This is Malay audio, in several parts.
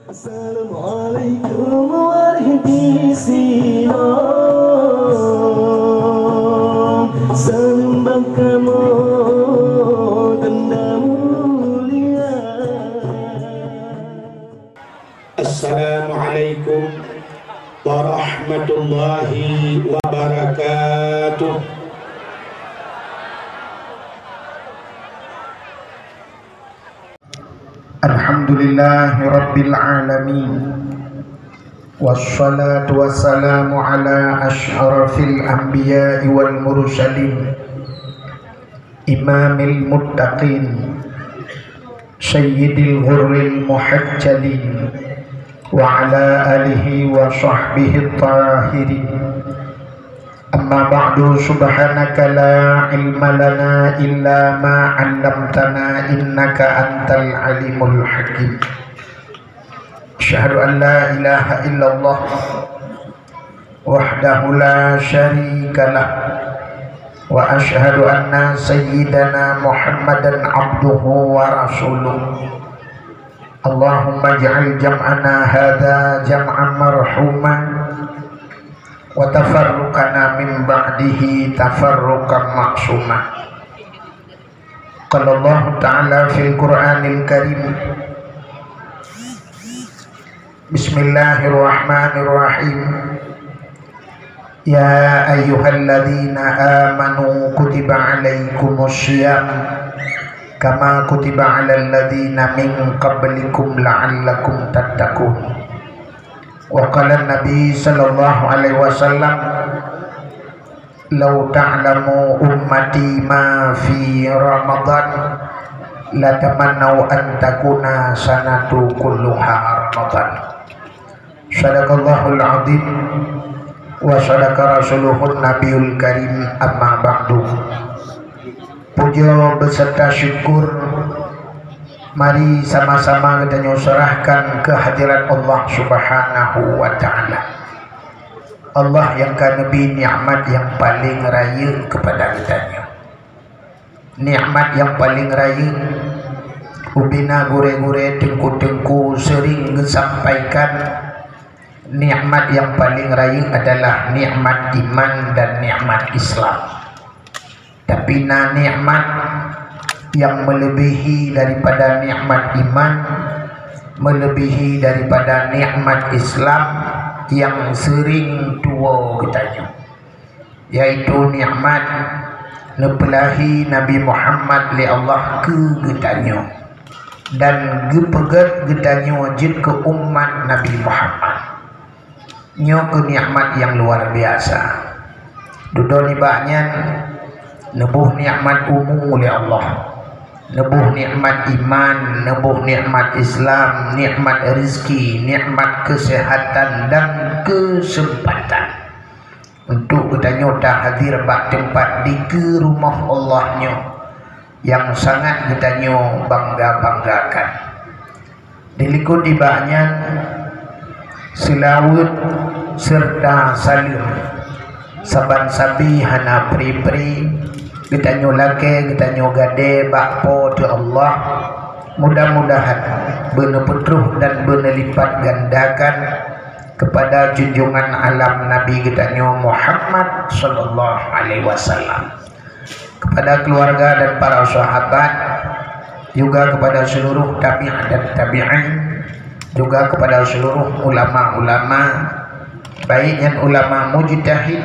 Assalamualaikum warahmatullahi wabarakatuh. Sembah kamu tanda mulia. Assalamualaikum warahmatullahi wabarakatuh. Alhamdulillahi rabbil alamin. Wassalatu wassalamu ala asyrafil anbiya'i wal mursalin, imamil muttaqin, sayyidil ghurril muhajjalin, wa ala alihi wa sahbihi tahirin. Amma ba'du, subhanaka la ilma lana illa ma 'allamtana innaka antal alimul hakim. Asyhadu an la ilaha illallah wahdahu la syarika lah, wa asyhadu anna sayyidana Muhammadan abduhu wa rasuluh. Allahumma ij'al jam'ana hadza jam'an marhuman wa tafarruqana min ba'dihi tafarruqan ma'suma. Qala Allah Ta'ala fil Qur'anil Karim, Bismillahirrahmanirrahim. Ya ayyuhalladzina amanu kutiba alaikumus syiyam kama kutiba alal ladzina min qablikum la'allakum tattaqun. Wa qala Nabi sallallahu alaihi wasallam, law ta'lamu ummati ma fi Ramadan la tamannau an takuna sanatu kulluha Ramadan. Sadaqallahul azim wa sadaqa rasuluhun nabiyul karim. Amma ba'du. Puja beserta syukur mari sama-sama kita nyusurahkan kehadiran Allah subhanahu wa ta'ala. Allah yang kanebi nikmat yang paling raya kepada kitanya. Nikmat yang paling raya ubina gure-gure tengku-tengku sering sampaikan, nikmat yang paling raya adalah nikmat iman dan nikmat Islam. Tapi nikmat yang melebihi daripada nikmat iman, melebihi daripada nikmat Islam yang sering tua kitanya, yaitu nikmat nepelahi Nabi Muhammad li Allah ke kitanya dan gepegat kitanya jid ke umat Nabi Muhammad. Nyo ke nikmat yang luar biasa. Dudo nibaknya nebuh nikmat umum oleh Allah, nebuh nikmat iman, nebuh nikmat Islam, nikmat rezeki, nikmat kesehatan dan kesempatan untuk kita nyota hadir bak tempat di ke rumah Allahnya yang sangat kita nyo bangga-banggakan. Dilikut dibaknya selawat serta salim saban sabi hana pri-pri kita nyolake, kita nyogade bakpo tu Allah. Mudah-mudahan benar petruh dan benar lipat gandakan kepada junjungan alam Nabi kita nyo Muhammad sallallahu alaihi wasallam, kepada keluarga dan para sahabat, juga kepada seluruh tabi'in dan tabi'in, juga kepada seluruh ulama-ulama, baiknya ulama mujtahid,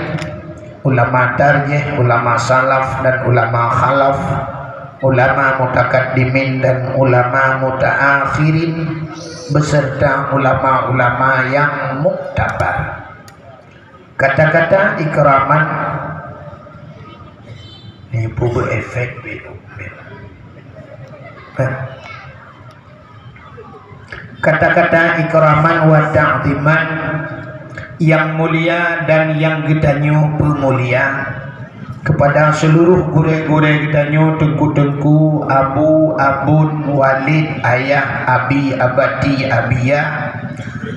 ulama tarjih, ulama salaf dan ulama khalaf, ulama mutakaddimin dan ulama mutaakhirin, beserta ulama-ulama yang muktabar. Kata-kata ikraman ni pun efek kata-kata ikraman wa ta'ziman yang mulia dan yang gedanyo pemulia kepada seluruh gure-gure gedanyo, tengku-tengku, abu, abun, walid, ayah, abi, abadi, abia,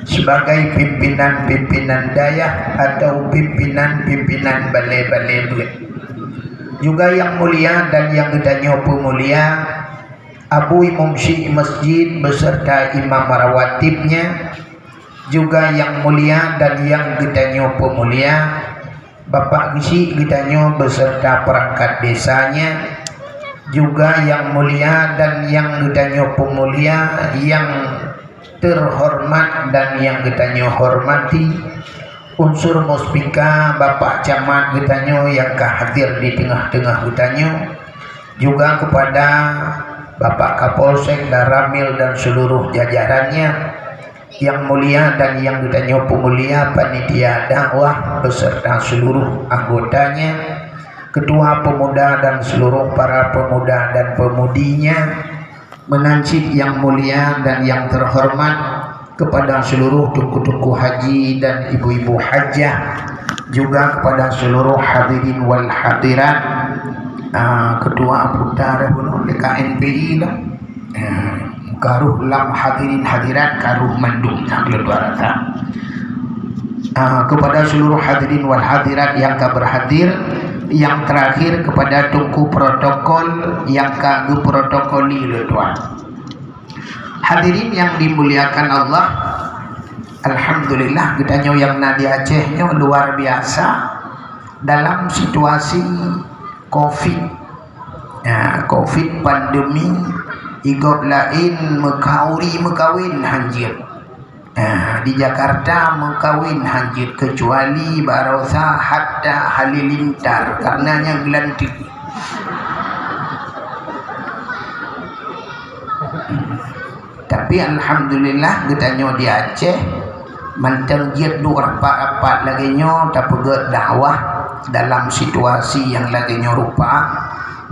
sebagai pimpinan-pimpinan dayah atau pimpinan-pimpinan balai-balai. Juga yang mulia dan yang gedanyo pemulia Abu Imam Syekh Masjid beserta imam rawatibnya, juga yang mulia dan yang gedanyo pemulia, Bapak Gisi gedanyo beserta perangkat desanya, juga yang mulia dan yang gedanyo pemulia, yang terhormat dan yang gedanyo hormati, unsur muspika Bapak Camat gedanyo yang hadir di tengah-tengah gedanyo, juga kepada Bapak Kapolsek Daramil dan seluruh jajarannya, yang mulia dan yang gedanyo pemulia panitia dakwah beserta seluruh anggotanya, ketua pemuda dan seluruh para pemuda dan pemudinya, menancip yang mulia dan yang terhormat kepada seluruh tuku-tuku haji dan ibu-ibu hajah, juga kepada seluruh hadirin wal hadirat, ketua putar KNPI lah, karuh lam hadirin hadirat karuh mandum kepada seluruh hadirin wal hadirat yang berhadir. Yang terakhir kepada tuku protokol yang kagum protokoli tuan. Hadirin yang dimuliakan Allah, alhamdulillah gedanyo yang nadi Acehnya luar biasa dalam situasi Covid. Covid pandemi igob lain mekawin hanjir. Di Jakarta mengkawin hanjir kecuali Barosa hatta halilintar karenanya gelantik. Tapi alhamdulillah gedanyo di Aceh manteng jid du rapat-rapat lagi nyo tapeget dakwah dalam situasi yang lagi nyo rupa,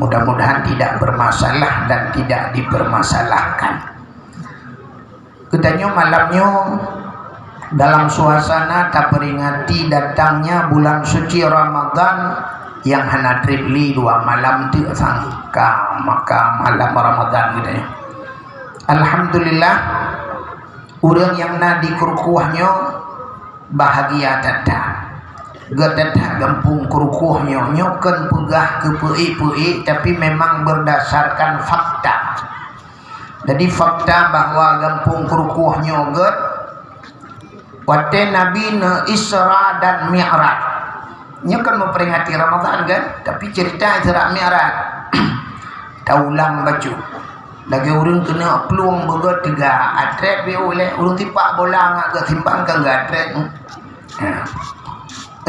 mudah-mudahan tidak bermasalah dan tidak dipermasalahkan. Gedanyo malamnya dalam suasana tak peringati datangnya bulan suci Ramadan yang hana tripli 2 malam tu sangka maka malam Ramadan gedanyo. Alhamdulillah urang yang nadi kurkuahnya bahagia tata. Getata gampung kurkuahnya nyoken pegah ke pei tapi memang berdasarkan fakta. Jadi fakta bahwa gampung kurukuh nyoget wate Nabi ne Isra dan Mi'raj. Nya kan memperingati Ramadan kan, tapi cerita Isra Mi'raj. Taulang baju. Lagi urang kena peluang begot 3 atret be oleh urang tipak bola ngak timbang ke atret.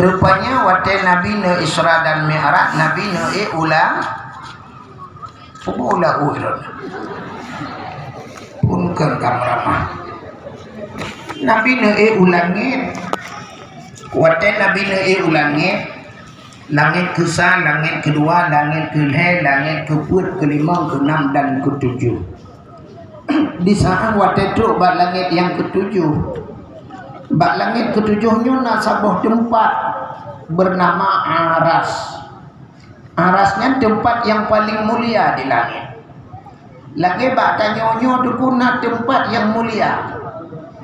Rupanya wate Nabi ne Isra dan Mi'raj, Nabi ne ulang punkan kamramah Nabi ne ulangit wate Nabi ne ulangit langit ke-1, langit kedua, langit ke-2, langit ke-4, ke-5, ke-6 dan ke-7. Di saat wate tu bak langit yang ke-7, bak langit ke-7 nya na sabuh tempat bernama Aras. Arasnya tempat yang paling mulia di langit. Lagi bak tanya-nyo dukuna tempat yang mulia.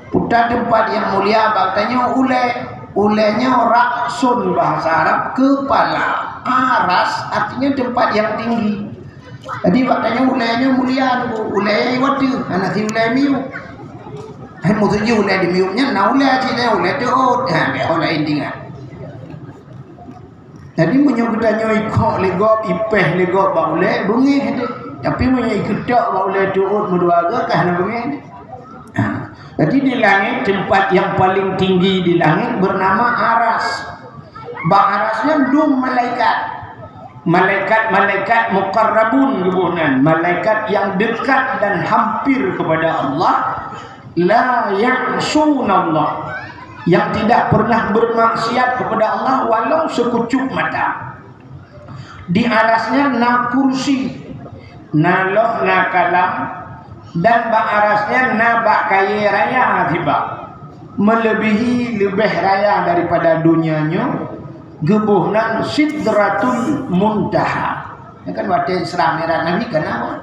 Putar tempat yang mulia bak tanya ulenya raksun bahasa Arab, kepala. Aras artinya tempat yang tinggi. Jadi bak tanya ulenya mulia dulu. Ulenya iwatu, anak si ulenya miu. Maksudnya ulenya di miunya na ulenya cina ulenya tuh. Ulenya intinya. Jadi menyebutnya ikut legop ipeh legop bak ulenya bunyi itu. Tapi punya ikutak boleh tuut berduaga kerana begini. Jadi di langit tempat yang paling tinggi di langit bernama Aras. Bak Arasnya dum malaikat. Malaikat muqarrabun gebunan, malaikat yang dekat dan hampir kepada Allah. La ya'sunallah, yang tidak pernah bermaksiat kepada Allah walau sekucup mata. Di Arasnya na kursi, na loh na kalam, dan bak Arasnya na bak kaya raya tiba, melebihi lebih raya daripada dunianya. Gebuhnan Sidratul Muntaha. Ini kan waktu Isra Mi'raj Nabi kenapa?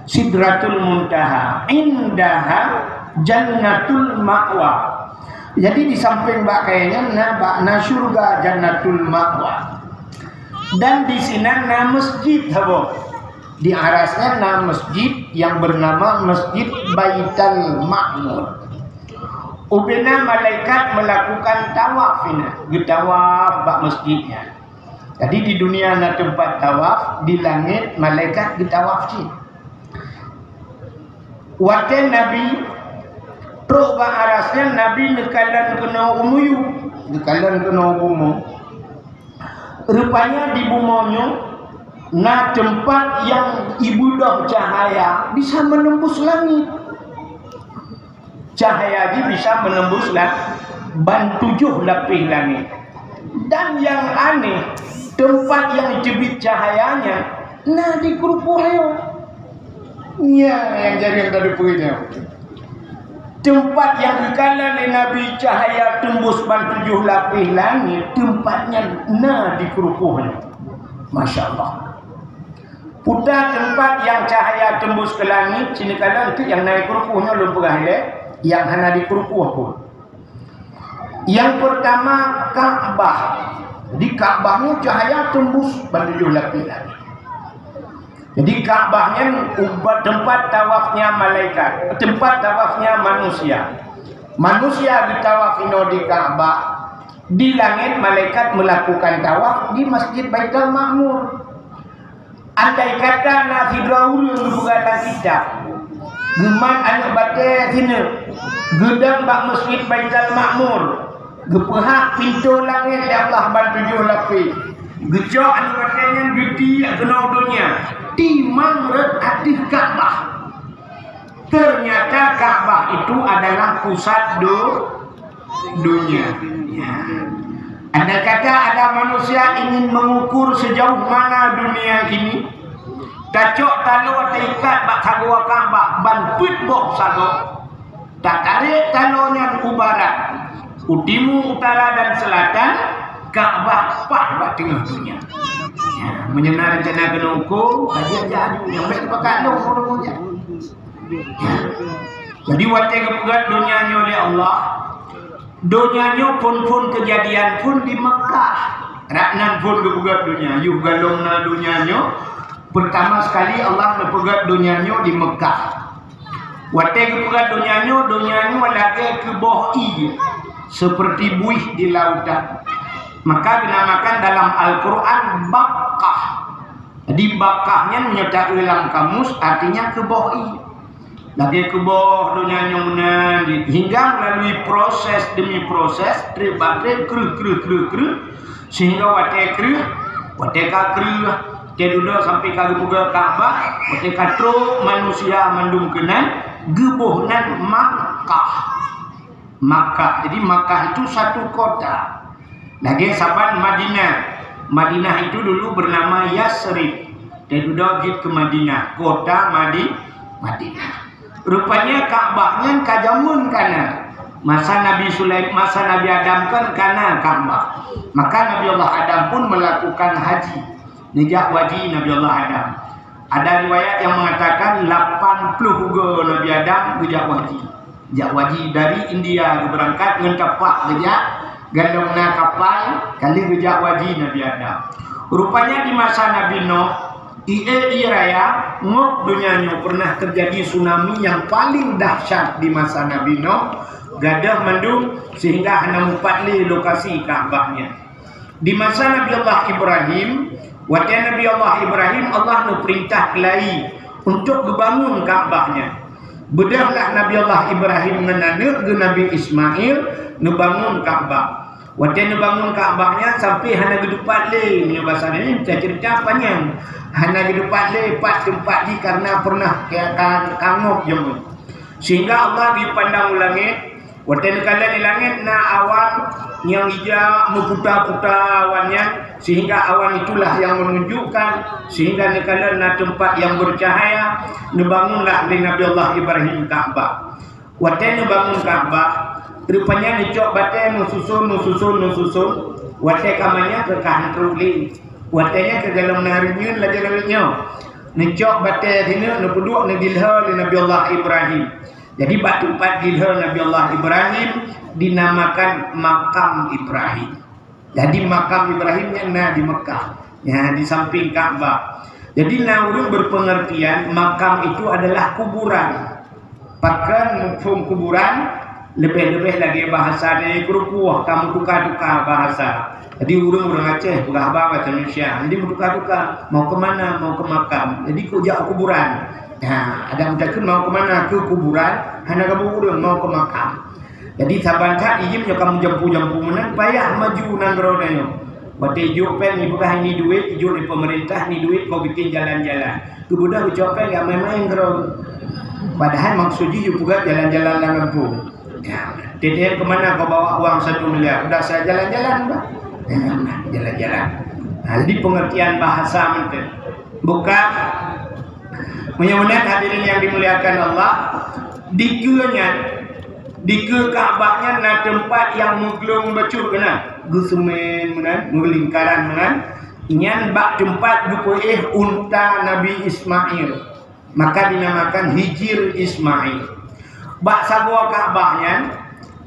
Sidratul Muntaha indaha Jannatul Ma'wa. Jadi di samping bak kayanya na surga Jannatul Ma'wa. Dan di sini na masjid habo. Di arasnya nama masjid yang bernama Masjid Baitul Ma'mur. Ubena malaikat melakukan tawaf ini, getawaf bak masjidnya. Jadi di dunia ada tempat tawaf, di langit malaikat getawaf sih. Waktu Nabi truk bak arasnya Nabi nekalan kena umuyu, nekalan kena umumu. Rupanya di bumonyo nah tempat yang ibadah cahaya bisa menembus langit. Cahaya ini bisa menembus ban 7 lapis langit. Dan yang aneh, tempat yang jebit cahayanya nah di Kurupureo. Ya, yang jadi yang tadi poinnya. Tempat yang dikala oleh Nabi cahaya tembus ban 7 lapis langit, tempatnya nah di Kurupureo. Masya Allah. Putar tempat yang cahaya tembus ke langit, sini kala itu yang naik kerupuhnya belum pernah ada, yang hanya di kerupuh pun. Yang pertama Ka'bah. Di Ka'bahnya cahaya tembus ban 7 lapis langit. Jadi Ka'bahnya tempat tawafnya malaikat, tempat tawafnya manusia. Manusia ditawafino di Ka'bah, di langit malaikat melakukan tawaf di Masjid Baitul Ma'mur. Andai kata nak hidraul yang berbuatan kita geman anak batai sini gedang bak Masjid Baitul Ma'mur gepehak pintu langit di Allah ban 7 lapis gejok anak batainya gede kena dunia timang red atif Ka'bah. Ternyata Ka'bah itu adalah pusat dunia ya. Anda kata ada manusia ingin mengukur sejauh mana dunia ini. Tacok talo terikat bak kagua Ka'bah ban put bok sago. Tak tarik talonya ke barat, utimu, utara dan selatan. Ka'bah pak bak tengah dunia. Ya, menyenar rencana kena ukur, kajian jadi yang baik pakai long orang-orangnya. Ya. Jadi waktu kepegat dunianya oleh Allah. Donyanya pun kejadian pun di Mekah. Raknan pun kepegat dunia. Yuh galong na dunianya. Pertama sekali Allah kepegat dunianya di Mekah. Waktu kepegat dunianya lagi ke bawah i. Seperti buih di lautan. Maka dinamakan dalam Al-Quran Bakkah. Jadi Bakkahnya menyertai dalam kamus artinya ke bawah i. Lagi ke bawah dunianya menang hingga melalui proses demi proses tribatre kru sehingga watek kedudukan sampai kali buka Ka'bah watek katro manusia mandungkenan gebohnan Makkah. Jadi Makkah itu satu kota. Lagi sahabat Madinah itu dulu bernama Yasrib. Kedudukan ke Madinah, kota Madinah. Rupanya Ka'bahnya kajamun kana. Masa Nabi Adam kan kana Ka'bah. Maka Nabi Allah Adam pun melakukan haji. Nijak wajib Nabi Allah Adam. Ada riwayat yang mengatakan 80 hugo Nabi Adam nijak wajib. Nijak wajib dari India berangkat dengan kapal nijak gandongna kapal kali nijak wajib Nabi Adam. Rupanya di masa Nabi Nuh raya ngok dunianya pernah terjadi tsunami yang paling dahsyat di masa Nabi Nuh gadah mendung sehingga hanya 4 lokasi Ka'bahnya. Di masa Nabi Allah Ibrahim, waktu Nabi Allah Ibrahim Allah perintah kelai untuk dibangun Ka'bahnya. Bedahlah Nabi Allah Ibrahim menanek ke Nabi Ismail membangun Ka'bah. Waktu membangun Ka'bahnya sampai hanya gedupat le ni bahasa ni cerita panjang. Hanya gedupat le tempat di karena pernah kangok jemu. Sehingga Allah dipandang langit, waktu kala di langit na awan yang hijau meputar-putar awannya sehingga awan itulah yang menunjukkan sehingga kala na tempat yang bercahaya dibangunlah oleh Nabi Allah Ibrahim Ka'bah. Waktu membangun Ka'bah rupanya dicok batai nususun watai kamanya ke kantruli watainya ke dalam narinyun lagi dicok batai sini nepuduk negilha oleh Nabi Allah Ibrahim. Jadi batu empat gilha Nabi Allah Ibrahim dinamakan makam Ibrahim. Jadi makam Ibrahimnya di Mekah ya di samping Ka'bah. Jadi naurung berpengertian makam itu adalah kuburan. Bahkan mufhum kuburan lebih-lebih lagi bahasanya kerukuh, kamu tukar-tukar bahasa. Jadi orang Aceh, berabang bahasa Indonesia. Jadi tukar-tukar, mau ke mana, mau ke makam. Jadi kujak kuburan. Nah, ada mutakin mau ke mana, ke kuburan. Hanya kamu orang mau ke makam. Jadi saban tak izin kamu jampu-jampu mana, payah maju nang rodanya. Waktu ijuk pen ibu kah ini duit, ijuk di pemerintah ni duit kau bikin jalan-jalan. Kemudian ucap pen enggak main-main gerong. Padahal maksudnya juga jalan-jalan Lampung. Ya, Dede kemana kau bawa uang 1 miliar? Udah saya jalan-jalan, Pak. Jalan-jalan. Nah, jadi pengertian bahasa menten. Bukan. Mudah-mudahan hadirin yang dimuliakan Allah, di Ka'bahnya na tempat yang muglung bacur kena gusumen menan melingkaran menan nyan bak tempat dupoeh unta Nabi Ismail, maka dinamakan Hijir Ismail. Bak sagwa Ka'bahnya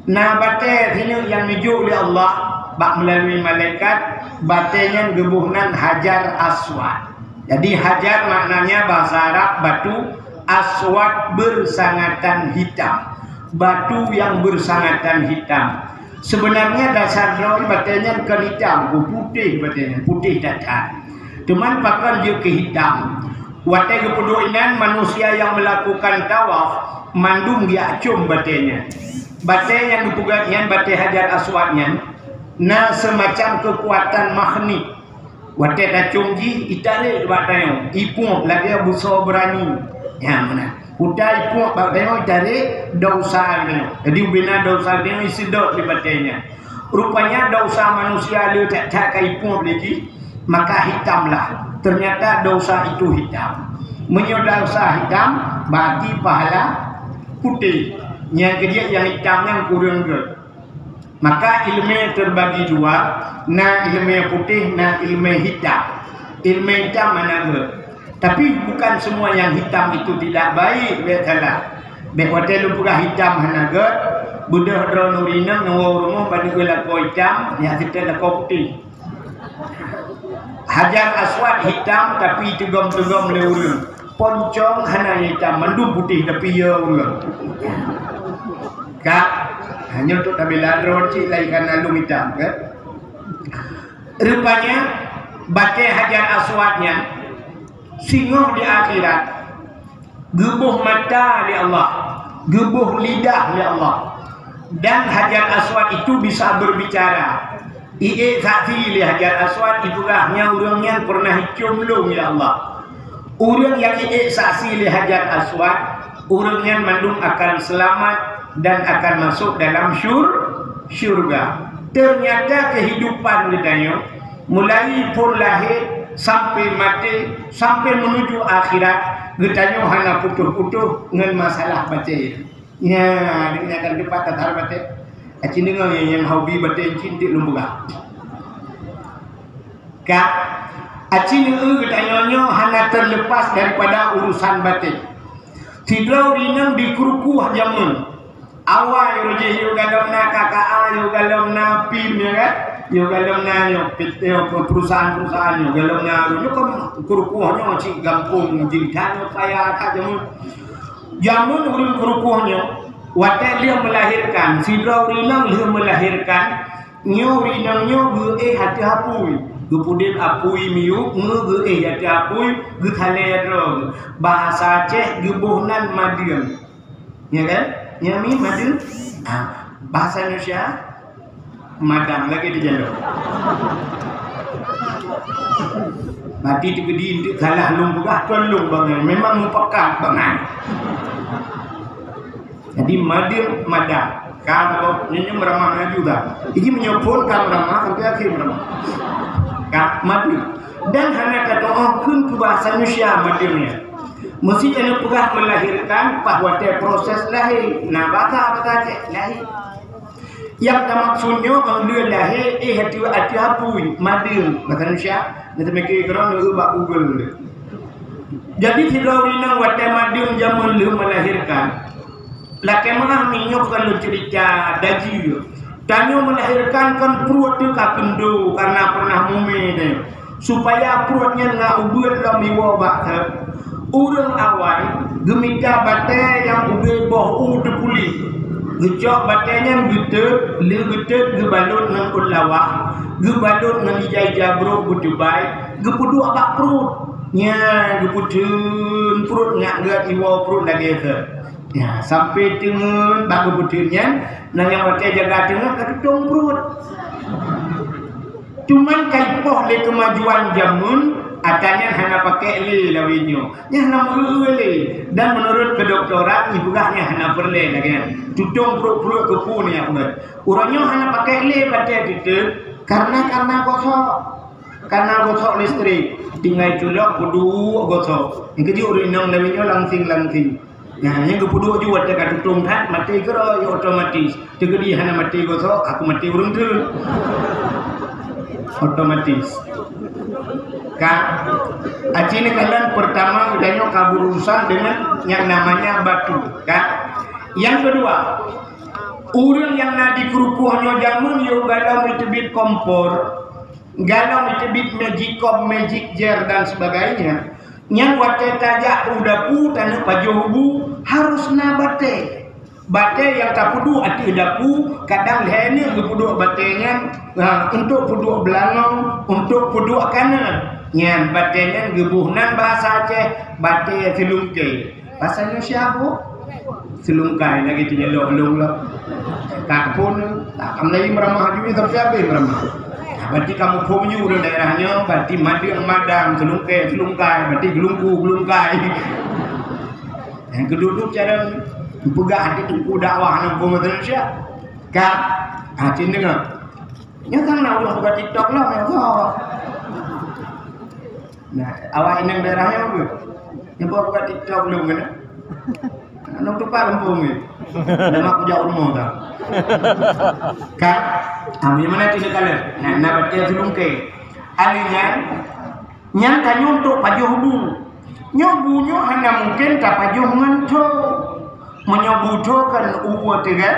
na bate hinu yang nuju oleh Allah bak melalui malaikat batenya gebuhnan Hajar Aswad. Jadi hajar maknanya bahasa Arab batu, aswad bersangatan hitam. Batu yang bersangatan hitam. Sebenarnya dasar draw batanya bukan hitam, putih batanya, putih datar. Cuman pakai dia ke hitam. Watai kepedulian manusia yang melakukan tawaf mandung dia acum batanya. Batai yang dipugatnya batai Hajar Aswadnya, na semacam kekuatan magnet. Watai acum ji itare batanya, ipung lagi buso berani. Ya mana? Udah ipu bagaimanaa dari dosa ini. Jadi bina dosa ini sedot di batenya. Rupanya dosa manusia dia tak ipu lagi, maka hitamlah. Ternyata dosa itu hitam. Dosa hitam berarti pahala putih. Yang kedua yang hitamnya kurang good. Maka ilmu terbagi dua, na ilmu putih, na ilmu hitam. Ilmu hitam mana good? Tapi bukan semua yang hitam itu tidak baik, salah. Bek hotel lu pura hitam hanagat, budah dronurina ngawur rumah pada gula ko hitam, ya kita la ko putih. Hajar Aswad hitam tapi tegom-tegom le urang. Poncong hana hitam, mandu putih tapi ya urang. Kak, hanya untuk tabela drone cik lai kana lu hitam, kan? Rupanya batai Hajar Aswadnya singoh di akhirat, gebuh mata di Allah, gebuh lidah di Allah, dan Hajar Aswad itu bisa berbicara. Ie saksi li Hajar Aswad itu rahnya orangnya pernah cium ya Allah. Orang yang ie saksi li Hajar Aswad, orangnya mandung akan selamat dan akan masuk dalam syurga. Ternyata kehidupan ditanya mulai pun lahir sampai mati, sampai menuju akhirat, getanya hanya putuh-putuh dengan masalah baca. Ya, dia akan dapat tatar baca. Acin dengar yang hobi baca cinta lembuga. Kak, acin getanya hanya terlepas daripada urusan baca. Tidau rinang dikurukuh jamun. Awal roje yo galomna KKA, yo galomna PIM ya kan? Yo galomna yo PT perusahaan-perusahaan yo galomna yo kan kurukuhnya cik gampung jingkan payah tak jamun urang kurukuhnya watai dia melahirkan sidra urinang dia melahirkan nyo urinang nyo ge hati hapui gepudin apui miu ge hati hapui ge thaledro bahasa Aceh gebuhnan madiam ya kan nyami madu bahasa Indonesia madam lagi di jalur mati digedi untuk kalah lumbugah tolong bangai memang mupakat bangai jadi madam kalau ini meramah juga ini menyebut kan meramah sampai akhir meramah kak madu dan hanya kata oh kun ke bahasa Indonesia madamnya mesti jangan pernah melahirkan bahwa dia proses lahir. Nah, bata cek lahir. Yang maksudnya dia lahir hati hapui madil bahasa Indonesia. Nanti mikir kerana ubah Google. Jadi tidak rinang watai madil zaman lu melahirkan. Laki mana minyok kalau cerita daji. Tanya melahirkan kan perut tu kakendo karena pernah mumi dia. supaya perutnya ngak ubud lam iwa bakta urang awal gemita bate yang ube boh tepuli gejok batenya getet le getet gebalut nang ulawah gebalut nang ijai jabro butubai gepudu abak perut nya gepudun perut ngak iwa perut lagi ke ya sampai dengan bak gepudunnya nang yang bate jaga tengah ketung perut cuman kaipoh le kemajuan jamun atanya hanya pakai le lawinyo nya hana le dan menurut kedokteran ibugahnya hana perle lagi tutung perut kepu ni apa urangnya hana pakai le pada itu karena gosok listrik tinggal culok kudu gosok yang keji urinong lawinyo langsing nah yang kepudu juga dekat tutung hat mati kero ya otomatis tegedi hana mati gosok aku mati urung tu otomatis kan aci ni kalian pertama udahnya kaburusan dengan yang namanya batu kan yang kedua orang yang nak dikerukuhnya jamun yo galau mitebit kompor galau mitebit magic jar dan sebagainya yang wate tajak udapu tanah pajohu harus na bate yang tak pudu ati udapu kadang lehnya pudu batenya untuk pudu belangong untuk pudu kanan nyan batenya gebuhnan bahasa Aceh bate selungke bahasa Indonesia apa selungkai lagi tu jelok tak pun tak lagi meramah juga tapi apa yang meramah berarti kamu punya urang daerahnya berarti mati yang madang selungkai berarti gelungkai yang kedua cara pegang hati tunggu dakwah nang Indonesia kan hati dengar nya kan nak udah buka TikTok lah nah awak inang daerahnya apa yang buka TikTok belum kan nak tumpah kampung ni nama aku jauh rumah tak kan ambil mana tidak kalah nak baca selungke alinya yang tanya untuk pajuh hubu nyobunya hanya mungkin tak pajuh ngantuk menyobutokan uwa tiga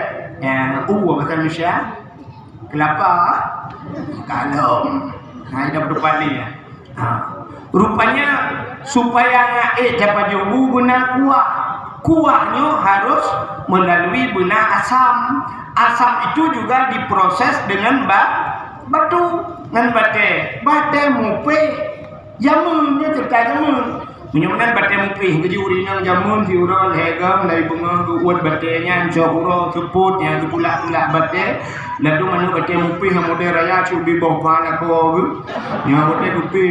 uwa bahasa Indonesia kelapa kalom nah ini berdepan ni rupanya supaya ngaik dapat jobu guna kuahnya harus melalui benang asam itu juga diproses dengan batu dengan bate mupe jamunnya cerita jamun menyebutkan bate mupe keji urinang jamun siurol hegam dari bunga kuat batenya cokuro keput yang kepulak bate lalu mana bate mupe yang model raya cubi bawah aku yang model mupe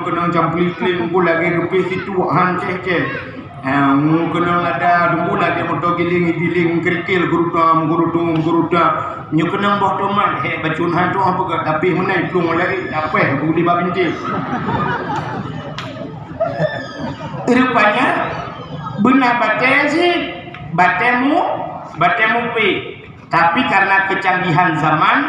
kena campli kling lagi mupe situ hanceh kena ada dumbu lagi motor giling kerikil guruda nyu kena boh tomat bacun hantu apa ke tapi menai plung lagi apa budi babinti rupanya benar bate sih batemu pi tapi karena kecanggihan zaman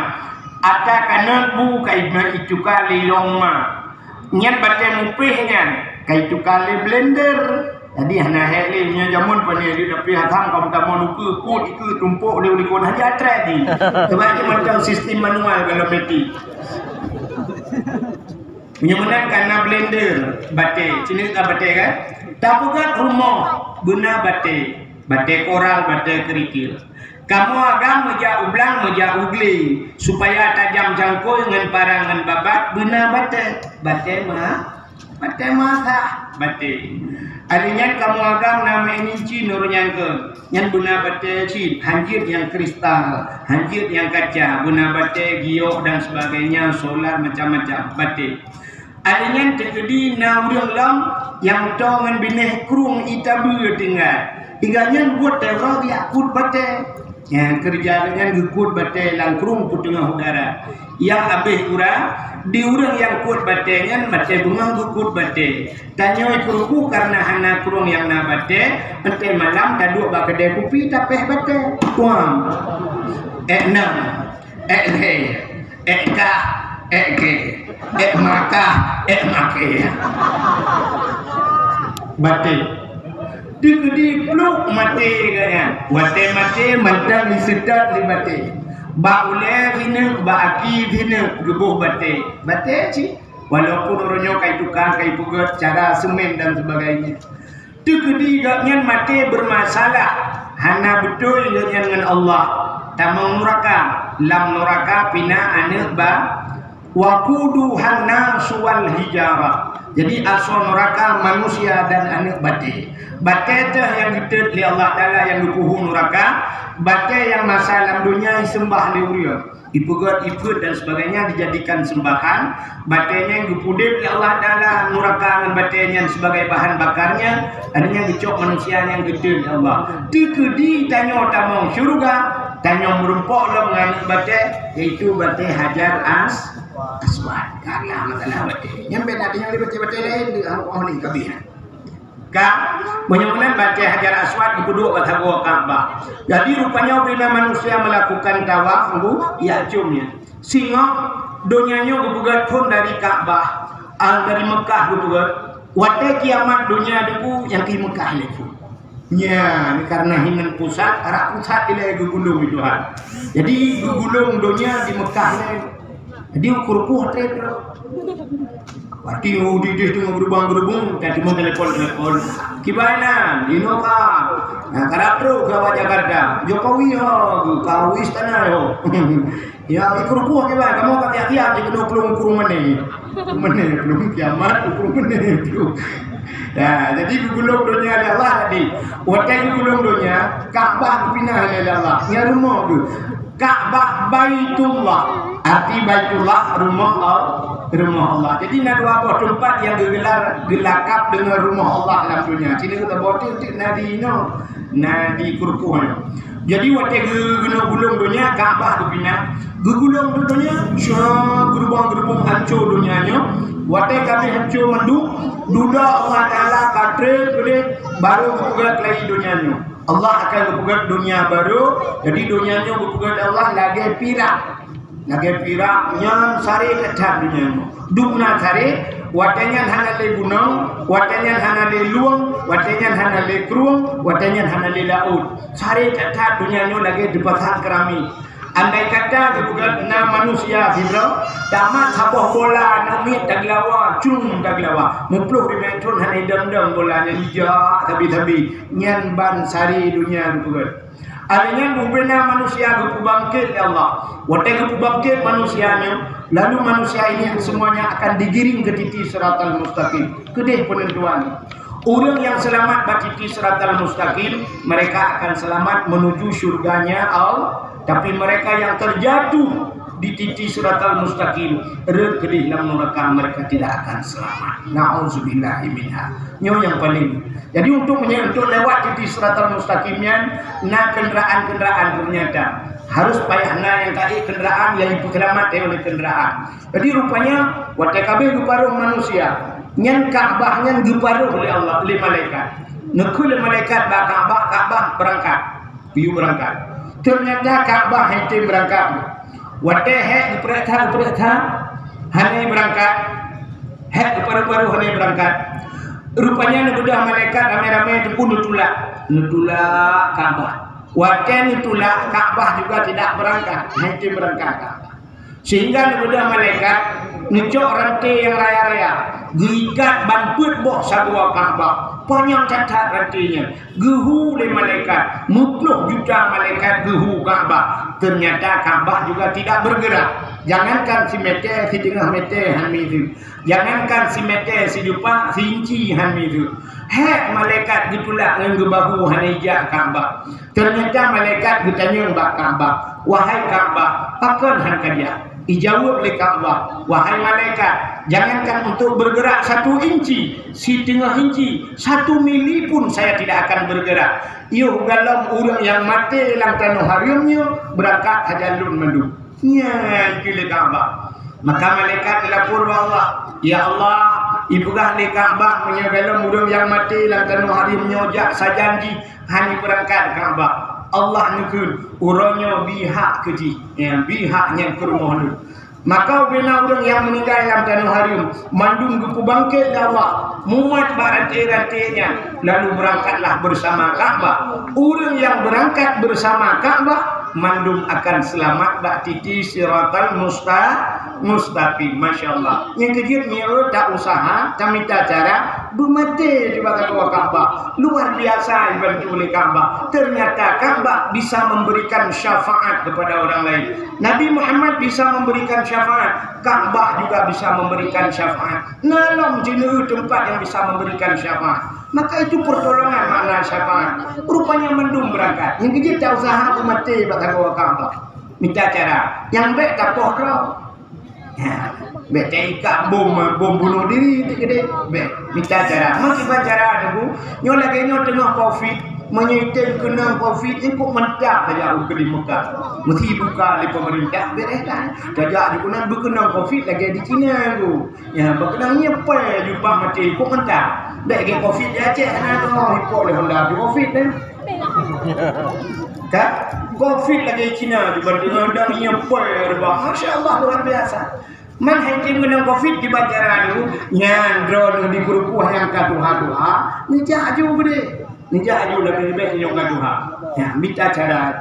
ada kena bu kaitna itu kali longma nyat batemu pi nyan kaitu kali blender. Jadi hana hele nya jamun pani di tapi hatang kamu tak mau nuku kut itu tumpuk oleh kon haja tradi. Sebab macam sistem manual kalau meti. Menyemenang karena blender bate, sini tak bate kan? Tapukan rumah benar bate koral, bate kerikil. Kamu agam meja ublang, meja ugli supaya tajam jangkau dengan parangan babat benar bate masa bate. Alinya kamu agam nama ini cin nurnya ke yang benar bate cin hanjir yang kristal, hanjir yang kaca, benar bate giok dan sebagainya, solar macam-macam bate. Alinya terjadi naudang lam yang tongan bineh kurung itabu tinggal. Hingga buat teror yakut bate. Yang kerja dengan gekut bate langkrung putengah udara. Yang habis kurang di urang yang kuat batenya mate bunga gekut bate. Tanya kuruku karena hana kurung yang na bate, ente malam taduk ba kedai kopi tapeh bate. Tuang. Enam. Eka. Make. Bate. Di peluk mati kan. Mati mantang disedat di bate. Ba ule hina, ba aki hina gebuh bate. Bate ci. walaupun orangnya kai tukang kai pugat cara semen dan sebagainya. Tu kedi gaknya mati bermasalah hana betul dengan Allah tamang neraka lam neraka pina ane ba waquduhan nasu wal hijarah. Jadi asal neraka manusia dan anak bate. Bate itu yang ditet li Allah Taala yang dukuhu neraka, bate yang masa dalam dunia sembah li uria. Ipugat dan sebagainya dijadikan sembahan, batenya yang dipudip li Allah Taala neraka dengan batenya sebagai bahan bakarnya, adanya gecok manusia yang gede li Allah. Tikedi tanya tamang syurga, tanya merumpok lo menganik bate, yaitu bate Hajar Aswad. Karena masalah bate. Yang beda dengan bate lain di orang ni kabihan. Menyebutkan bate Hajar Aswad itu dua kata gua Ka'bah. Jadi rupanya bila manusia melakukan tawaf, ya cumnya. Sehingga dunianya gubugat pun dari Ka'bah, dari Mekah gubugat. Wate kiamat dunia itu yang di Mekah itu. Ya, ini karena hinan pusat, arah pusat ilai gugulung itu kan. Jadi gugulung dunia di Mekah ini. Jadi ukur itu. Waktu di tengah berubang-berubung, tadi mau telepon. Gimana? Dino ka? Nah, karakter kawan Jakarta. Jokowi kau istana yo. Ya, ukur gimana? Kamu hati-hati aja kena ukur mana? Belum kiamat ukur mana itu. Ya, jadi gulung dunia Allah tadi. Waktu gulung dunia, Ka'bah pindah oleh Allah. Ya rumah tu. Ka'bah Baitullah. Arti Baitullah rumah Allah. Jadi ada dua tempat yang gelakap dengan rumah Allah dalam dunia. Sini kita bawa titik nadi kurkuh. Jadi waktu gulung dunia Ka'bah tu pindah. Gulung dunia, gerbang hancur dunianya. Waktu kami hancur menduk, duda Allah Taala katre baru berpugat lagi dunianya. Allah akan berpugat dunia baru. Jadi dunianya berpugat Allah lagi pirak yang sari ketat dunianya. Dukna sari, watanya hana le gunung, watanya hana le luang, watanya hana le kruang, watanya hana le laut. Sari ketat dunianya lagi dipasang kerami. Andai kata bukan manusia hidro, damat sabuh bola namit taglawa, cung taglawa, mupluh di metron hanai dam bola hijau tapi nyan ban sari dunia bukan. Adanya beberapa manusia gupu bangkit ya Allah. Waktu gupu bangkit manusianya, lalu manusia ini semuanya akan digiring ke titik siratal mustaqim. Kedih penentuan. Orang yang selamat batiti siratal mustaqim, mereka akan selamat menuju surganya Allah. Tapi mereka yang terjatuh di titik siratal mustaqim, kedih dalam neraka, mereka tidak akan selamat. Nauzubillahi minha. Yang paling. Jadi untuk lewat titik siratal mustaqimnya, kendaraan ternyata harus payah yang tadi kendaraan yang selamat oleh kendaraan. Jadi rupanya waktu kabeh guparuh manusia. Nyan Ka'bah nyan diparuh oleh Allah, oleh malaikat. Nekul malaikat Ka'bah berangkat. Piu berangkat. Ternyata Ka'bah henti berangkat. Waktu diperintah hanya berangkat. Paru-paru hanya berangkat. Rupanya nebudah malaikat rame-rame itu pun nutulak Ka'bah. Waktu nutulak Ka'bah juga tidak berangkat, henti berangkat. Sehingga nebudah malaikat ngecok rantai yang raya-raya, gikat banput boh sabua Ka'bah, panjang cacat rantainya, gehu le malaikat, mupluh juta malaikat gehu Ka'bah. Ternyata Ka'bah juga tidak bergerak. Jangankan si meter, si tengah meter hamidu, jangankan si meter, si dupa, si inci hamidu. Malaikat gitulah yang gebahu hanijak Ka'bah. Ternyata malaikat bertanya mbak Ka'bah, wahai Ka'bah, akan hankadia? Dijawab oleh Ka'bah, wahai malaikat, jangankan untuk bergerak 1 inci, setengah inci, 1 mili pun saya tidak akan bergerak. Iyo galam orang yang mati dalam tanah harimnya berangkat hajalun mandu. Ya, itu Ka'bah. Maka malaikat lapor Allah, ya Allah, ibugah le Ka'bah menyagalam orang yang mati dalam tanah harimnya jak sajanji hani berangkat Ka'bah. Allah nukun orangnya bihak keji, yang bihaknya ke rumah lu. Maka bila orang yang meninggal dalam tanah harim mandung gupu bangkit Allah, muat rantai-rantainya, lalu berangkatlah bersama Ka'bah. Orang yang berangkat bersama Ka'bah mandung akan selamat bak titi siratal mustaqim. Masya Allah. Yang kejut miro tak usaha, tak minta cara, bermati di belakang Ka'bah. Luar biasa dibantu oleh Ka'bah. Ternyata Ka'bah bisa memberikan syafaat kepada orang lain. Nabi Muhammad bisa memberikan syafaat. Ka'bah juga bisa memberikan syafaat. Nalam jenuh tempat yang bisa memberikan syafaat. Maka itu pertolongan makna syafaat. Rupanya mendung berangkat. Yang kejut tak usaha, bermati belakang Ka'bah. Minta cara. Yang baik tak poh kau. Ya, baik ikat bom bunuh diri gede. Baik minta cara. Makibat cara aku. Nyo lagi nyo tengah Covid, menyiting kena Covid ni kok mendak saja ke di Mekah. Mesti buka di pemerintah beres kan. Jajak di kuna berkena Covid lagi di China tu. Ya, berkena nyepe jumpa mati kok mendak. Baik ke Covid dia cek ana tu hipok le Honda Covid kan. Kan? Covid lagi Cina juga dengan dangnya perbah. Masya Allah luar biasa. Man hakim dengan Covid di bacara dulu. Nyandro di kurukuh yang kaduha-duha. Nijak aju gede. Nijak aju lebih baik yang kaduha. Ya, minta cara.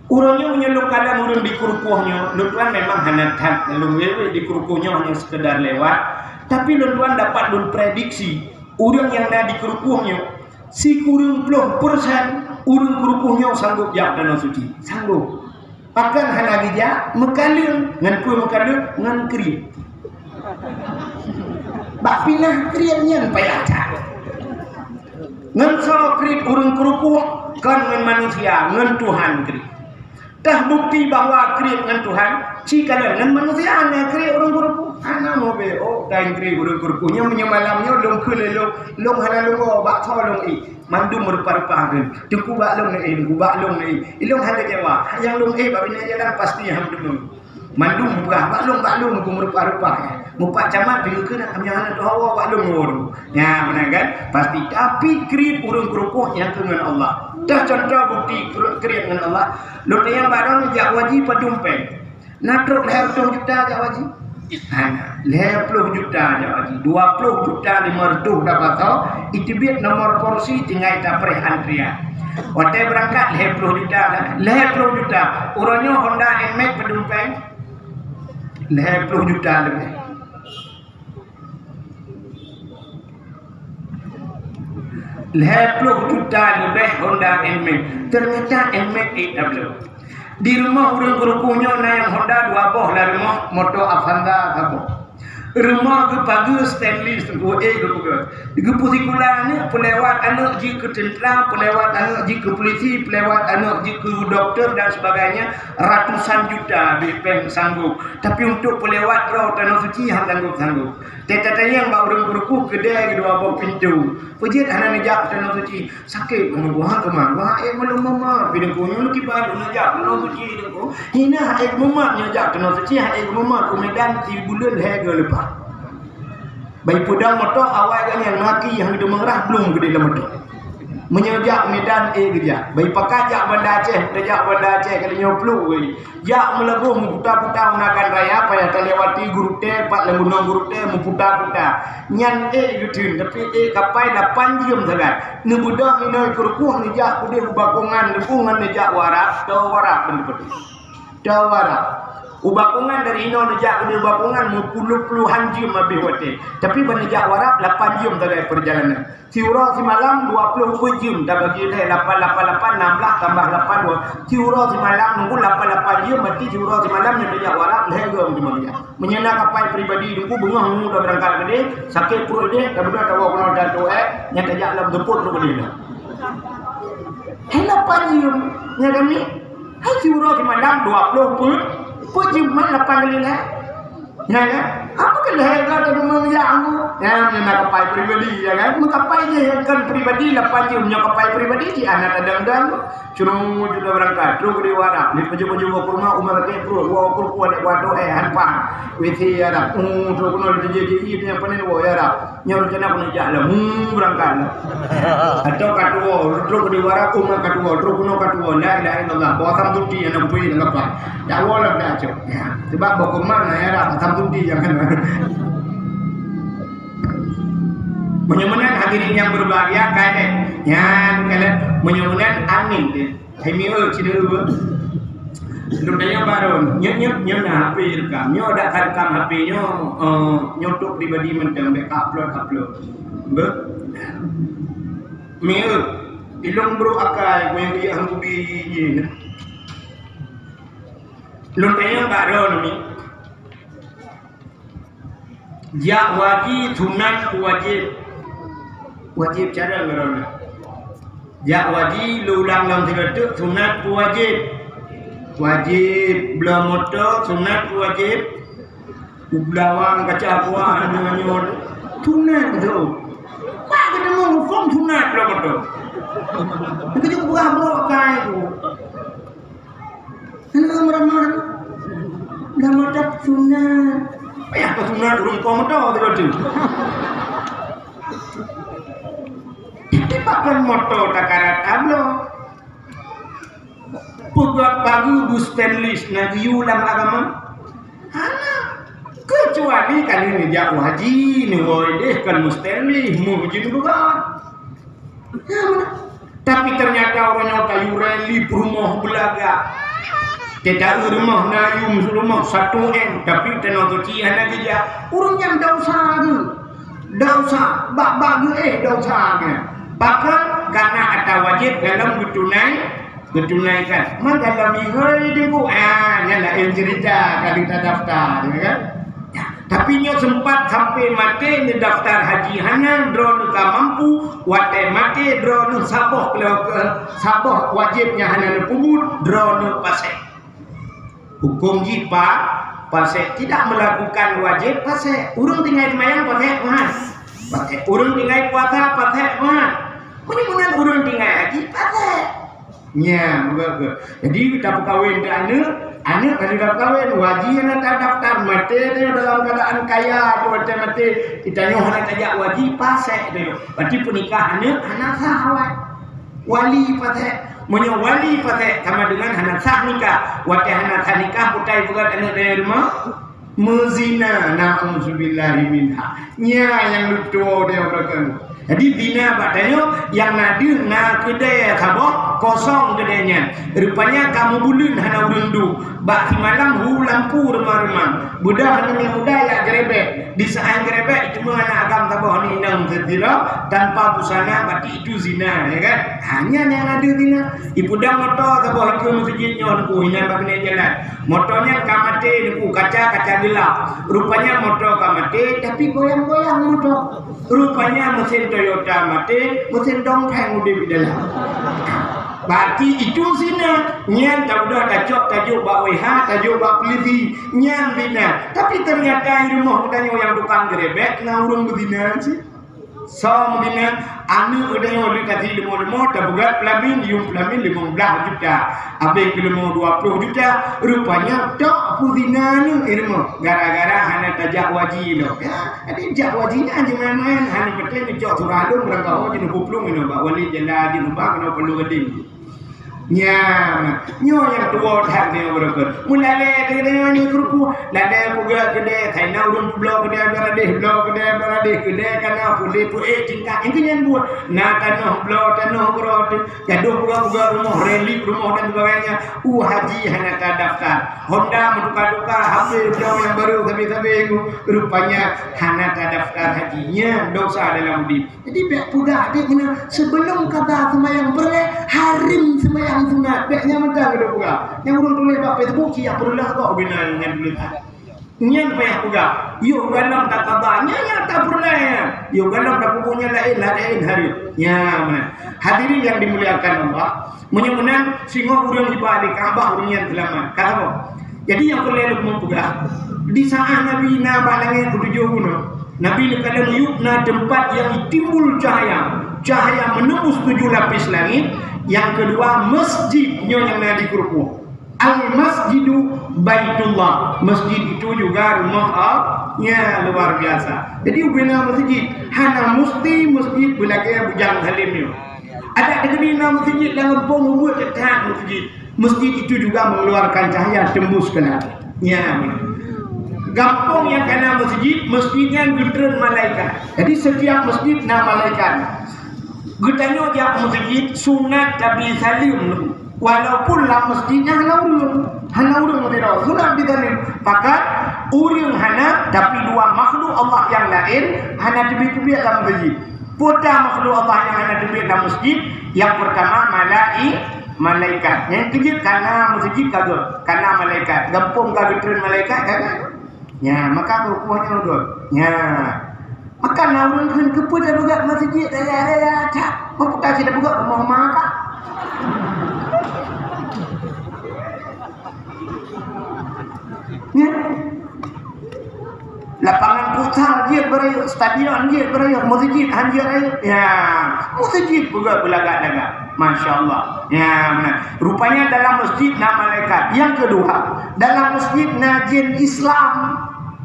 Urangnya menyeluk kadang urang di kurukuhnya. Lutuan memang hanat-hanat. Lalu di kurukuhnya hanya sekedar lewat. Tapi lutuan dapat memprediksi. Urang yang ada di kurukuhnya. Si kurang 10% urang kurukuhnya sanggup jak danau suci. Sanggup. Akan hana gija mekalung ngan kuih mekalung ngan kri. Bak pinah kriannya payah cak. Ngan so kri urang kurukuh kan ngan manusia ngan Tuhan kri. Dah bukti bahwa kri ngan Tuhan jika ngan manusia ana kri urang kurukuh. Ana mau be oh kain kri urang kurukuhnya menyemalamnya long kelelo long hana long bak tolong mandum merupa-rupa kan. Tunggu baklong ni, tunggu baklong ni. Ilong hada Jawa. Yang long babina jalan pasti yang dulu. Mandum buka baklong ku merupa-rupa. Mupak camat bila kena kami anak hawa baklong orang. Ya benar kan? Pasti. Tapi krip urang kerukuh yang dengan Allah. Dah contoh bukti krip dengan Allah. Lalu yang barang jak wajib padumpeng. Natruk leher 2 juta jak wajib. Leher 10 juta je haji 20 juta 500 dapat tahu itu biar nomor porsi tinggal kita perih antrian waktu berangkat leher 10 juta leher 10 juta urangnya Honda NMAX pedumpeng leher 10 juta lebih leher 10 juta lebih Honda NMAX ternyata NMAX AW di rumah urang kerukuhnya na yang Honda 2 boh lah rumah motor Avanza kapo. Rumah ke pagi stainless go ke pusikulah ni pelewat anak ji ke tentera, pelewat anak ji ke polisi, pelewat anak ji ke doktor dan sebagainya ratusan juta BPM sanggup. Tapi untuk pelewat roh tanah suci hang sanggup. Tetanya yang bau urang kerukuh kedai 2 boh pintu. Pejit anak nejak tanah suci sakit menungguhan kemar. Wah belum mama bidang kunyul kibar nejak tanah suci dengku. Hina mama nejak tanah suci mama ke Medan 3 bulan harga lepas. Baik pedang motor awal kan yang maki yang hidup mengerah belum gede dalam motor. Menyejak Medan gejak. Baik pakajak Banda Aceh, dejak Banda Aceh kali nyoplu we. Jak melebuh muputa-puta unakan raya payah terlewati guru te, pak lembunan guru te muputa-puta. Nyan gudun tapi kapai 8 jam sangat. Nu budak ini kerukuh nejak kude ubakongan lembungan nejak warak, do warak bener. Do warak. Ubakongan dari Ino nejak ke Ubakongan puluhan jam lebih hotel. Tapi benejak warak 8 jam dari perjalanan. Tiura si malam 20 jam. Dah bagi dia 888 16 tambah 82. Tiura si malam nunggu 88 jam berarti tiura si malam nejak warak lehgam di mana. Menyenang kapal pribadi nunggu bengah dah berangkat gede, sakit perut dia, dah berdua tahu kena datu yang tajak dalam geput tu dia. 8 jam nya kami. Hai tiura si malam 20 pun Pujiman 8 kali lah. Ya kan? Apa kan leher tu memang ya nak kapal pribadi ya kan? Mengkapai je kan pribadi 8 jam nya kapal pribadi si anak adang-adang curung juga berangkat terus di warak ni peju-peju ke rumah umar ke pro wa ku ada wado hanpa WC ada terus kuno jadi yang panen wo ya nya rencana kuno jalan berangkat atau katuo terus di warak umar katuo terus kuno katuo la ilaha illallah bawa samtuti yang nak pergi dengan apa dak wala dak cok ya sebab bawa mana ya samtuti jangan Menyemunan hadirin yang berbahagia kalian yang kalian menyemunan amin. Hemi cina Lutanya baru nyo na HP rekam. Nyo ada rekam HP nyo nyotok pribadi mentang dek upload. Be. Mir ilong bro akai yang dia hang biji. Lutanya baru ni. Ya wajib sunat wajib cara ngerona. Ya wajib lulang lang tiga sunat wajib belah motor sunat wajib belawang kaca kuah dengan sunat tu pak ketemu form sunat belah motor itu juga bukan brokai tu hendak meramah belah motor sunat payah ke sunat urung kau motor tu pakai motor takarat ablo pegat bagu bu stainless na diulang agama kecuali kali ni jak haji ni deh kan stainless mu begini bukan tapi ternyata orangnya kayu reli rumah belaga tidak rumah na rumah 1M tapi tenang tu cian lagi dia orang yang dausa bagu dausa bahkan karena ada wajib dalam ditunaikan maka dalam hari dia nyala yang cerita kali kita daftar kan tapi nyo sempat sampai mati ni daftar haji hana drone ka mampu wate mati drone saboh wajibnya hana pumut drone pasek hukum jipa pasek tidak melakukan wajib pasek urung tinggal mayang pasek mas pasek urung tinggal puasa pasek mas mudah-mudahan urung tinggal haji pasek nya bukan. Jadi kita berkahwin dengan anak kalau dah berkahwin wajib nak daftar mati dia dalam keadaan kaya tu mati kita nyoh nak tajak wajib pasek dia. Berarti pernikahan anak sah wali pasek. Menyo wali pasek sama dengan anak sah nikah. Wate anak sah nikah putai bukan anak dari rumah mezina na'udzubillahi minha. Nya yang lutua dia berkahwin. Jadi zina batanya yang nadi na kedai kabok kosong kedainya. Rupanya kamu bulan hana urundu. Bak si malam hu lampu remah-remah. Budak hana muda ya gerebek. Di saat gerebek cuma anak agam tabah ni nang sedira tanpa busana berarti itu zina ya kan. Hanya yang ada zina. Ibu dah motor tabah itu masjidnya ku hina bagni jalan. Motornya kamate ku kaca gelap. Rupanya motor kamate tapi goyang-goyang motor. Rupanya mesin Toyota mati, mesin dongkeng udah di dalam. Berarti itu zina. Nyan tak udah tajuk bak WH, tajuk bak peliti. Nyan zina. Tapi ternyata di rumah katanya yang tukang gerebek, nah urung berzina sih. Som dina anu udah yang oleh kasih lemo tak buat pelamin 15 juta. Abang lemo 20 juta. Rupanya tak puzina nu ilmu. Gara-gara hana tajak wajib lo. Ya, ada jak wajibnya aja main-main. Hana betul ni jak suradung berangkau jenis puplung ini. Bak wali jala jenis bak kena perlu geding. Nya, nyo yang tua tak dia berapa. Mulai dia ni kerupu, lada puga kedai, kaina urun blok kedai beradeh kana pulih tingkat. Ini yang buat. Na tanah blok gaduh puga rumah relik rumah dan sebagainya. Haji hana daftar. Honda menduka-duka hampir jauh yang baru tapi rupanya hana daftar hajinya dosa dalam hidup. Jadi biar puga dia kena sebelum kata sembahyang berleh harim sembahyang yang sunat, beknya mentang ada buka. Yang urung tulis bab Facebook ya perlulah kau bina dengan tulisan. Nyan payah buka. Yo galam tak kabarnya ya tak pernah. Yo galam tak punya lain hari. Ya mana. Hadirin yang dimuliakan Allah, menyemenang singo urang di balik Ka'bah urangnya selamat. Kata apa? Jadi yang perlu membuka. Di saat Nabi balangnya ketujuh gunung. Nabi kadang yukna tempat yang timbul cahaya menembus 7 lapis langit. Yang kedua masjid yang ada di Kurupuk. Al-Masjidu Baitullah. Masjid itu juga rumah Allah luar biasa. Jadi bina masjid hana mesti masjid belakang bujang halimnya. Ada dekat masjid dalam pengubur dekat masjid. Masjid itu juga mengeluarkan cahaya tembus ke langit. Gampang yang kena masjidnya gedren malaikat. Jadi setiap masjid na malaikat. Gutanya dia masjid sunat tapi salim. walaupun lah masjidnya hana urang tidak sudah bidalil pakat urang hana tapi dua makhluk Allah yang lain hana tebi-tebi dalam masjid. Pada makhluk Allah yang hana tebi dalam masjid yang pertama malaikat. Yang kedua karena masjid kagak karena malaikat. Gampung kagak turun malaikat kagak. Ya, maka rukuknya udah. Ya. Maka namun kan kepada buka masjid ada tak. Mau kita tidak buka mau makan. Ya. Lapangan futsal dia beraya, stadion dia beraya, masjid hanjir aja. Ya, masjid juga belagak-lagak. Masya Allah. Ya, benar. Rupanya dalam masjid nama malaikat. Yang kedua, dalam masjid najin Islam.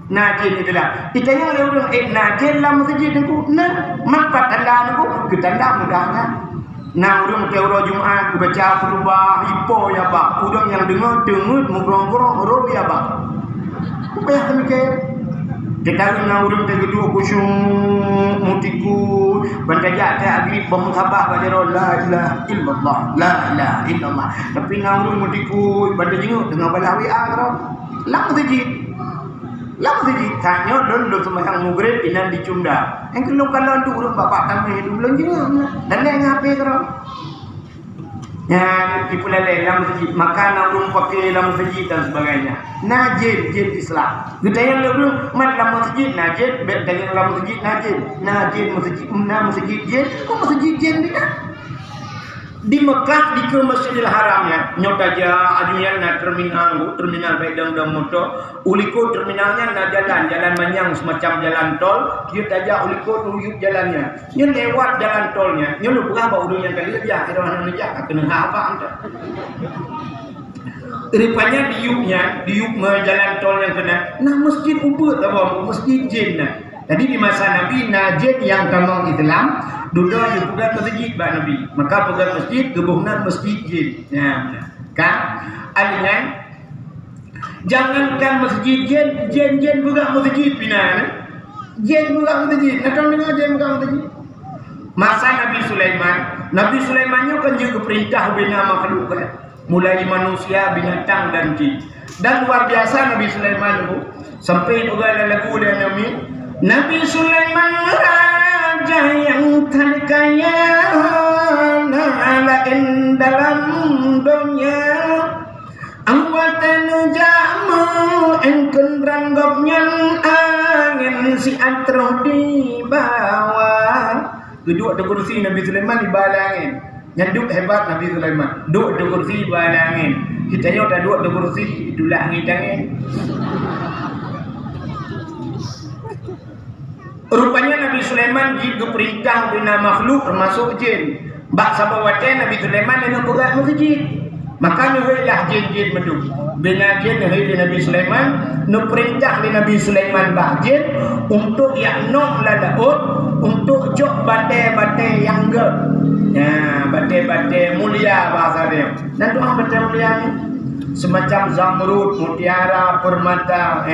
Najin itulah. Kita yang lewat najin dalam masjid itu. Nah, manfaat tanda itu kita tanda mudah kan. Nah, urang teori Jumat baca khutbah ipo ya Pak. Urang yang dengar mugrong-mugrong ya Pak. Apa yang mikir? Kita kena urang te kedua kusyuk mutiku bantaja te agli pemkabah bajaro la ilaha illallah la ilaha illallah. Tapi na urang mutiku bantaja dengan balawi akram. Lam saja tanya dulu sembahyang maghrib inan dicunda. Yang kalau tu urang bapak tamu hidup belum dan yang ngapain kerana ya itulah dalam masjid maka urang pakai dalam masjid dan sebagainya. Najin jin Islam. Kita yang lebih mat dalam masjid najin dengan dalam masjid najin masjid jin kok masjid jin dia di Mekah di ke Masjidil Haram ya nyota aja ajuan na terminal baik dan motor uliko terminalnya na jalan manyang semacam jalan tol dia aja uliko tuyuk jalannya nyen lewat jalan tolnya nyen lu berapa udah yang kali dia ada orang aja kena apa anda rupanya diuk jalan tol yang kena nah masjid ubud apa masjid jin nah. Tadi di masa Nabi najin yang tamang Islam duduk di pegang masjid bak Nabi. Maka pegang masjid kebunan masjid jin. Ya, kan? Alingan jangankan masjid jin pegang masjid pinan. Jin pegang masjid. Nak dengar jin pegang masjid. Masa Nabi Sulaiman kan juga perintah bina makhluk kan. Mulai manusia, binatang dan jin. Dan luar biasa Nabi Sulaiman itu sampai juga lagu dan Nabi Sulaiman raja yang terkaya lain dalam dunia anggota jamu engkau ranggapnya angin si atro di bawah duduk di kursi Nabi Sulaiman di bawah angin nyanduk hebat Nabi Sulaiman duduk di kursi di bawah angin kita udah duduk di kursi itulah angin. Rupanya Nabi Sulaiman gitu perintah bina makhluk termasuk jin. Bak sabawate Nabi Sulaiman yang pegang masjid. Maka nuhilah jin meduk. Bina jin nuhil Nabi Sulaiman, nu perintah di Nabi Sulaiman bak jin untuk yang nom ladaut untuk jok bate-bate yang ge. Ya, bate-bate mulia bahasa dia. Dan doang bate mulia ni semacam zamrud, mutiara, permata,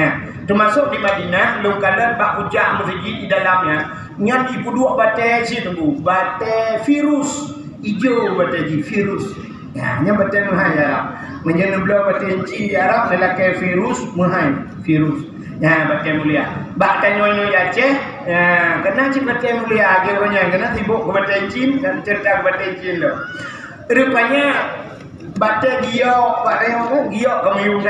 termasuk di Madinah lungkalan bak ujak masjid di dalamnya nyan ibu dua bate si tunggu bate virus hijau bate virus ya nya bate mahai Arab menjana belau bate cin di Arab lelaki virus mahai virus ya bate mulia bak tanyoy Aceh ya kena cin bate mulia ge orangnya kena sibuk ke bate cin dan cerita bate cin lo rupanya bate giok kamu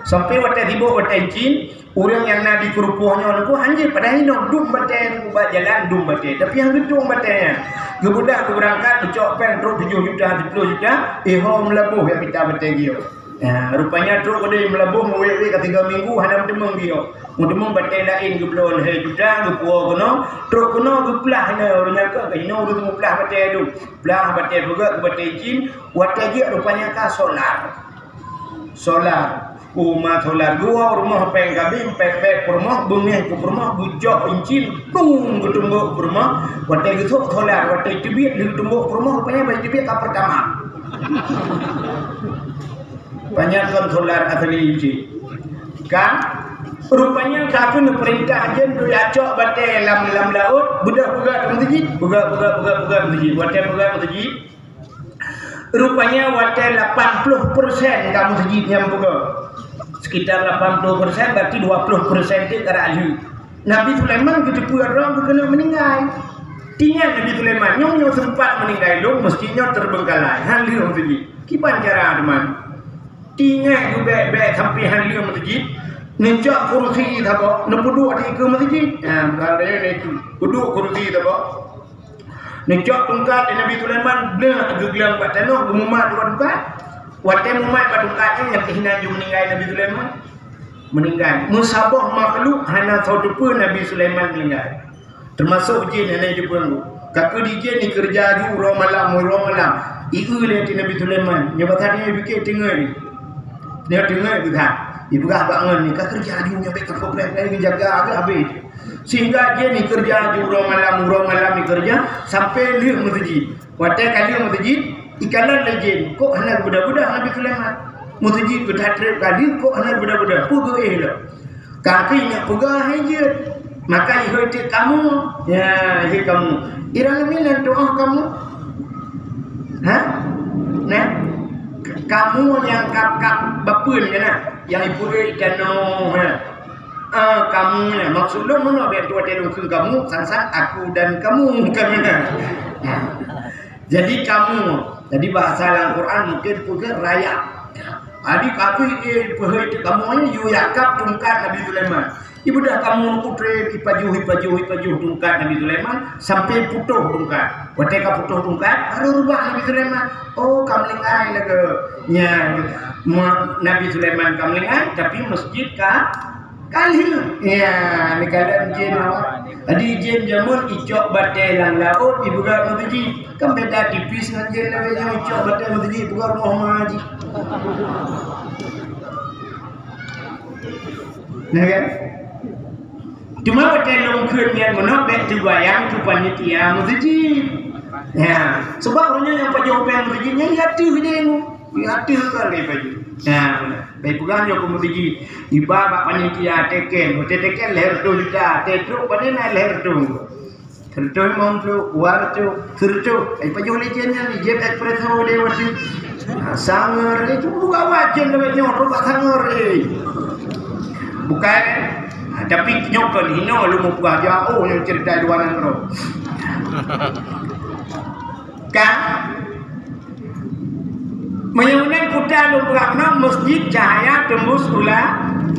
sampai bate sibuk bate cin. Orang yang nak dikerupuhnya itu hanya pada hidup dum baten buat jalan dum baten. Tapi yang gedung batennya, kemudian aku berangkat ucap pen terus 7 juta 10 juta, melabuh yang kita baten dia. Rupanya terus dia melabuh mulai ke 3 minggu hadam demeng dia. Demeng baten lain ke belon juta ke puau kono, terus kono ke pelah na orangnya ke ino urut pelah baten itu. Pelah baten juga ke baten jin, waten dia rupanya ka solar. Rumah solar dua rumah pengkabin pepek rumah bengeh ke rumah bujok incin tung ketumbuk rumah watai gitu solar watai cubit di tumbuk rumah rupanya banyak cubit tak pertama banyak kan solar asli incin kan rupanya satu perintah aja tu acok batai lam laut budak masjid buka masjid watai buka masjid Rupanya watai 80% kamu masjid yang buka. Sekitar 80% berarti 20% itu cara ahli. Nabi Sulaiman ketika orang kena meninggal. Tinggal Nabi Sulaiman nyong sempat meninggal dong mestinya terbengkalai. Hal dia masjid. Kipan cara teman? Tinggal juga baik sampai hal dia masjid. Nejak kursi apa? Nepuduk di ke masjid. Kalau dia itu duduk kursi apa? Nejak tungkat Nabi Sulaiman belah gegelang kat tanah gemumat tungkat. Watai mumat kat tungkatnya yang kehinan juga meninggal Nabi Sulaiman. Meninggal. Musabah makhluk hana tahu depa Nabi Sulaiman meninggal. Termasuk jin yang ada pun. Kakak di jin ni kerja ju malam. Iu lihat Nabi Sulaiman. Nyoba tadi dia fikir tengah ni. Dia tengah ke tak? Ibu gah bangun ni kakak kerja ju nyampe ke komplek ni jaga agak habis. Sehingga dia ni kerja ju malam ni kerja sampai liuk masjid. Watai kali masjid ikalan lejin. Kok anak budak-budak Nabi Sulaiman. Masjid berhatrip kali kok anak budak-budak. Pugah lah. Kaki nak pegah aja. Maka ihti kamu, ya ihti kamu. Irang milan doa kamu, nah, kamu yang kap bapun kan, yang ibu ikanno, kamu ya maksud lo mana biar tua telung kamu, sansan aku dan kamu kan. Jadi kamu, jadi bahasa Al-Quran mungkin pun rakyat. Adik aku ihti kamu ini yakap tungkat Nabi Sulaiman. Ibu dah kamu putre ipajuh tungkat Nabi Sulaiman sampai putuh tungkat. Ketika putuh tungkat baru rubah Nabi Sulaiman. Oh kamlingai laga. Nya Nabi Sulaiman kamlingai tapi masjid kali. Ya ni kalan jin awak. Adi jin jamun icok batai lang laut ibu dah masjid. Kan beda tipis dengan jin lawan yang icok batai masjid bukan rumah haji. Nah kan? Cuma baca longkun yang menopek tu bayang tu panitia masjid. Ya, sebab orangnya yang pajokan masjidnya yatuh dia ni. Yatuh kali baju. Ya, baik pulang yo ke masjid. Iba bak panitia teken leher tu juga. Tetru pada na leher tu. Tertu mong tu, war tu, tertu. Ai pajo lejennya ni jet express ho lewat tu. Sangar itu bukan wajan namanya robak sangar bukan. Tapi nyokon hino lu mau buah jauh yang cerita dua nangro. Kan? Menyamanan kuda lu bukan masjid cahaya tembus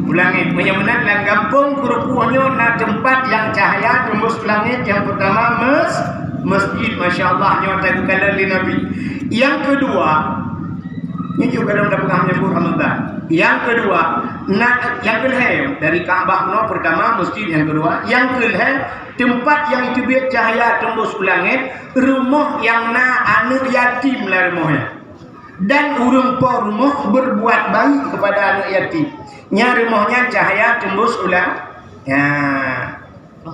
langit. Menyamanan lang kampung kurupuhnya na tempat yang cahaya tembus langit. Yang pertama masjid, masya Allah nyata kalan Nabi. Yang kedua, ini juga dalam pegang menyebut Ramadan. Yang kedua, yang kedua dari Ka'bah no pertama masjid yang kedua, yang kedua tempat yang itu biar cahaya tembus langit, rumah yang na anak yatim lah rumahnya. Dan urang po rumah berbuat baik kepada anak yatim. Nya rumahnya cahaya tembus ya.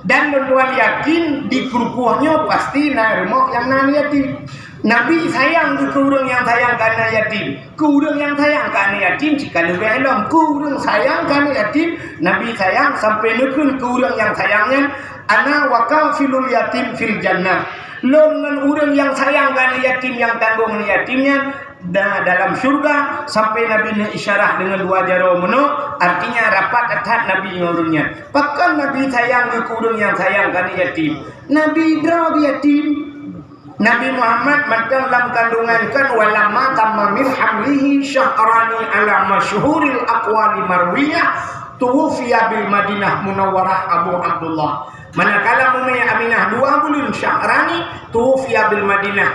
Dan tuan yakin di kerupuhnya pasti na rumah yang na yatim. Nabi sayang ke orang yang sayang karena yatim. Ke orang yang sayang karena yatim jika lebih elok. Ke orang sayang karena yatim, Nabi sayang sampai nekun ke orang yang sayangnya. Ana wakafilul yatim fil jannah. Longan orang yang sayang karena yatim yang tanggung yatimnya dalam surga sampai Nabi isyarat dengan dua jaro meno artinya rapat etat Nabi ngurungnya. Bahkan Nabi sayang ke orang yang sayang karena yatim. Nabi draw yatim. Nabi Muhammad matang dalam kandungan kan walamma tamma min hamlihi syahrani ala masyhuril aqwali marwiyah tuwfiya bil Madinah Munawwarah Abu Abdullah. Manakala Umayyah Aminah 2 bulan syahrani tuwfiya bil Madinah,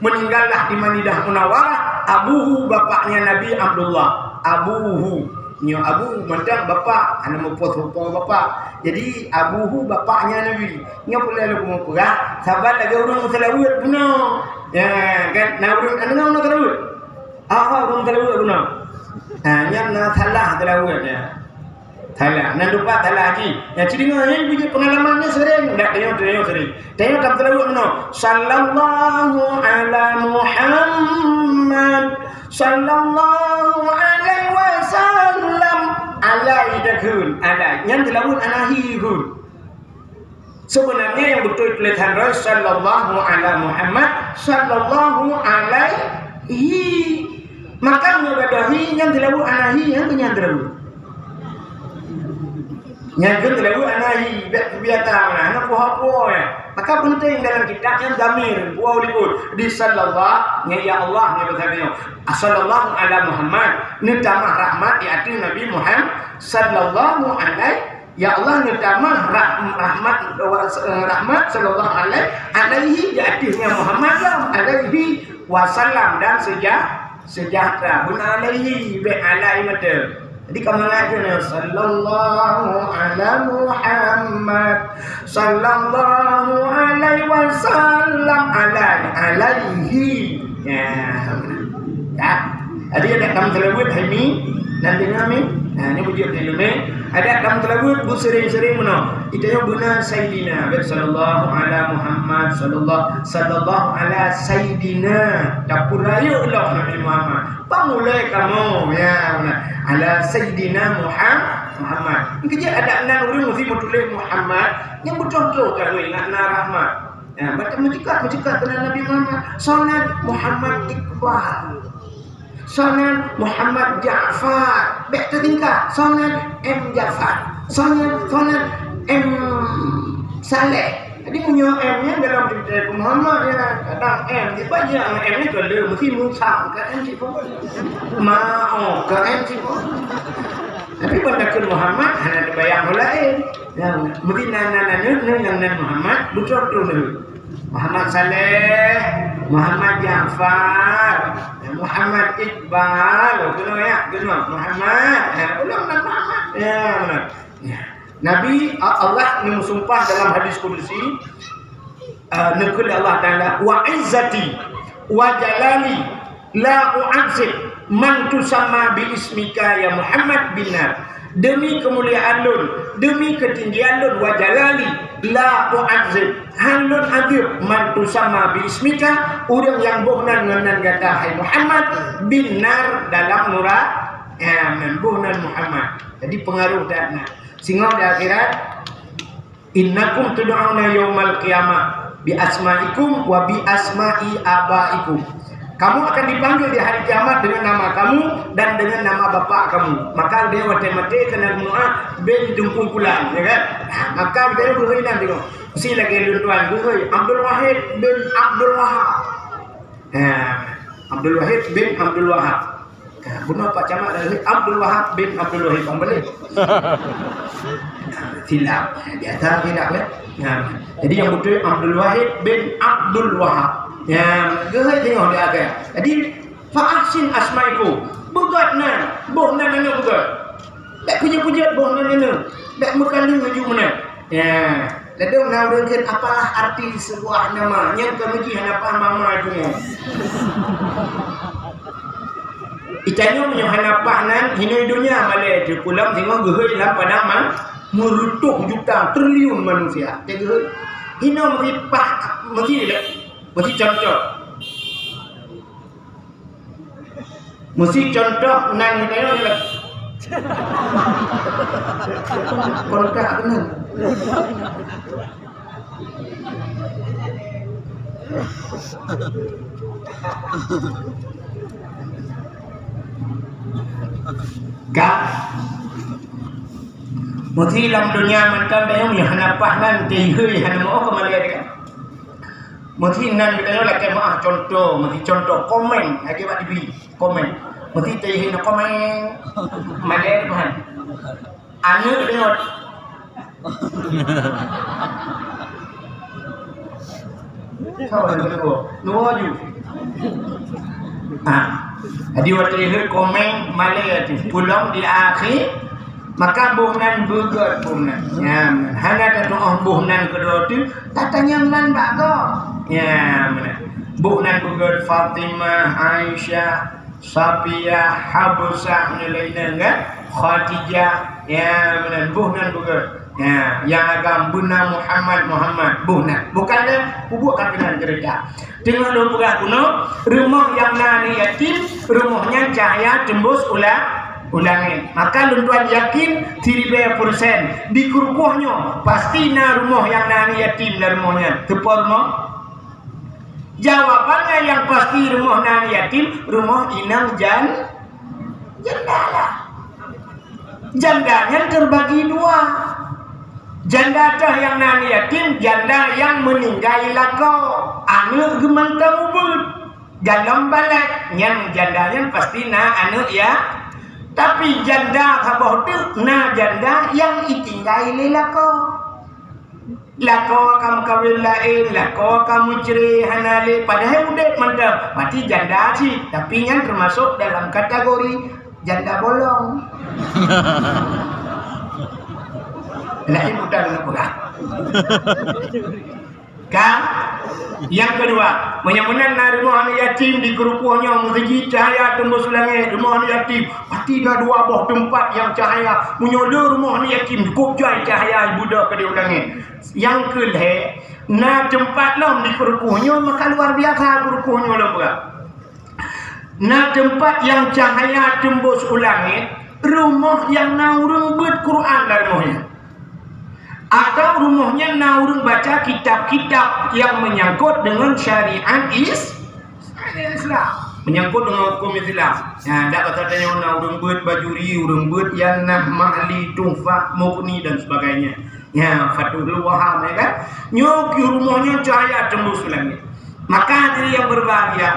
meninggallah di Madinah Munawwarah abuhu bapaknya Nabi Abdullah. Abuhu nyo abu mandang bapak ana mempot-pot bapak. Jadi abuhu bapaknya Nabi. Nyo pula lu mau perah sahabat lagi orang selawat guna. Ya kan na urang ana ngau selawat. Orang selawat guna. Nya na salah selawat ya. Salah nan lupa salah lagi. Ya jadi ngene punya pengalamannya sering ndak tengok sering. Tengok dalam selawat guna. Sallallahu ala Muhammad sallallahu alaihi wasallam alai dakun ada yang dilawut anahi hun. Sebenarnya yang betul tulisan sallallahu ala Muhammad sallallahu alaihi Maka ngadahi yang dilabu anahi yang penyandra. Yang dilabu anahi biata mana nak puha ya. Maka penting dalam kitab yang damir buah libur di sallallahu ya Allah ni berkata sallallahu ala Muhammad ni tamah rahmat di hati Nabi Muhammad sallallahu alaihi ya Allah ni tamah rahmat sallallahu alaihi di hatinya Muhammad alaihi wasallam dan sejahtera benar alaihi be alai mata. Jadi kamu ngaji sallallahu ala Muhammad sallallahu alaihi wasallam alaihi ya. Jadi ada kamu terlebut ini nanti kami ini wujud ilmu ada kamu terlebut bu sering-sering mana itu yang guna Sayyidina sallallahu ala Muhammad sallallahu ala Sayyidina dapur rayu Allah Nabi Muhammad pamulai kamu ya ala Sayyidina Muhammad kerja ada enam orang mesti betul Muhammad yang betul-betul kalau ingat rahmat ya baca mencikak dengan Nabi Muhammad salat Muhammad Iqbal salat Muhammad Ja'far baik tertingkat salat M Ja'far salat M Saleh. Jadi punya M nya dalam cerita Muhammad ya kadang M dia banyak M ni kalau mesti Musa ke M siapa Ma'o ke M siapa. Tapi pada ke Muhammad hanya bayang lain yang mesti nan Muhammad betul-betul Muhammad Saleh, Muhammad Ja'far, Muhammad Iqbal, kena Muhammad, ulang nama Muhammad. Ya, benar. Ya. Nabi Allah mensumpah dalam hadis qudsi naqul Allah Taala wa izzati wa jalali la u'adzib man tusamma bi ismika ya Muhammad binar. Demi kemuliaan lun, demi ketinggian lun wa jalali la u'adzib halun adib man tusamma bi ismika urang yang bohnan ngenan kata hai Muhammad binar dalam neraka ya bohnan Muhammad. Jadi pengaruh dana sehingga di akhirat innakum tud'auna yaumal qiyamah bi asma'ikum wa bi asma'i abaikum. Kamu akan dipanggil di hari kiamat dengan nama kamu dan dengan nama bapak kamu. Maka dia mati kena mu'ah bin jungkul kulan, ya kan? Maka dia berhina tengok. Si lagi luntuan gue Abdul Wahid bin Abdul Wahab. Abdul Wahid bin Abdul Wahab. Bunuh Pak Camat dari Abdul Wahab bin Abdul Wahid kembali. Silap, biasa silap ya. Jadi yang betul Abdul Wahid bin Abdul Wahab. Ya, gerai tengok dia akan. Jadi fa'ahsin asma'iku. Begat nan, boh nan mana begat. Tak punya boh nan mana. Tak mekali ngaju mana. Ya, ladang nak urangkan apalah arti sebuah nama yang kamu ji hanapan mama itu. Itanya punya hanapan nan hina dunia malai tu pulang tengok gerai dalam padang man merutuh juta triliun manusia. Gerai hina mesti contoh. Mesti contoh nan kita ni lah. Kontak benar. Gak. Mesti dalam dunia mantan dia punya hanapah nan tinggi hanamo ke Malaysia dekat. Mesti nan kita lagi maaf contoh, mesti contoh komen lagi buat di komen. Mesti teh nak komen Malaysia Tuhan. Anu tengok. Kau ada tengok. Nuaju. Jadi waktu itu komen Malaysia tu pulang di akhir. Maka buhnan begat buhnan. Ya, hana ada buhnan kedua tu tatanya nan bago. Ya, benar. Buhnan begat Fatimah, Aisyah, Safiyah, Habsah ni lainnya kan? Khadijah. Ya, benar. Buhnan begat. Ya, yang agam buna Muhammad buhnan. Bukannya bubuk kapinan gereja. Tengok lu buka kuno, rumah yang nani yatim, rumahnya cahaya tembus ulangin. Maka luntuan yakin 3% di kurukuhnya pasti na rumah yang nani yatim dan rumahnya tepor rumah Jawabannya yang pasti rumah nan yatim, rumah inang janda lah. Jandanya terbagi dua. Janda dah yang nan yatim, janda yang meninggal lako, anu gemantang ubud. Dalam balik, yang jandanya pasti anu ya. Tapi janda kabah tu janda yang itinggal lako. Lako kamu kawin lain, lako kamu cerai hanale, padahal udah mantap. Mati janda sih, tapi yang termasuk dalam kategori janda bolong. Lain bukan bukan. Kan? Yang kedua, menyamanan rumah anak yatim di kerukuhnya mengaji cahaya tembus langit. Rumah anak yatim pasti dah dua buah tempat yang cahaya menyoda rumah anak yatim cukup jai cahaya budak ke langit. Yang kedua, na tempat lam di kerukuhnya maka luar biasa kerukuhnya lah pula. Na tempat yang cahaya tembus langit, rumah yang naurung Quran dari rumahnya. Atau rumahnya naurung baca kitab-kitab yang menyangkut dengan syariat Islam, menyangkut dengan hukum Islam. Nah, tak katanya naurung buat bajuri, urung buat yanah, mahli, tufah, mukni dan sebagainya. Ya, Fathul Wahab ya kan. Nyok rumahnya cahaya tembus langit. Maka diri yang berbahagia.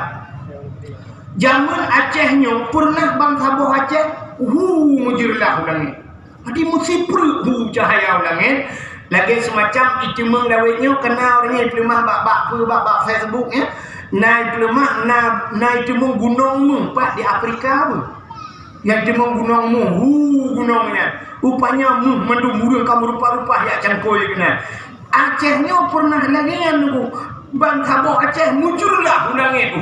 Zaman Acehnya pernah bangsa Boh Aceh, mujirlah langit. Adi musipru cahaya langit. Lagi semacam itu menglawitnya kena orangnya pelemah bak Facebook ya. Naik pelemah naik itu gunung pak di Afrika pun. Yang itu gunung gunungnya. Rupanya mendung burung kamu rupa-rupa ya cangkoi kena. Acehnya pernah lagi yang nunggu bangsa Boh Aceh muncullah langit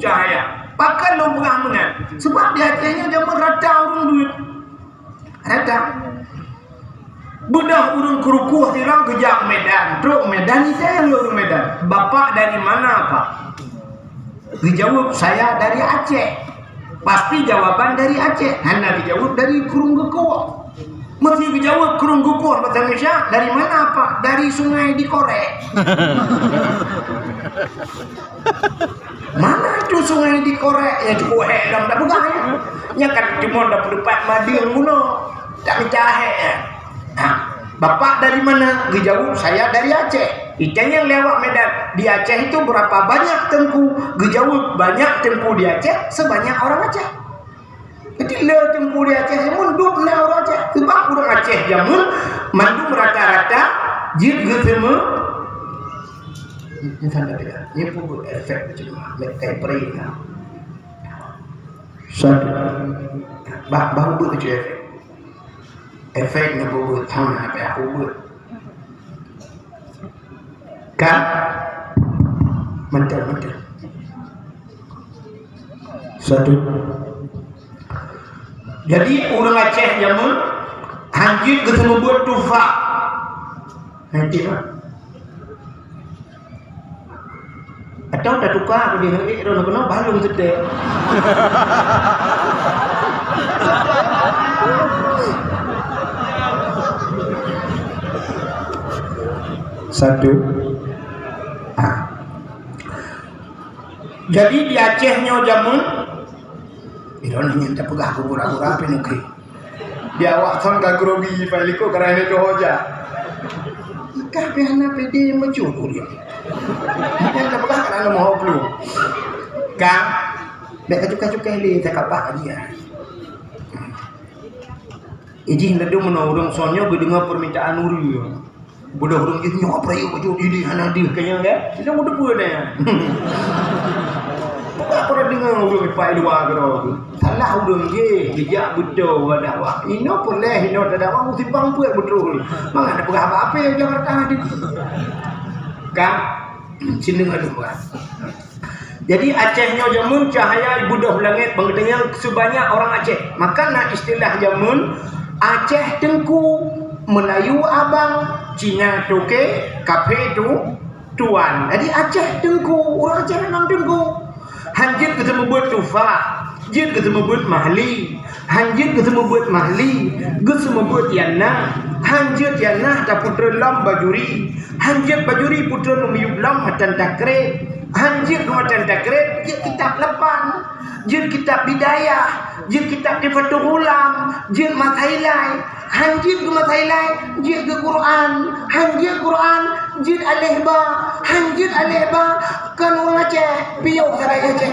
cahaya. Pakai lo pengamunan. Sebab di Acehnya zaman rata urung duit. Rata. Budak urung kerukuh tirang kejak Medan. Truk Medan itu yang urung Medan. Bapak dari mana pak? Dijawab saya dari Aceh. Pasti jawaban dari Aceh. Hanya dijawab dari Kurung Gekuah. Mesti dijawab Kurung Gekuah bahasa Indonesia. Dari mana pak? Dari sungai di Korek. Mana itu sungai di Korek? Ya cukup dalam tak bukan ya. Ya kan cuma dapat madi yang muno. Tak mencahe ya. Nah, bapak dari mana? Dijawab saya dari Aceh. Ikan yang lewat Medan. Di Aceh itu berapa banyak tengku? Dijawab banyak tengku di Aceh sebanyak orang Aceh. Jadi le tengku di Aceh mun duk le orang Aceh. Sebab orang Aceh jamun mandu rata-rata jid getemu. Ini tanda dia. Ini pun efek cuma kayak peri. Satu. Baru buat tu efek. Efeknya buat tahun apa aku buat kan mental satu. Jadi orang Aceh jamun hanjit ketemu buat tufak nanti lah atau dah tukar aku dia orang balung sedek. Satu. Jadi di Acehnya jamun Iron nyata pegah kubur-kubur apa nuki. Dia awak son kagrogi paliko karena itu hoja. Kah pihana pede mencuri dia. Nyata pegah karena mau belum. Kang, dek cukai li tak apa dia. Iji hendak menurung sonyo berdengar permintaan uri. Budak orang itu nyok apa ya baju ini hadir kayaknya ya. Kita mudah pun ya. Bukan pernah dengar orang ipai dua kero. Salah orang je dijak betul dakwah. Ino boleh ino tak dakwah mesti bang puat betul. Mang ada pegah apa yang Jakarta hadir. Kan sini ada buat. Jadi Acehnya jamun cahaya budak langit pengertian sebanyak orang Aceh. Maka nak istilah jamun Aceh tengku, Melayu abang, Cina toke, Kafe tu tuan. Jadi Aceh tengku, orang Aceh memang tengku. Hanjit ketemu buat tufah, jit ketemu buat mahli, hanjit ketemu buat mahli, ketemu buat yana, hanjit yana tak putra lam bajuri, hanjit bajuri putra numiyub lam matan takre, Hanjir macam takrit, je kitab lepan, je kitab bidayah, je kitab Tifatul Ulam, je Mathailai. Hanjir ke Mathailai, je ke Quran, hanjir Quran, je Al-Ihba, hanjir Al-Ihba kan orang Aceh, piau saya Aceh.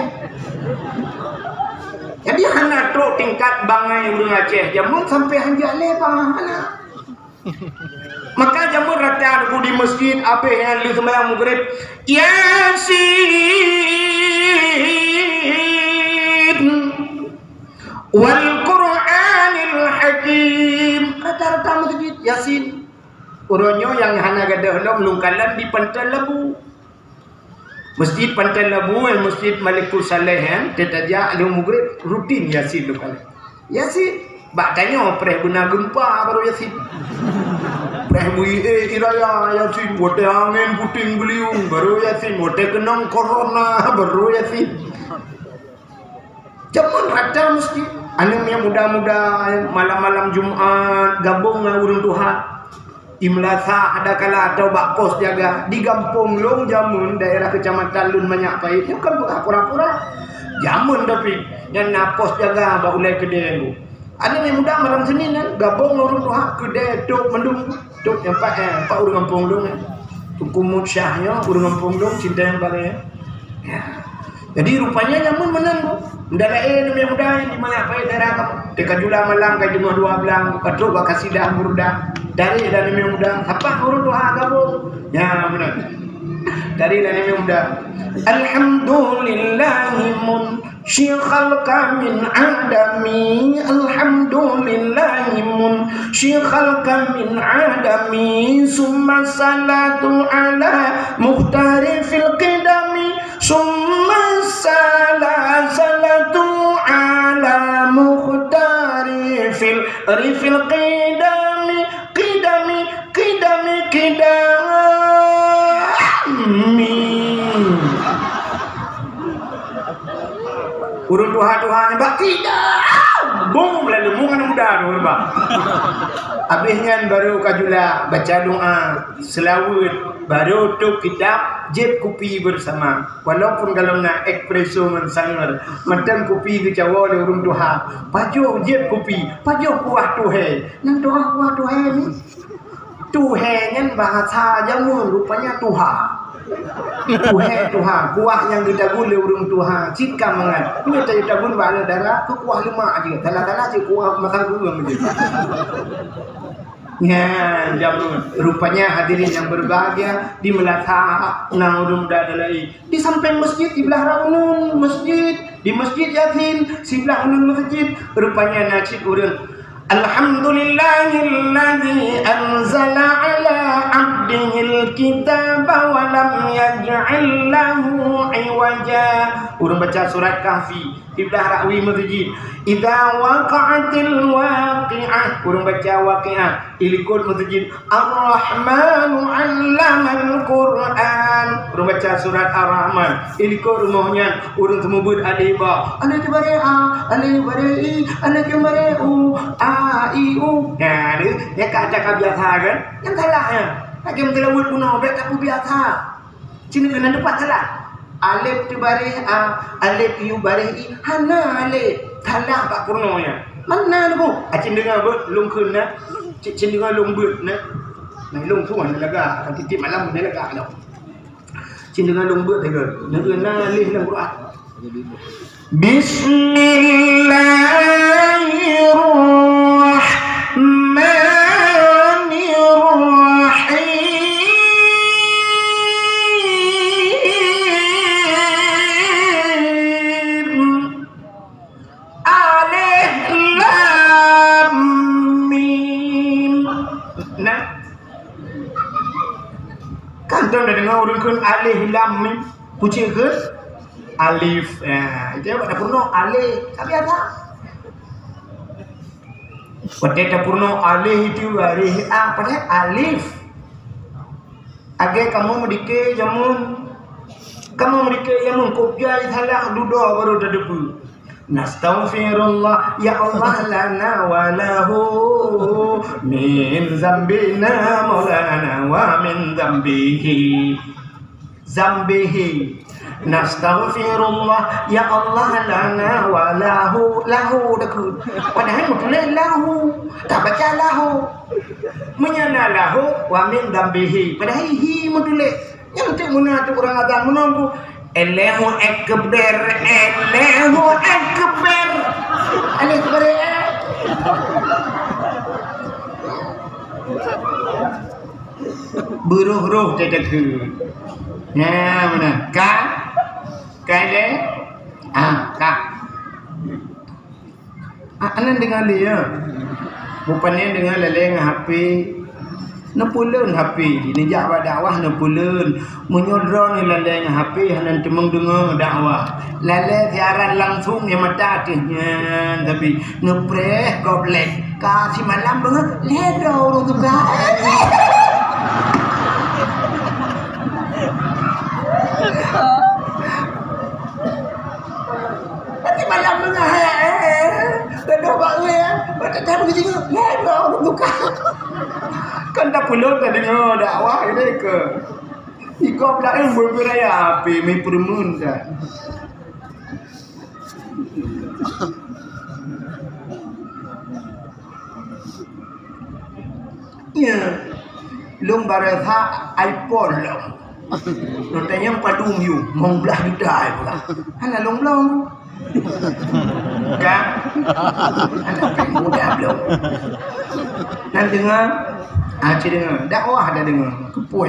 Jadi hana tu tingkat bangai orang Aceh, jamun sampai hanjir Al-Ihba hana. Maka jamun rata aku di masjid apa yang lu sembahyang maghrib Yasin wal Qur'anil Hakim. Rata-rata masjid Yasin. Orangnya yang hana gadah long lungkalan di Pantai Labu. Masjid Pantai Labu, Masjid Malikul Saleh kan, tetaja lu maghrib rutin Yasin lungkalan. Yasin. Bak tanya pereh benar gempa baru Yasin. Pereh bui iraya Yasin, bote angin puting beliung baru Yasin, bote kenang corona baru Yasin. Jamun rata mesti anu yang muda-muda malam-malam Jumat gabung dengan urang Tuhan. Imlasa ada kala atau bak pos jaga di kampung long jamun daerah kecamatan Lun Manyak Pahit. Bukan pura-pura. Jamun tapi yang napos jaga bak ulai kedai. Ada yang muda malam Senin kan gabung orang Tuhan kedai tok mendung tok yang pak urang kampung dong hukum syahnya urang kampung dong cinta yang paling ya. Jadi rupanya nyamun menang tu ndara yang muda yang di mana apa daerah kamu dekat jula malam ke jumlah 12 katro bak kasidah burda dari dan yang muda apa orang Tuhan gabung ya benar dari dan yang muda alhamdulillahi munshi khalqa min adami alhamdulillahi munshi khalqa min adami summa salatu ala muhtari fil qidami summa salatu ala muhtari fil qidami urut Tuhan bak tidak bung lalu mungan muda tu bak habisnya baru kajula baca doa selawat baru tu kitab jeb kopi bersama walaupun kalau nak espresso mensangar macam kopi ke Jawa le urung Tuhan pajo jeb kopi pajo kuah tuhe nang doa kuah tuhe ni tuhe nyan bahasa jamun rupanya Tuhan Tuhan, kuah yang kita gula urung Tuhan, cikam mangan. Ini kita gula bala darah, tu kuah lemak aja. Kala-kala je kuah makan gula macam. Ya, jamun. Rupanya hadirin yang berbahagia di Melaka, nang urung dadalai. Di samping masjid di belah Raunun masjid, di masjid Yasin, sebelah Raunun masjid. Rupanya nasib urang Alhamdulillahilladzi anzala ala abdihil kitaba wa lam yaj'al lahu iwaja. Urang baca surat Kahfi Ibdah Rakwi masjid. Idza waqa'atil waqi'ah. Urang baca waqi'ah ilikul masjid. Ar-Rahmanu 'allamal Qur'an. Urang baca surat Ar-Rahman ilikul rumahnya. Urang semubut adiba. Ana tibare'a, ana tibare'i, ana tibare'u. A-I-U. Ya, dia kata biasa kan? Yang salahnya. Lagi mentelawut punah, baik tak biasa. Sini kena dapat salah. Alif tu barih A, alif iu barih I. Hana alif. Salah pak purnonya. Mana tu? Acin dengar ber, lung kena. Cin dengar lung ber, na. Nah, lung tu mana laga? Kan titip malam mana laga dah. Cin dengar lung ber tega. Dengar na alif dalam Quran. Bismillahirrahmanirrahim. Alif lam mim. Nah, kan tuan dah dengar orang kun alif lam mim. Pucuk ke? Alif, itu pada purno alif, tapi apa? Pada purno alif itu alif apa pada alif. Agai kamu mendike jamun, kamu mendike jamun kopiah salah duduk baru terdepu. Nastaghfirullah ya Allah lana wa lahu min zambina maulana wa min zambihi. Nastaghfirullah ya Allah lana wa lahu dekut. Padahal betul lahu. Tak baca lahu. Menyana lahu wa min dambihi. Padahal hi betul. Yang tak guna tu orang agak menunggu. Allahu akbar. Allahu akbar. Alif ber. Beruh-ruh tak ke. Ya mana? Ka le ka anan dengan dia rupanya dengan leleng HP nepuleun HP ni jak dakwah nepuleun menyodro ni leleng HP hanan temeng dengar dakwah lele siaran langsung yang mata tihnya tapi ngepreh goblek kasih malam banget ledo urang juga malam tengah dah bangun macam tak begitu ya Allah buka kan tak perlu tak dengar dakwah ini ke ikut lain berberaya api mai permun kan ya long barasa iPhone long notanya padung you mong belah didai pula ana long kan anak muda belum dan dengar cik dengar dakwah dah dengar kepuh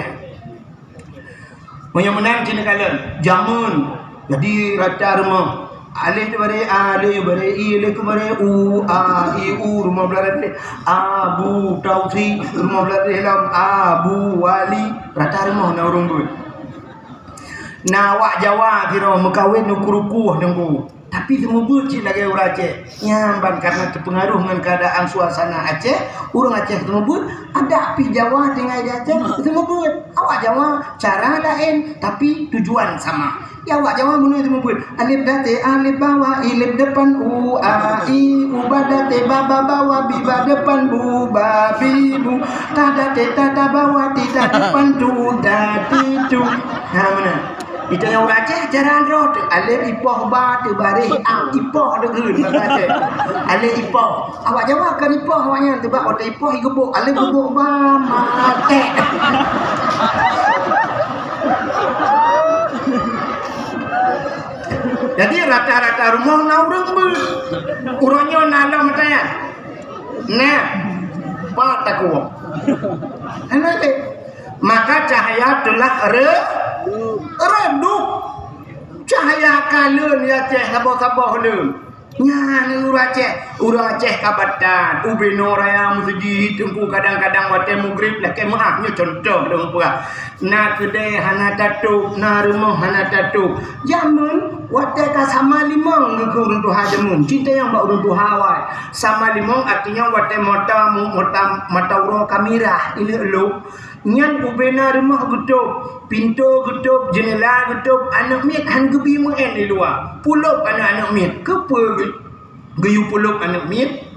menang cina kalian jamun jadi rata rumah alih bare alih bare ilih ke bare u a i u rumah belakang abu tausi rumah belakang dalam abu wali rata rumah na urung tu na wak Jawa kira mekawin nuku-rukuh nunggu tapi semua bucin lagi orang Aceh nyamban karena terpengaruh dengan keadaan suasana Aceh orang Aceh semua but ada api Jawa dengan Aceh semua but awak Jawa cara lain tapi tujuan sama ya awak Jawa mana semua but alif date alif bawah ilif depan u a i u badate baba bawah biba depan bu babi bu tada tata bawah tidak depan tu dati tu nah mana itu yang orang Aceh jaran roh alif ipoh ba tu barih ipoh degeun maka Aceh alif ipoh awak Jawa kan ipoh awaknya tebak otak ipoh gebuk alif gebuk ba mate jadi rata-rata rumah na urang ber urangnya nalam tanya nah pa takwa anake maka cahaya telah redup cahaya kalian ya Aceh sabah-sabah le nya ni urang Aceh kabatan ubeno raya masjid tengku kadang-kadang wate maghrib lake maafnya contoh dong puah na kedai hana tatup na rumah hana tatup jamun wate ka sama limong ke runtuh hajamun cinta yang bak runtuh hawai sama limong artinya wate mata urang kamera ini elu nyan ubena rumah getup pintu getup jendela getup anak miat han gebi muen di luar puluk anak miat kepe geyu puluk anak miat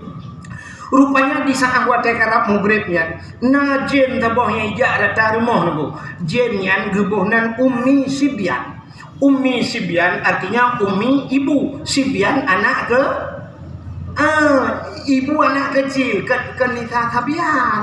rupanya di saat watai karap mughribnya na jen tabahnya ijak data rumah nunggu jen yang gebuhnan ummi sibyan artinya ummi ibu sibyan anak ke ibu anak kecil ke nikah sabian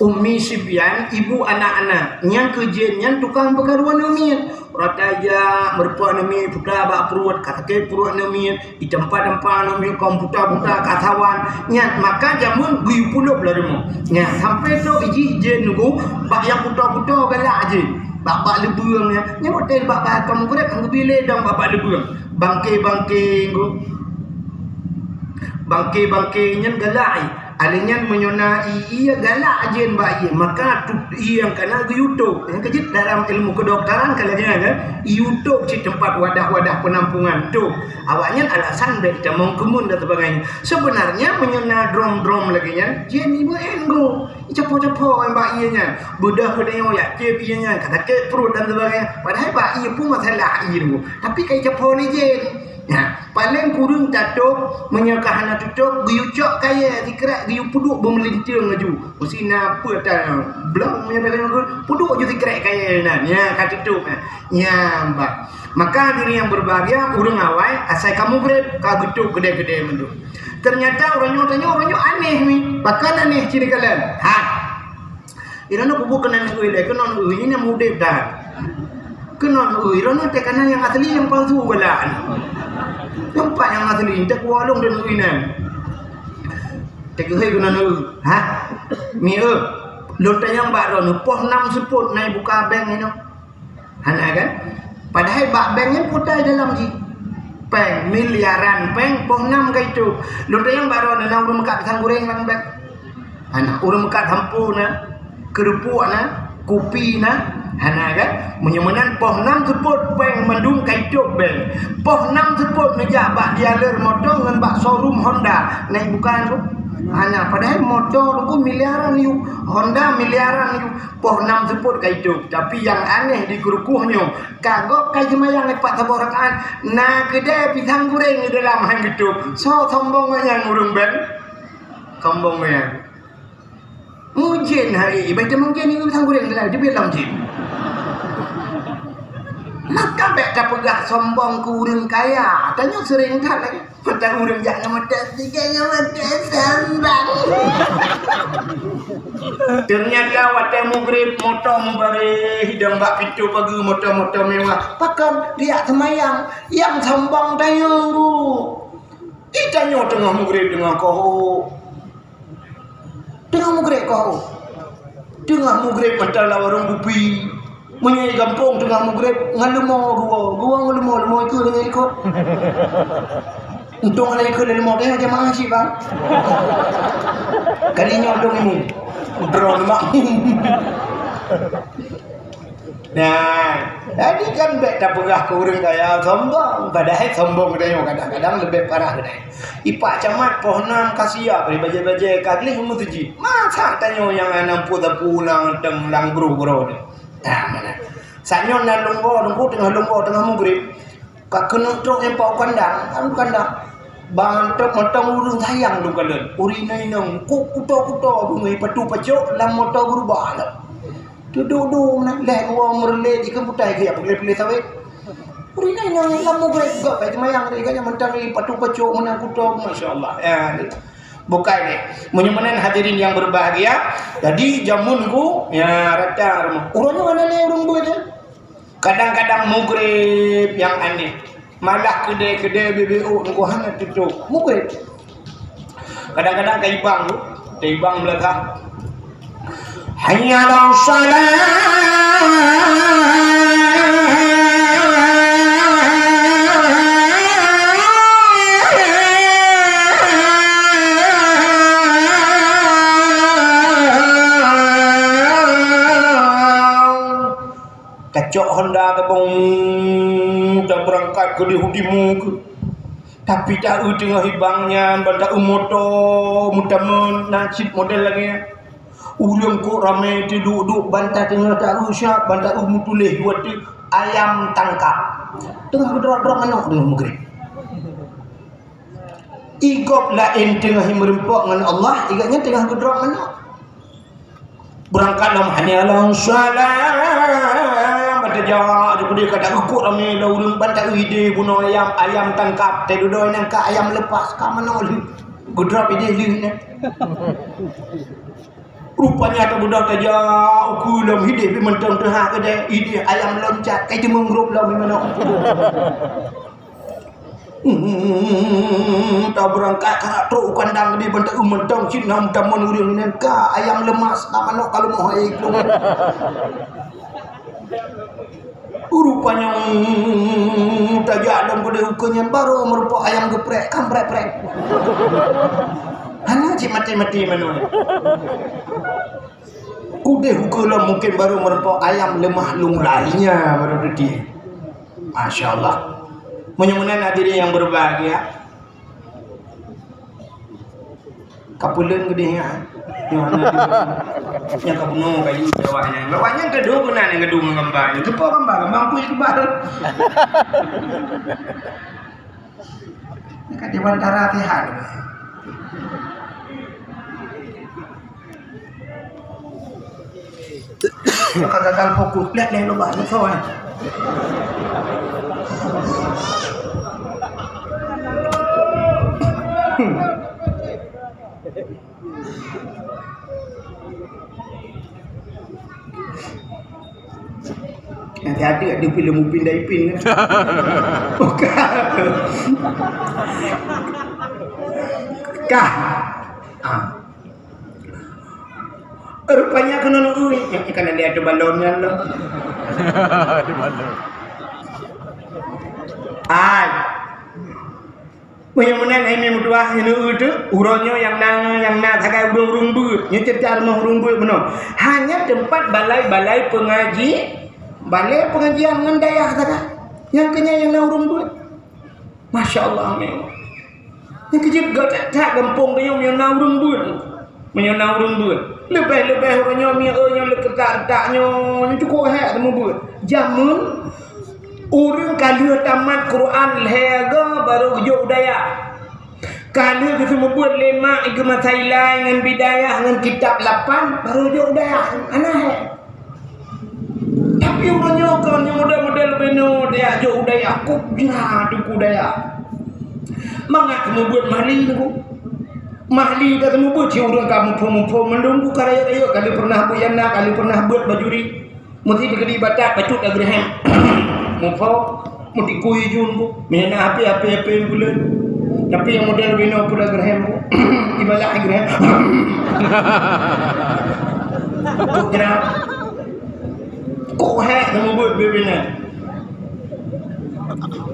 ummi sibyan ibu anak-anak yang kejennya tukang perkaruan nemin rataja mertua nemin putra bak perut kata perut nemin di tempat-tempat nemin komputer katawan nya maka jamun guyu puluh lah demo nya sampai tu iji jen nunggu bak yang putra-putra galak je bak lebuang nya hotel bak kamu kuret ang bile dong bak lebuang bangke nya galak alinyan menyonai ia galak ajen bayi maka tu yang kena ke YouTube yang kejit dalam ilmu kedokteran kalanya kan YouTube ci tempat wadah-wadah penampungan tu awaknya alasan dari kita mau kemun dan sebagainya sebenarnya menyona drom lagi nya jen ibu enggo cepo-cepo yang bayi nya budah yang ya ke pinya kata ke perut dan sebagainya padahal bayi pun masalah air tapi kai cepo ni jen paling kurung tatuk menyakah anak tutup giucok kaya dikerak giu puduk bermelintir ngaju usina apa tak belum menyatakan puduk je dikerak kaya nan ya kata tutup ya mbak maka diri yang berbahagia urang awai asai kamu grep ka getuk gede-gede mendu ternyata orangnya tanya orangnya aneh ni bahkan aneh ciri kalian irana kubu kena ngui le kena ngui ini mudep dah kena ngui irana tekana yang asli yang palsu balaan nampak yang asli tak walung dan ngui nan tek ngui kena ngui mi lonta yang baru nu poh 6 seput naik buka bank ini hana kan padahal bak banknya putai dalam ji peng miliaran peng poh 6 kai tu lonta yang baru na urang mekat pisang goreng lang bank hana urang mekat hampu na kerupuk na kopi na hana kan menyemenan poh 6 seput peng mendung kaituk beng poh 6 seput ngejak bak dealer motor dengan bak showroom Honda naik bukan tu hana padahal motor tu miliaran yuk Honda miliaran yuk poh 6 seput kaituk tapi yang aneh di kerukuhnya kagok kai semayang lepak taborakan na kedai pisang goreng di dalam hang gitu so sombongnya urang beng sombongnya mungkin hari baca mungkin ini pisang goreng dalam dia bilang jin maka bek pegah sombong ke urang kaya tanya sering kan lagi patah urang jangan mata tiganya mata sambang ternyata watai mugrib motor mubari hidang bak pintu pagi motor-motor mewah pakan dia semayang yang sombong tayang bu itanya tengah mugrib dengan kau tengah mugrib kau tengah mugrib mentala warung bupi menyai kampung tengah mugrib ngalemo gua ngalemo itu dengan ikut untung ada ikut dari model jemaah sih bang kalinya dong ini drone mak nah jadi kan bek tak pegah ke urang kaya sombong padahal sombong dia kadang-kadang lebih parah dia ipak camat poh 6 kasia beri baje-baje kaglih mutuji masa tanya yang anam pulang teng lang bro nah mana sanyo nan lunggo tengah mugrib ka kena truk yang pau kandang bantok motong urung sayang du kalen urina inang kuto bungai patu pacok lam motor berubah lah duduk nak leh wong merle di kemutai ke apa pilih sawit urina inang lam mugrib gak baik mayang ri kanya mentang patu pacok menang kuto masyaallah ya bukai ni menyemanan hadirin yang berbahagia jadi jamunku ya rata urangnya mana le urang buat kadang-kadang mugrib yang aneh malah kedai-kedai BBO ngko hana tutup mugrib kadang-kadang kai bang belakang hayya 'alas salat kacok Honda kebong dah berangkat ke dihudimu ke tapi tak tengah hibangnya benda moto mutamun nasib model lagi ulung kok ramai duduk bantai tengah tak usah bantai mutuleh buat ayam tangkap tengah gedrok manok dengan mugrib igop lain tengah merempok dengan Allah igaknya tengah gedrok manok berangkat dalam hanyalah salam pada jawab dia kata ukut ramai laurung bantai ide bunuh ayam tangkap teh dudoi nang ka ayam lepas ka mana oli gedrop ide li rupanya ada budak aja ukulam hidup mentang tengah kedai ide ayam loncat kai dia menggrup lah mana tak berangkat karak truk kandang dia bentak mentang cinam taman urang ni ka ayam lemas ka mana kalau mau hai rupanya tajak dalam kedai ukanya baru merupakan ayam geprek kamprek-prek hanya cik mati-mati mana kudeh ukula mungkin baru merupakan ayam lemah lung lainnya baru dia Masya Allah menyembuhkan hadirin yang berbahagia kapulen gedenya yang kapuno kayu bawahnya kedua benar yang kedua mengembang itu kok kembang mampu itu baru Kan di bandara Tihad. Maka gagal fokus. Lihat lo banyak soalnya. Hati-hati ada film Upin dan Ipin kan. Kah. Rupanya kena nunggu yang ikan ada balonnya loh. Ada balon. Bagaimana ini mudah ini itu uronyo yang na takai urung but, yang cerita rumah urung but benar. Hanya tempat balai pengajian ngendayah kata. Yang kenya yang na urung but. Masya Allah amin. Yang kejip gak tak gempung dia yang na urung but. Menyana urung but. Lebih uronyo yang leketak-taknya yang cukup hak temu but. Jamun orang kalau tamat Quran lega baru hujung budaya. Kalau kita membuat lema agama Thailand dengan bidayah dengan kitab 8 baru hujung budaya. Aneh. Tapi orang nyokan yang model-model beno dia hujung budaya. Kok jira duku budaya. Mangat membuat mahli tu. Mahli dah membuat si orang kamu pun menunggu karya-karya kali pernah buyana kali pernah buat bajuri. Mesti dikedi batak bacut agrahem. Mufau mesti kuih jun bu, mana apa bulan. Tapi yang model bina pula gerhem bu, ibalah gerhem. Kau kira, kau hek kamu buat bina.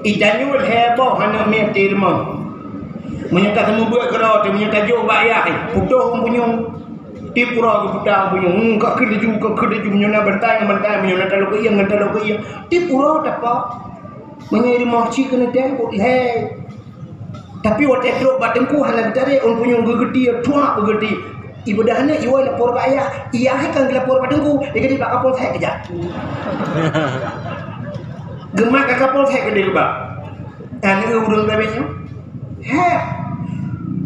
Idanyul heboh hanya meter mah. Menyata kamu buat kerana tu menyata jauh bayar, putus punyung. Tipura ke putang punya kak kerja menyona bantai menyona kalau ke iya tipura dapat menyeri masjid kena tengok leh tapi waktu itu batengku hanya cari on punya gegedi tua gegedi ibadahnya iwa lapor bayar iya kan lapor batengku dia kata pak kapol saya kerja gemak kapol saya kerja ba ane urang labenya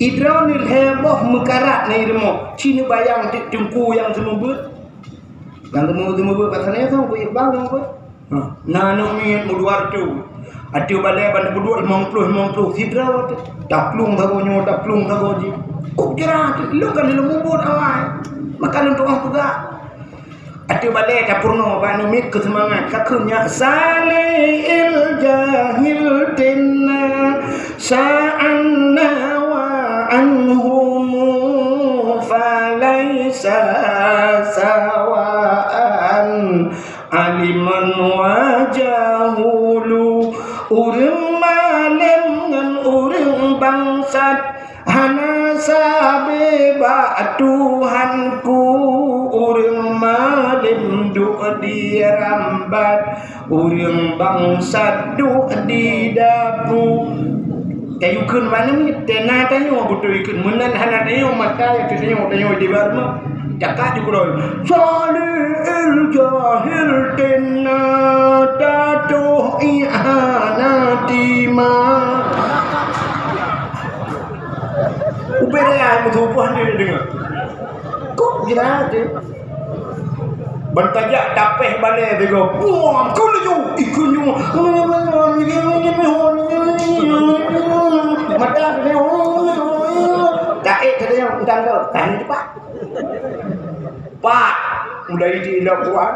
Idranil heboh mekarat ni demo. Cina bayang jengku yang semua ber. Yang semua ber katanya tu aku Iqbal yang ber. Nano minit muduar tu. Ada balai bandar berdua 50 sidra tu. Taplung tagonya taplung tagoji. Kok kira lu kan lu mubur awal. Maka lu doang juga. Ada balai kapurno bani mit kesemangat kakunya salil jahil tinna sa'anna anhum falaysa sawaan aliman wajahulu urang malam ngan urang bangsat hana sabe ba Tuhanku urang malam duk di rambat urang bangsat duk di dapu kayu kun mana ni tena tanyo betul ikut menan hana tanyo mata itu tanyo di barma cakap juga salil jahil tena tatuh ihanatima ubera mutupuan dia dengar kok gila tu bertajak dapeh balai dia go wah kau laju ikunyu mata dia taik kata yang undang tu tahan cepat pak mulai dia kuat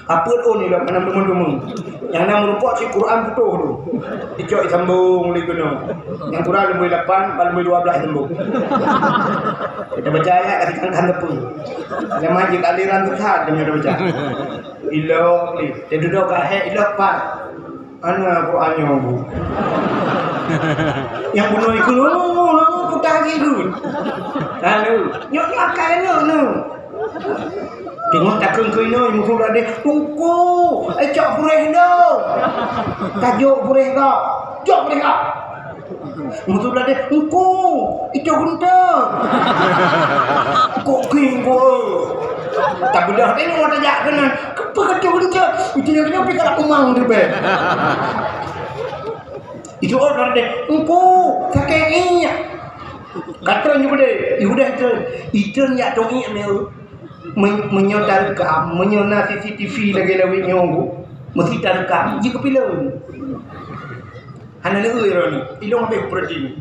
apa tu ni lah mana demung yang nama rupa si Quran putuh tu dicok sambung lagi no yang Quran lebih 8 lebih 12 sambung kita baca ayat ketika kan tepung yang majik aliran tersat dia baca ilok ni dia duduk kat ilok pak ana Qurannya bu yang bunuh ikut putar lagi dulu lalu nyok akan no tengok tak kengkeng no musuh ada tungku cok pureh dah tajuk pureh kau cok pureh kau musuh ada tungku itu gunting kok kinggo tak bedah ini mau tajak kena kepa kacau gunting itu yang kena pergi kat umang tu be Itu orang dia, engkau kakeknya. Katanya pada, udah itu nyak tongi ni, menyodarkan, menyona CCTV lagi lawin nyonggu, mesti darkan, jika pilih. Hana ni orang ni, ilong habis pergi.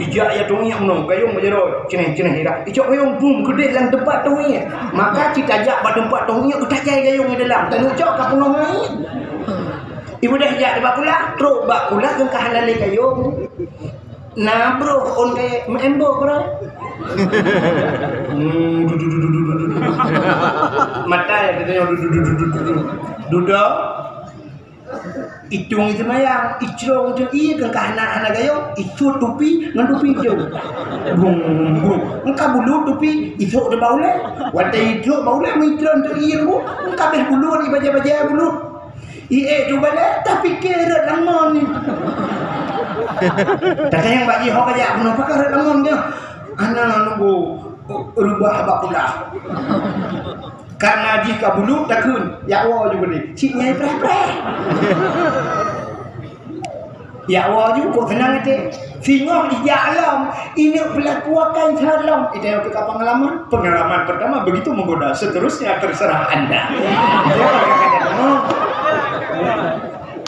Ijak ya tongi menong, gayung berjerut, cenah hirak. Ijak gayung boom, gede dalam tempat tongi. Maka kita ajak pada tempat tongi, kita jai gayung di dalam. Dan ujak kau punong lain. Ibu dah ajak dia bakula, terus bakula ke halal gayung. Nah bro, on ke membo bro. Mata ya katanya duduk. Itong itu mayang, icrong itu iya kan anak gayo, itu tupi ngan tupi itu. Bung, engkau bulu tupi itu udah baule, wadah itu baule mitron tu iya bu, engkau beh bulu ni baja bulu. Iya tu balik, tapi keret lemon ni. Tak yang bagi hok aja, kenapa keret lemon dia? Anak nunggu rubah bakula. Karena jika bulu takun, ya Allah juga ni. Cik nyai pre. Ya Allah juga kok tenang ite. Singoh di alam, ini pelakuakan salam. Itu yang kita pengalaman. Pengalaman pertama begitu menggoda, seterusnya terserah Anda.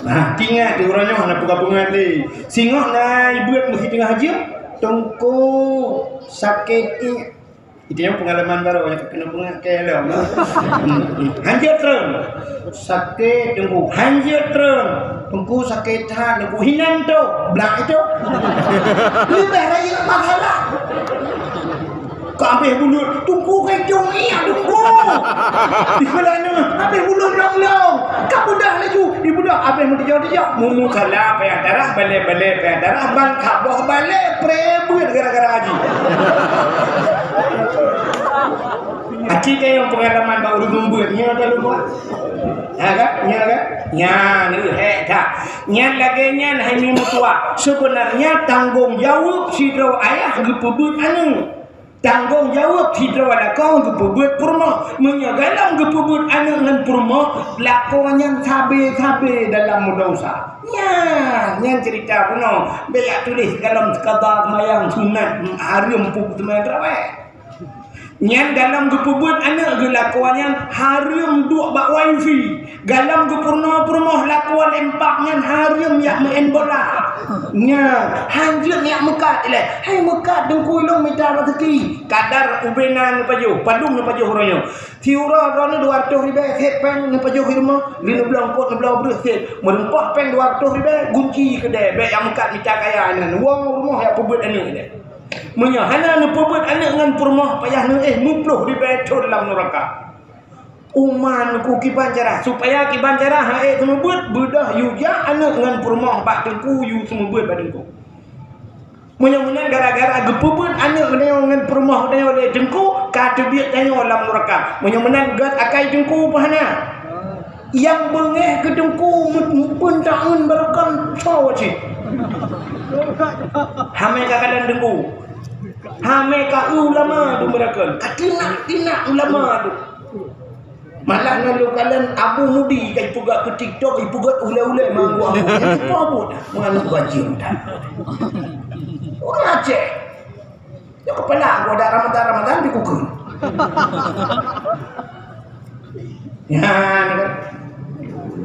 Nah, ingat di orangnya mana pengapungan ni. Singoh naik buat mesti tengah haji. Tungku sakit. Itu yang pengalaman baru yang kena pengakai lah. Hanjir terus. Sakit tunggu. Hanjir terus. Tunggu sakit hati. Tunggu hinan tu. Belak itu. Lebih raya masalah. Kau ambil bulu. Tunggu kecung iya tunggu. Di sebelahnya. Ambil bulu long. Kau budak laju. Di budak. Ambil mu dijauh. Mumu kalah payah darah. Balik payah darah. Bang kaboh balik. Prebuit gara-gara haji. Haji kan yang pengalaman baru membuatnya ada lupa. Ya kan? Nya ni tak. Nya lagi nya hai mutua. Sebenarnya tanggung jawab sidro ayah gepebut anu. Tanggung jawab sidro ada kau gepebut purma. Menyagalang gepebut anu dengan purma lakonnya sabe dalam dosa. Nya cerita kuno. Belak tulis dalam qada mayang sunat hari empuk teman terawih. Yang dalam kepubut anak gelakuannya harum duk bak wifi. Dalam kepurna-purna lakuan empaknya harum yak main bola. Nya hanjut yak mekat le. Hai mekat dengku ilung minta rezeki. Kadar ubenan paju, padung ne paju horonya. Tiura rone 200 ribu set pen ne paju hirma, lina belang pot ne belang berus set. Merempah pen 200 ribu gunci kedai bek yang mekat minta kaya nan. Wong rumah yak pubut anak ni. Menyahana nepebut anak dengan purmah payah mupluh di betul dalam neraka. Uman ku kiban jarah supaya kiban jarah semua buat bedah yuja anak dengan purmah bak tengku yu semua buat badengku. Menyang gara-gara gepebut anak dengan purmah dan oleh tengku kata biak tanya dalam neraka. Menyang gat akai tengku pahana. Yang bengeh ke tengku pun tahun barakan sawaci. Hamai kakalan tengku. Hamai ka ulama tu mereka. Katina ulama tu. Malah ngalu kalian Abu Mudi kai puga ke TikTok, ipugat ule-ule manggu aku. Apa pun mengalu bajing dah. Orang Aceh. Ya kepala gua ada Ramadan dikukul. Ya,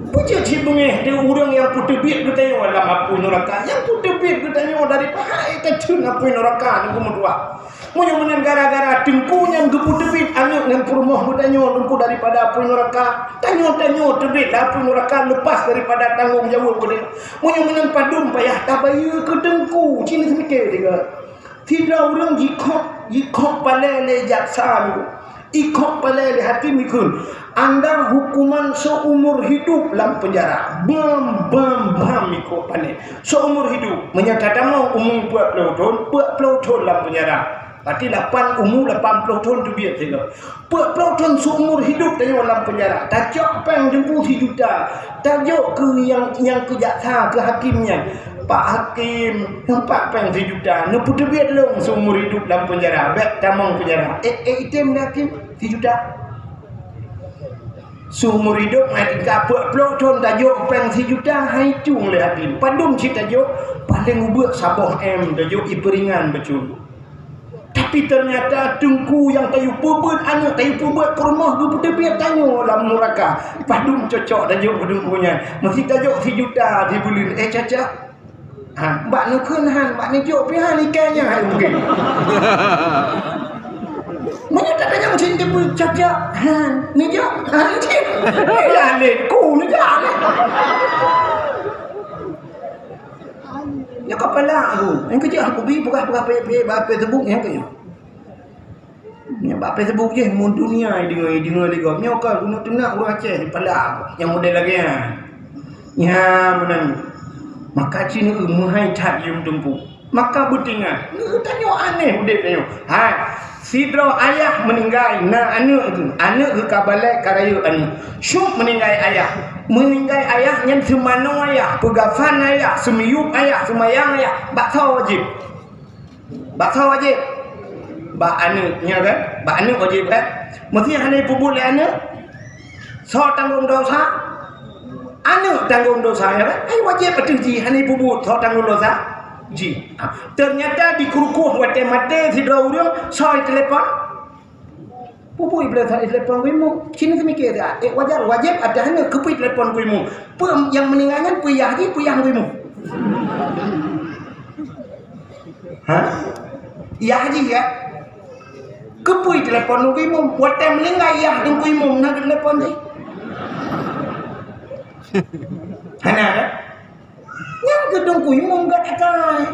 puji cibungeh dia orang yang putih bit katanya dalam api neraka. Yang putih bit katanya dari pahai kecil api neraka nunggu mendua. Menyamanan gara-gara tengkunya geputih bit anak dengan purmah katanya nunggu daripada api neraka. Tanya terbit api neraka lepas daripada tanggung jawab dia. Menyamanan padum payah tabayu ke tengku. Cina semikir juga. Tidak orang jikok palele jaksa ikut palele hati mikun. Anda hukuman seumur hidup dalam penjara. Bam ikut palele. Seumur hidup. Menyatakan mau umur 40 tahun dalam penjara. Berarti 80 tahun tu biar tengok. 40 tahun seumur hidup dalam penjara. Tajuk peng jemput 1 juta. Tajuk ke yang kejaksa ke hakimnya. Pak Hakim nampak peng 1 juta. Nampu terbiat long seumur hidup dalam penjara. Baik tamang penjara. Item hakim 1 juta. Seumur hidup ngaji kapek pelok ton tajuk peng si juta hai cung le hati. Padum si tajuk paling ubek sabah tajuk iperingan betul. Tapi ternyata tungku yang tayu pebet anak tayu pebet ke rumah gue putih biar tanya dalam neraka. Padum cocok tajuk padum punya. Mesti tajuk si juta dibulin caca. Mbak nak kenahan, mbak ni jok pihan ikannya hai mungkin. Mana tak tanya macam dia pun cakap ni jok cik ya ku ni jangan ya kepala aku yang kerja aku beri berapa sebut yang kerja ni berapa sebut je mun dunia dengar lagi ni okey guna tunak orang Aceh kepala aku yang model lagi ya menang maka cini menghai tak yang tempuh maka bertinggal tanya aneh udah tanya hai sidro ayah meninggal na anak ke kabalai karayu syuk meninggal ayah yang semano ayah pegafan ayah semiyup ayah semayang ayah bakso wajib bak anak nya kan bak anak wajib kan mesti hanya pubul anak so tanggung dosa anak tanggung dosa ya kan wajib betul hanya pubul so tanggung dosa ji. Ternyata di kurukuh mate-mate si dua orang soi telepon. Pupui bila soi telepon kuimu. Sini semikir dia. Wajib ada hanya kepui telepon kuimu. Yang meninggalkan puyah haji puyah kuimu. Ya haji ya. Kepui telepon kuimu. Wate meninggal ya dengan kuimu nak telepon ni. Hana kan? Yang gedung kuimu enggak akai.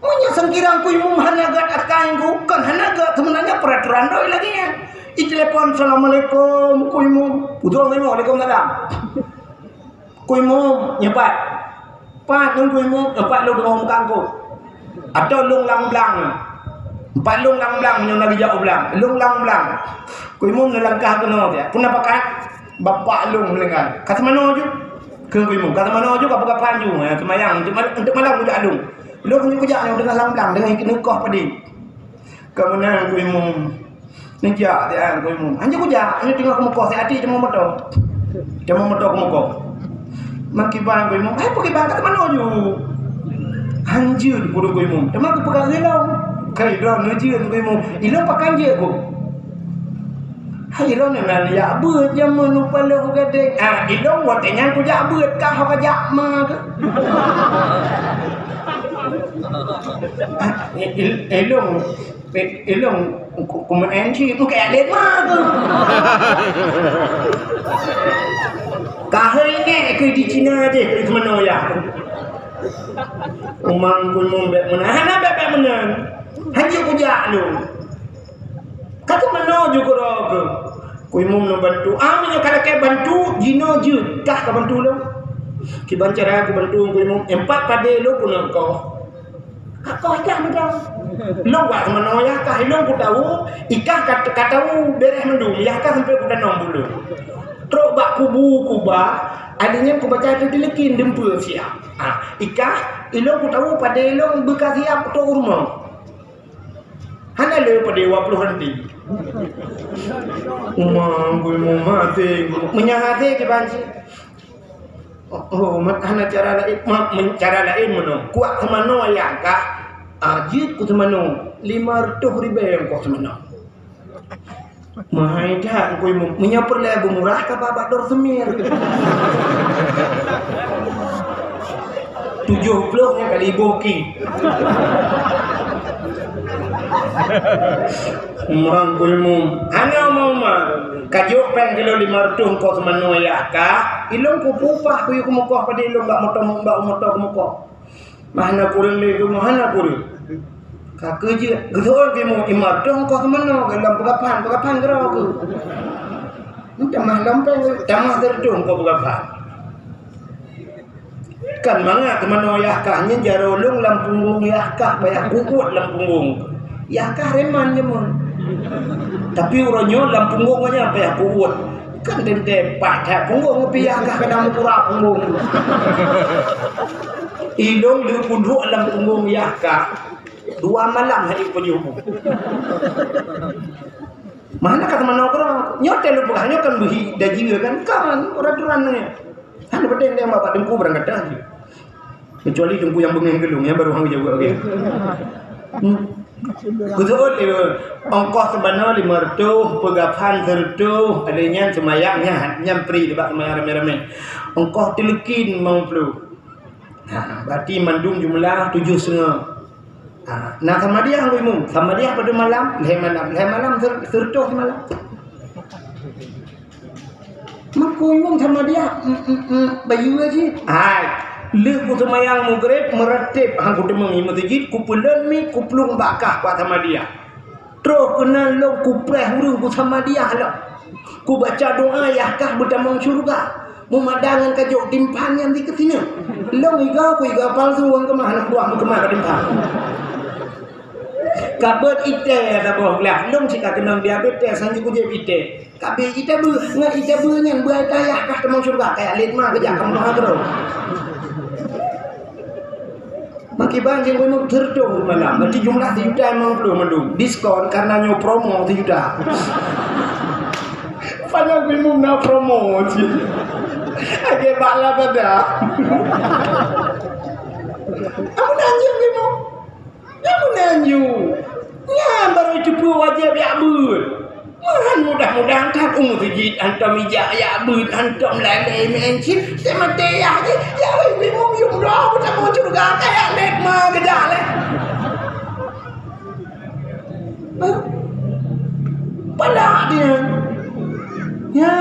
Munya sengkirang kuimu hanya enggak akai bukan hanya enggak sebenarnya peraturan doi lagi ya. I telepon assalamualaikum kuimu. Putu kuimu waalaikumsalam. Kuimu nyepat. Pak nang kuimu empat lu dengan kangkung. Atau lung lang blang. Empat lung lang blang yang lagi jauh blang. Lung lang blang. Kuimu melangkah kena dia. Pun apa kan? Bapak lung melengah. Kata mana je? Ke kuimu kata mana juga apa panju semayang untuk malam kujak alung lu punya kujak yang dengan lamblang dengan nikah padi kemenang kuimu nijak dia kuimu hanya kujak hanya tinggal ke Mekah hati cuma motor ke Mekah makiban kuimu pergi bang kata mana ju anjir di kudu kuimu teman ke pegang hilau kairon anjir kuimu hilau pakai je ku Ilong nak ya beut zaman lupa lu gede. Ilong watenya ku jak beut kah apa jak ma ke? Ilong ku menenci ku kayak adet ma ke. Kah ini ke di Cina aje ke mana ya? Umang ku membek mana? Hana bebek mana? Haji ku jak lu. Kata mana juga roga. Kuimum no bantu. Aminyo kalau kayak bantu jino je. Kah ka bantu lo. Ki bancara aku bantu kuimum. Empat pada lo pun kau. Kau ikah mudah. Lo buat mana ya kah lo ku tahu. Ikah kata tahu beres mendung. Ya kah sampai ku danong dulu. Trok bak kubu kuba. Adanya ku baca tu dilekin dempul siap. Ikah ilo ku tahu pada lo bekas siap tu rumah. Hana le pada 20 nanti. Umang gue mau mati, menyahati ke banci. Oh, hana cara lain, cara lain mana? Kuat semano ya kah? Ajit ku semano 500,000 yang kau semano. Mahai dah gue mau menyapur lagu murah ke babak dor semir. 70 nya kali boki. Orang kulmu hanya mama kajuk pen kilo 500 kau semano ya kah ilong ku pupah ku Mekah pada ilong mbak motor ku Mekah mana kurang le ku mana kurang ka kerja gedor ke mu 500 kau semano dalam pegapan gerau ku entah malam pen tamah terdung kau pegapan kan manga kemana ya kah nya jarolong lampung ya kah banyak kuat lampung ya kah reman je mon. Tapi uronyo dalam punggungnya apa ya kuat. Kan dende pada punggung tapi ya kah kadang pura punggung. Ilong lu punduk dalam punggung ya kah. 2 malam hari penyubuh. Mana kata mana orang nyotel lu bukannya kan buhi daji kan orang turannya. Kan bedeng dia bapak dengku berangkat dah. Kecuali dengku yang bengeng gelung ya baru hang jago oke. Betul itu. Ongkos sebenarnya 500, pegapan 100, adanya semayangnya nyampri debat semayang rame-rame. Ongkos telekin mau perlu. Nah, berarti mandung jumlah 7,5. Nah sama dia aku imum, sama dia pada malam, leh malam sertoh malam. Maku imum sama dia, bayu aja. Leh ku semayang maghrib meratib, aku demang imam masjid, ku pulang mi, ku pelung bakah kuat sama dia. Terus kena long ku preh hurung ku sama dia lah. Ku baca doa yahkah bertamang syurga. Memadangkan kajuk timpan yang di kesini. Long iga ku iga palsu orang kemah nak buang kemah ke timpan. Kabut ite ada boh lah long si kena diabetes sanji ku je ite kabeh ite bu ngan ite bu nyan bu ayah kah temang surga kayak litma ke jakam mah terus maki banjing ku terdong malam nanti jumlah 1 juta emang belum mendung diskon karena nyo promo 1 juta panjang ku mau na promo sih age bala pada aku nanya ku kamu nanyu ya baru cepu wajib ya bud mudah-mudahan tak masjid antum ijak ya bud antum lalai mencit semate ya ya wei mau yung dah kita mau surga kayak lek mah gedak lek pala dia ya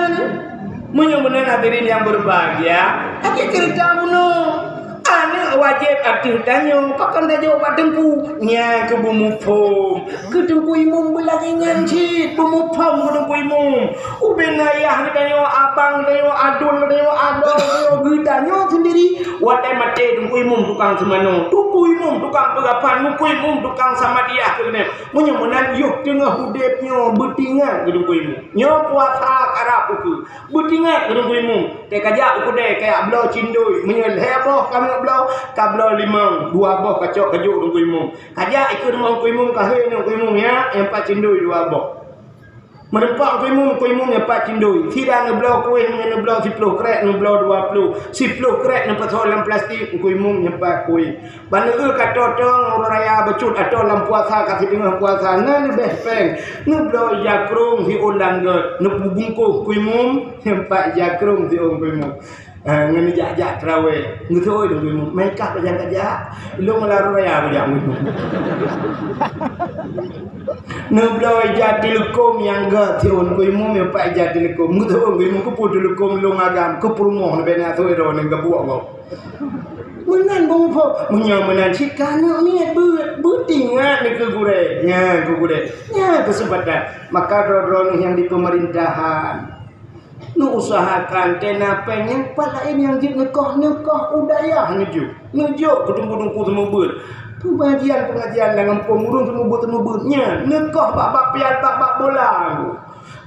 menyembunyikan hadirin yang berbahagia hati cerita bunuh anak wajib arti danyo pakan dah jawab dengku nya ke bumupom ke dengku imum belagingan cit bumupom ke dengku imum uben ayah danyo abang danyo adun danyo adol danyo gedanyo sendiri watai mate dengku imum tukang semano tuku imum tukang pegapan muku imum tukang sama dia kene menyemenan yuk tengah hudepnya betingan ke dengku imum nyo puasa karap uku betingan ke dengku imum kayak kajak uku deh kayak blau cindoi menyelheboh kamu blau kablo 5 2 boh kacok kajuk dong kuimum kaja ikut mau kuimum kahwe dong kuimum ya yang 4 cindoi 2 boh merempak kuimum yang 4 cindoi tidak ngeblau kuih ngeblau 10 krek ngeblau 20 10 krek nempat dalam plastik kuimum yang 4 kuih bana kata tong orang raya becut atau lam puasa kasih tengah puasa na lebih peng ngeblau jakrung si ulang ge nepu bungkuh kuimum yang 4 jakrung si kuimum ngene jak-jak trawe ngutoi dong mereka pejang kajak lu melaru raya pejang mu nublo jadi lukum yang ga tiun ku imu me pa jadi lukum ngutoi imu ku pudu lukum lu ngagam ku prumoh ne bena to ro ne gabuak go menan bong pho menyamenan sikana niat butingat ni ke gure nya kesempatan maka dodron yang di pemerintahan nu usahakan tena pengen palain yang jid nekoh udaya ngejuk gedung-gedung ku semubut pengajian dengan pemurung semubut-semubutnya nekoh bak pian bak bola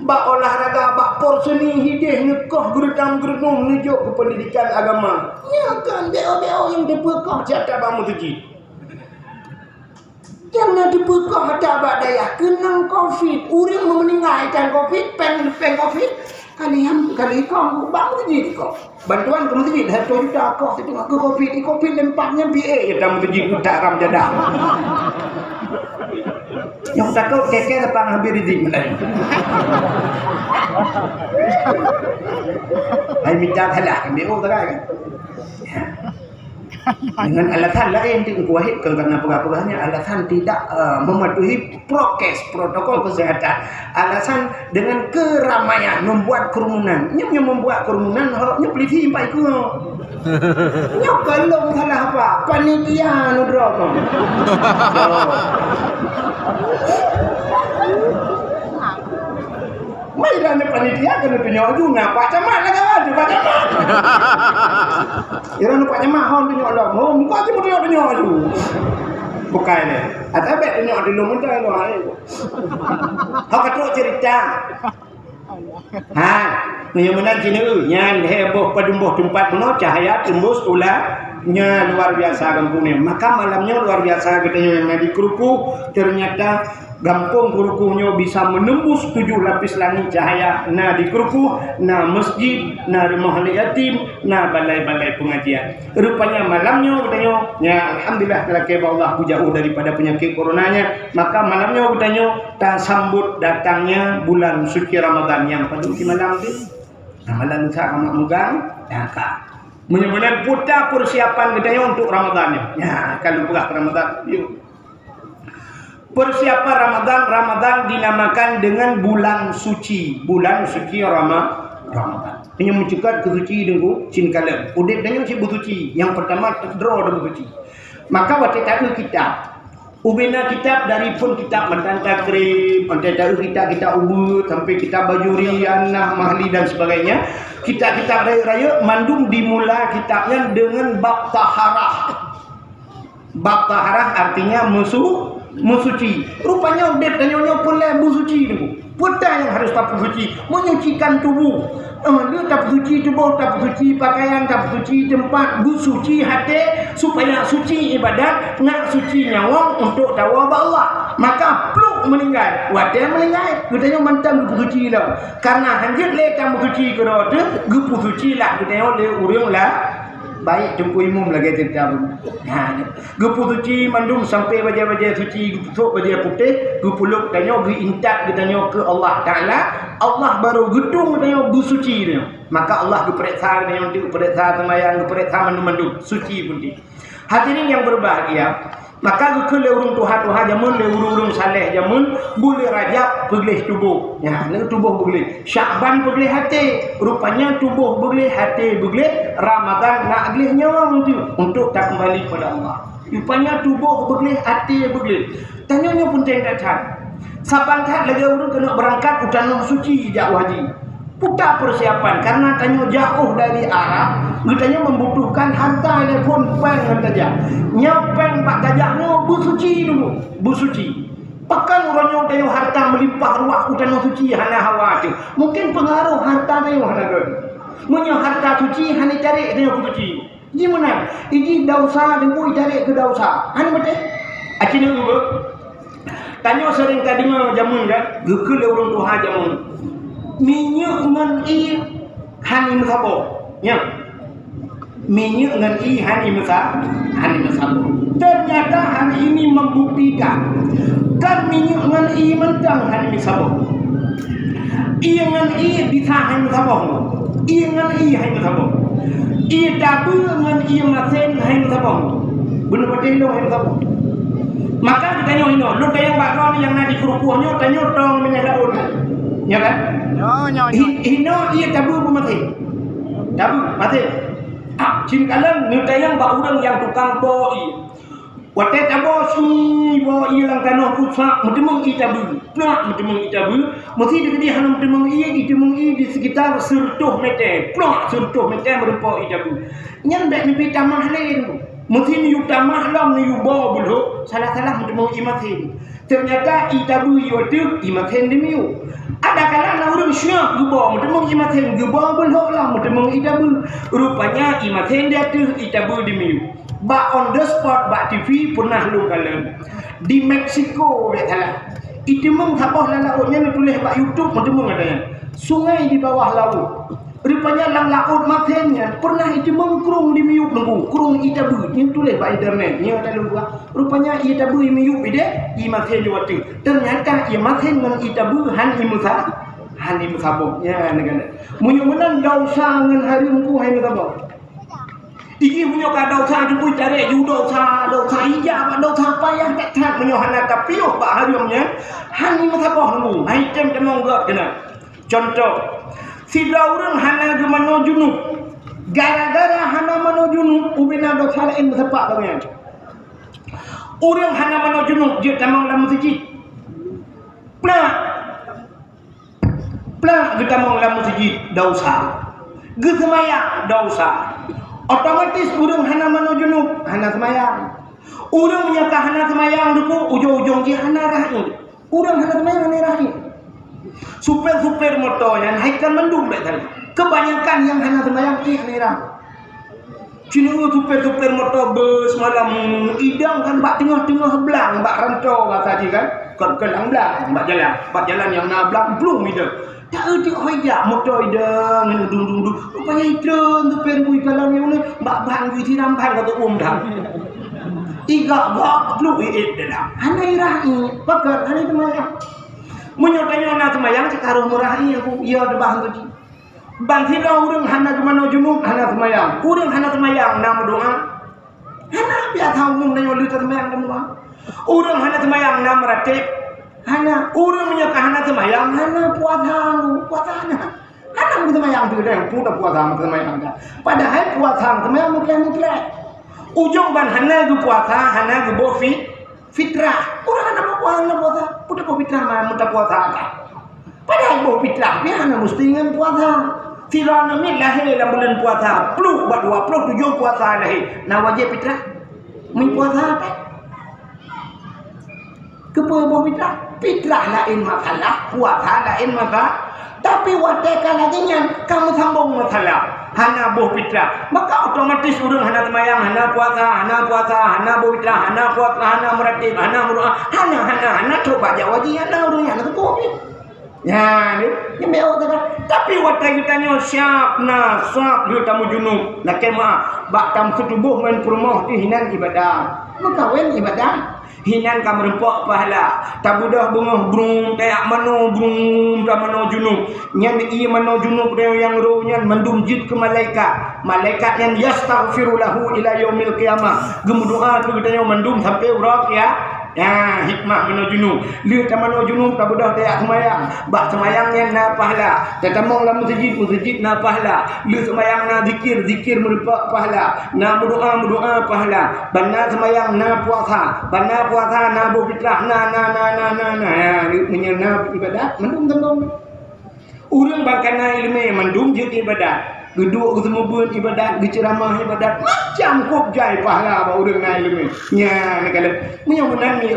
bak olahraga bak porseni hidih nekoh geredam-geredung ngejuk ke pendidikan agama ya kan beo-beo yang dipekoh jatah bang masjid jangan dipekoh ada bak daya kenang covid urang meninggalkan covid peng covid kali kau bang masjid kau bantuan ke masjid satu juta kau itu ke covid lempaknya BA ya dalam masjid tak ram jadah yang takut keke depan habis rizik mulai ai minta halak ni oh tak kan dengan alasan lain yang kuahidkan karena pegah-pegahnya alasan tidak mematuhi prokes protokol kesehatan alasan dengan keramaian membuat kerumunan nyok membuat kerumunan harapnya peliti impai ku nyok kalau salah apa panitia nudro mai dan panitia kena tunjuk juga Pak Camat lah kawan Pak Camat irang Pak Camat hon tunjuk lah mau muka cuma tunjuk tu bukan ni atau bet tunjuk di lumut dah lu hai hak ketuk cerita ni menan cina nyan heboh padumbuh tempat penuh cahaya tembus ulahnya luar biasa kampung ni maka malamnya luar biasa katanya yang di kerupu ternyata Gampung kerukuhnya bisa menembus 7 lapis langit cahaya. Nah di kerukuh, nah masjid, nah rumah anak yatim, nah balai-balai pengajian. Rupanya malamnya katanya, ya alhamdulillah kelak Allah aku jauh daripada penyakit coronanya. Maka malamnya katanya tak sambut datangnya bulan suci Ramadan yang pada di malam itu. Nah malam saya kamu megang, ya kak. Benar-benar putar persiapan katanya untuk Ramadannya. Ya kalau buka Ramadan, yuk. Persiapan Ramadan dinamakan dengan bulan suci Ramadan. Hanya mencekat ke suci dengan cin kalam. Udah dengan si bersuci. Yang pertama draw dengan suci. Maka waktu tahu kitab. Ubena kitab dari pun kitab mantan takrib, mantan tahu kita ubud sampai kita bajuri, anah, mahli dan sebagainya. Kitab-kitab raya-raya mandum dimula kitabnya dengan bab taharah. Bab taharah artinya musuci. Rupanya udah tanya pula musuci tu. Putar yang harus tak suci, menyucikan tubuh. Dia tak suci tubuh, tak suci pakaian, tak suci tempat, suci hati supaya suci ibadat, nak suci nyawa untuk tawab Allah. Maka peluk meninggal, wadah meninggal. Katanya mantan suci lah. Karena hanjit le kamu suci kena tu, gupu suci lah. Katanya le urang lah. Baik jumpa imam lagi tetap. Gupu suci mandum sampai baja-baja suci, gupu baja putih, gupu luk tanya gi intat ditanya ke Allah Taala. Allah baru gedung tanya gu suci dia. Maka Allah diperiksa dengan diperiksa semayang, diperiksa mandum suci pun dia. Hadirin yang berbahagia, maka ke urung tuha-tuha jamun, urung saleh jamun, boleh Rajab boleh tubuh. Ya, ni tubuh boleh. Syakban boleh hati. Rupanya tubuh boleh, hati boleh. Ramadan nak boleh nyawa untuk tak kembali pada Allah. Rupanya tubuh boleh, hati boleh. Tanyanya pun tak tak. Saban tak lagi urung kena berangkat utanah suci jauh haji. Putar persiapan karena tanya jauh dari Arab, katanya membutuhkan harta yang pun peng saja. Nyapeng pak gajaknya bersuci dulu, bersuci. Pakan orangnya tanya harta melimpah ruah utama suci hana hawa tu. Mungkin pengaruh harta tanya hana tu. Munya harta suci hana tarik tanya suci. Gimana? Ini dausa dan pun tarik ke dausa. Hana betul? Acina juga. Tanya sering kadang jamun kan, gekul orang tuha jamun. Minyak dengan i hani mesabo, ya. Minyak dengan i hani mesabo. Ternyata hari ini membuktikan kan minyak dengan i mentang hani mesabo. I dengan i bisa hani mesabo. I dengan i hani mesabo. I dabu dengan i masen hani mesabo. Benar betul lo hani mesabo. Maka kita tanya lo tanya bakal yang nadi kerukuhnya tanya tong menyalaun. Ya kan? Hino ia tabu mati. Mati. Cin kalan ni tayang ba urang yang tukang boi. Wate tabo si boi lang kano pusa mutemung i tabu. Plak mutemung i tabu. Mesti dikedi hanam mutemung i di sekitar 100 meter. Plak 100 meter merupa i tabu. Nyang dak ni tamah lain. Mesti ni tamah lam ni bawa bulu. Salah-salah mutemung i mati. Ternyata i tabu yotu i mati demiu. Ada kalanya orang syak gubah, mutemung imaten gubah belok lah, mutemung itabu. Rupanya imaten dia tu itabu di miu. Ba on the spot, ba TV pernah lu kalam. Di Meksiko salah. Itemung sabah lautnya ni tulis ba YouTube mutemung adanya. Sungai di bawah laut. Rupanya dalam laut matennya pernah itemung kurung di miu nunggu, kurung itabu. Ni tulis ba internet. Ni ada lu gua. Rupanya itabu di miu ide, imaten di waktu. Ternyata imaten dengan itabu han musabok ya negara. Munyo menang dausa ngan hari mungku hai musabok. Iki munyo ka dausa di pui tarik ju dausa ija ba dausa payah tak tak munyo hana tapio ba hariumnya han musabok nunggu. Hai tem temong gak kena. Contoh si daurang hana gemano junub. Gara-gara hana mano junub ubina dausa lain musapak kalian. Orang hana mano junub dia tamang dalam masjid. Plak kita mau dalam masjid dosa. Gesemayang dosa. Otomatis urang hana mano junub, hana semayang. Urang menyaka hana semayang duku ujung-ujung dia hana rahim. Urang hana semayang hana rahim. Super motor yang haikan mendung betul. Kebanyakan yang hana semayang hana rahim. Cina super motor bus malam idang kan bak tengah-tengah belang bak rantau kata kan. Kon kelang belang bak jalan yang nablang belum ida. Tak erti hoyak motor ida ngan dung rupanya itu tu pen bui kalang yang ni bak bang di ramban kata dah. Iga gak belum dah. Hanai rahi pakat hanai temayang. Menyotanya na temayang sekarang murahi aku ia debah tu. Bang tidak urang hana ke mana junub hana temayang. Urang hana temayang nama doa. Hana biar tahu urang nanya lu temayang nama. Urang hana temayang nama ratib. Hana urang menyokah hana temayang hana puasana. Hana mu temayang tu dah pudah puasa temayang dah. Padahal puasa temayang mungkin. Ujung ban hana ke puasa hana ke fitrah. Urang hana puasa pudah fitrah mah mudah puasa tak. Padahal bawa fitrah dia hana mesti dengan puasa. Tirana min lahir dalam bulan puasa. Peluk buat 27 puasa lahir. Nah wajib fitrah. Min puasa tak? Kepa bawa fitrah. Fitrah lain masalah, puasa lain masalah. Tapi watekan lagi nyan kamu sambung masalah. Hana bawa fitrah. Maka otomatis urang hana temayang, hana puasa, hana bawa fitrah, hana puasa, hana meratib, hana berdoa, hana coba jawaji hana urang hana tu. Ya, ni mewah tak. Tapi waktu kita tanya siap dia tamu junub. Nak kemah, bak tam ketubuh main perumah di hinan ibadah. Makawen ibadah. Hinan kam rempok pahala. Tabudah bunga brung kayak mano brung ta mano junub. Nyan iya mano junub dia yang rohnya mendum jid ke malaikat. Malaikat yang yastaghfiru lahu ila yaumil qiyamah. Gemudoa tu kita mendum sampai urat ya. Ya, hikmah mano junub. Lihat mano junub tabudah kayak semayang. Bak semayang yang na pahala. Tetamong la masjid na pahala. Lihat semayang na zikir merupa pahala. Na berdoa pahala. Bana semayang na puasa. Bana puasa na berfitrah na. Ya, menyana ibadat mendum tembong. Urang bangkana ilmu mendum je ibadat. Duduk ketemu pun ibadat, ceramah ibadat macam kop jai pahala ba urang na ilmu. Nya ni kala menyonan ni